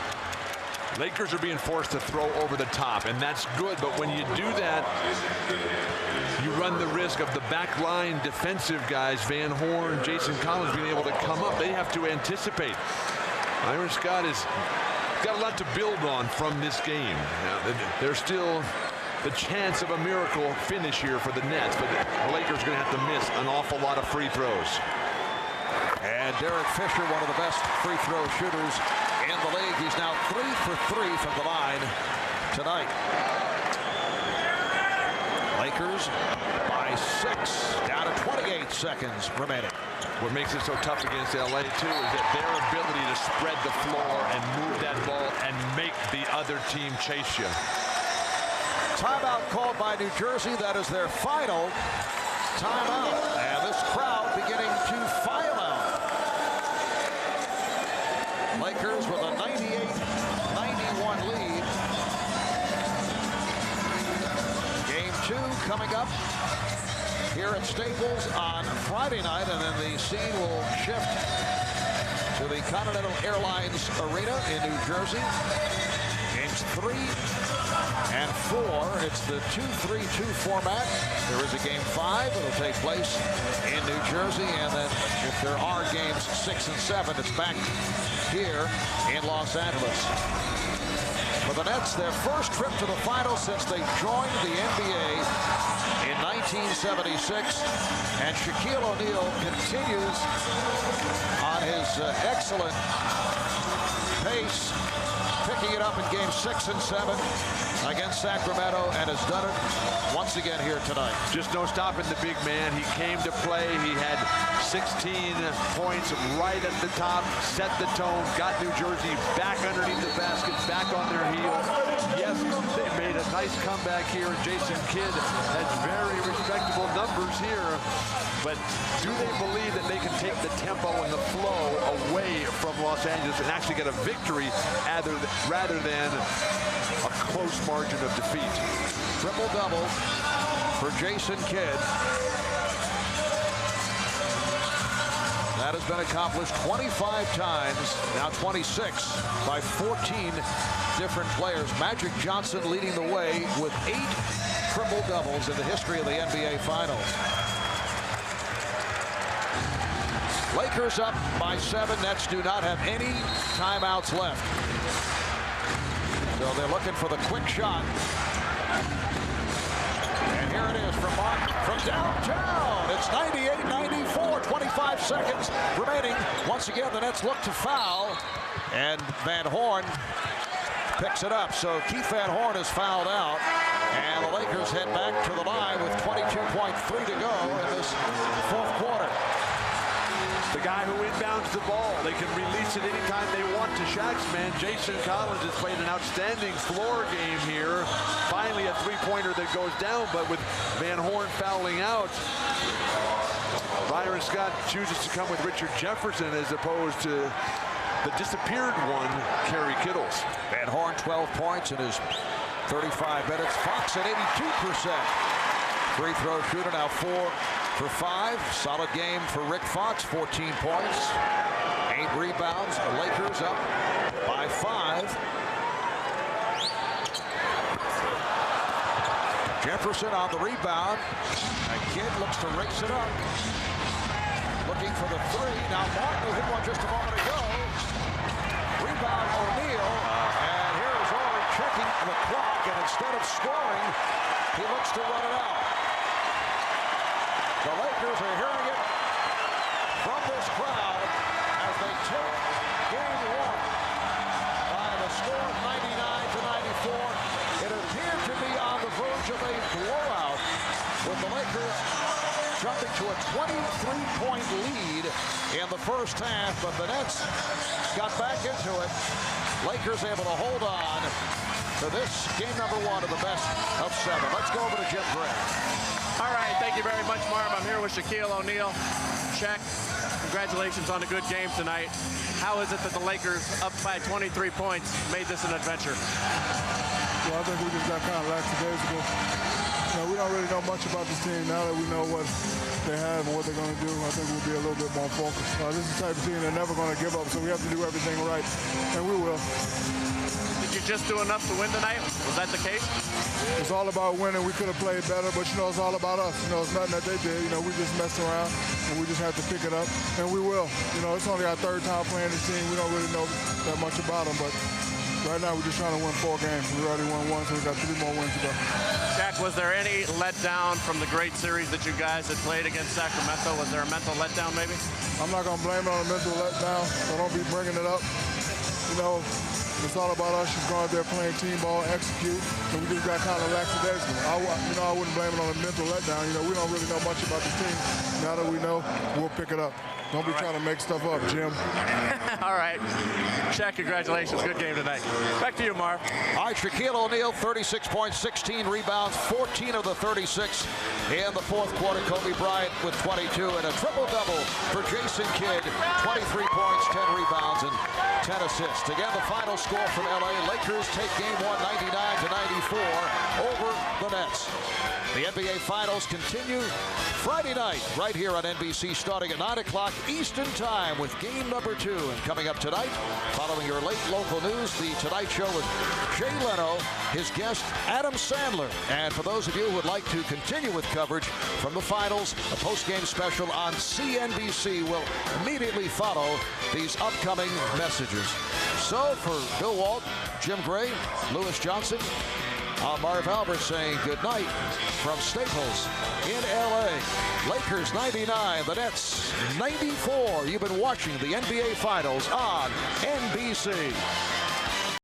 Lakers are being forced to throw over the top, and that's good, but when you do that, you run the risk of the back line defensive guys, Van Horn, Jason Collins, being able to come up. They have to anticipate. Byron Scott has got a lot to build on from this game. Now, there's still the chance of a miracle finish here for the Nets, but the Lakers are going to have to miss an awful lot of free throws. And Derek Fisher, one of the best free throw shooters in the league. He's now 3 for 3 from the line tonight. Lakers by 6, down to 28 seconds remaining. What makes it so tough against LA, too, is that their ability to spread the floor and move that ball and make the other team chase you. Timeout called by New Jersey. That is their final timeout. And this crowd beginning to file out. Lakers with a 98-91 lead. Game 2 coming up here at Staples on Friday night, and then the scene will shift to the Continental Airlines Arena in New Jersey. Games 3 and 4. It's the 2-3-2 format. There is a game 5. It'll take place in New Jersey, and then if there are games 6 and 7, it's back here in Los Angeles. For the Nets, their first trip to the finals since they joined the NBA in 1976, and Shaquille O'Neal continues on his excellent pace, picking it up in games 6 and 7 against Sacramento, and has done it once again here tonight. Just no stopping the big man. He came to play. He had 16 points right at the top, set the tone, got New Jersey back underneath the basket, back on their heels. Yes, they made a nice comeback here, and Jason Kidd has very respectable numbers here. But do they believe that they can take the tempo and the flow away from Los Angeles and actually get a victory rather than a close margin of defeat? Triple-double for Jason Kidd. That has been accomplished 25 times, now 26 by 14 different players. Magic Johnson leading the way with 8 triple-doubles in the history of the NBA Finals. Lakers up by 7. Nets do not have any timeouts left. So they're looking for the quick shot. And here it is from Martin from downtown. It's 98-94, 25 seconds remaining. Once again, the Nets look to foul, and Van Horn picks it up. So Keith Van Horn is fouled out, and the Lakers head back to the line with 22.3 to go in this fourth quarter. The guy who inbounds the ball, they can release it anytime they want to Shaq's man. Jason Collins has played an outstanding floor game here. Finally a three-pointer that goes down, but with Van Horn fouling out, Byron Scott chooses to come with Richard Jefferson as opposed to the disappeared one, Kerry Kittles. Van Horn 12 points in his 35 minutes. Fox at 82%. Free throw shooter now 4 for 5. Solid game for Rick Fox, 14 points, 8 rebounds. The Lakers up by 5. Jefferson on the rebound. And Kidd looks to race it up. Looking for the 3. Now Martin, who hit one just a moment ago. Rebound O'Neal. And here is Horry checking the clock. And instead of scoring, he looks to run it out. The Lakers are hearing it from this crowd as they take game 1 by the score of 99-94. It appeared to be on the verge of a blowout, with the Lakers jumping to a 23-point lead in the first half, but the Nets got back into it. Lakers able to hold on to this game number 1 of the best of 7. Let's go over to Jim Gray. All right, thank you very much, Marv. I'm here with Shaquille O'Neal. Shaq, congratulations on a good game tonight. How is it that the Lakers, up by 23 points, made this an adventure? Well, I think we just got kind of lackadaisical. You know, we don't really know much about this team. Now that we know what they have and what they're going to do, I think we'll be a little bit more focused. This is the type of team they're never going to give up, so we have to do everything right, and we will. Did you just do enough to win tonight? Was that the case? It's all about winning. We could have played better, but, you know, it's all about us. You know, it's nothing that they did. You know, we just messed around, and we just have to pick it up, and we will. You know, it's only our 3rd time playing this team. We don't really know that much about them, but right now we're just trying to win 4 games. We already won 1, so we got 3 more wins to go. Shaq, was there any letdown from the great series that you guys had played against Sacramento? Was there a mental letdown, maybe? I'm not going to blame it on a mental letdown, so don't be bringing it up. You know, It's all about us just going out there playing team ball, execute, and we just got kind of lackadaisical. I wouldn't blame it on a mental letdown. We don't really know much about the team. Now that we know, we'll pick it up. Don't be trying to make stuff up, Jim. All right. Shaq, congratulations. Good game tonight. Back to you, Marv. All right, Shaquille O'Neal, 36 points, 16 rebounds, 14 of the 36 in the fourth quarter. Kobe Bryant with 22 and a triple-double for Jason Kidd. 23 points, 10 rebounds, and 10 assists. Again, the final score from L.A. Lakers take game one, 99-94 over the Nets. The NBA Finals continue Friday night right here on NBC starting at 9 o'clock Eastern Time with game number 2. And coming up tonight, following your late local news, the Tonight Show with Jay Leno, his guest Adam Sandler. And for those of you who would like to continue with coverage from the Finals, a post-game special on CNBC will immediately follow these upcoming messages. So for Bill Walt, Jim Gray, Lewis Johnson, I'm Marv Albert saying good night from Staples in L.A. Lakers 99, the Nets 94. You've been watching the NBA Finals on NBC.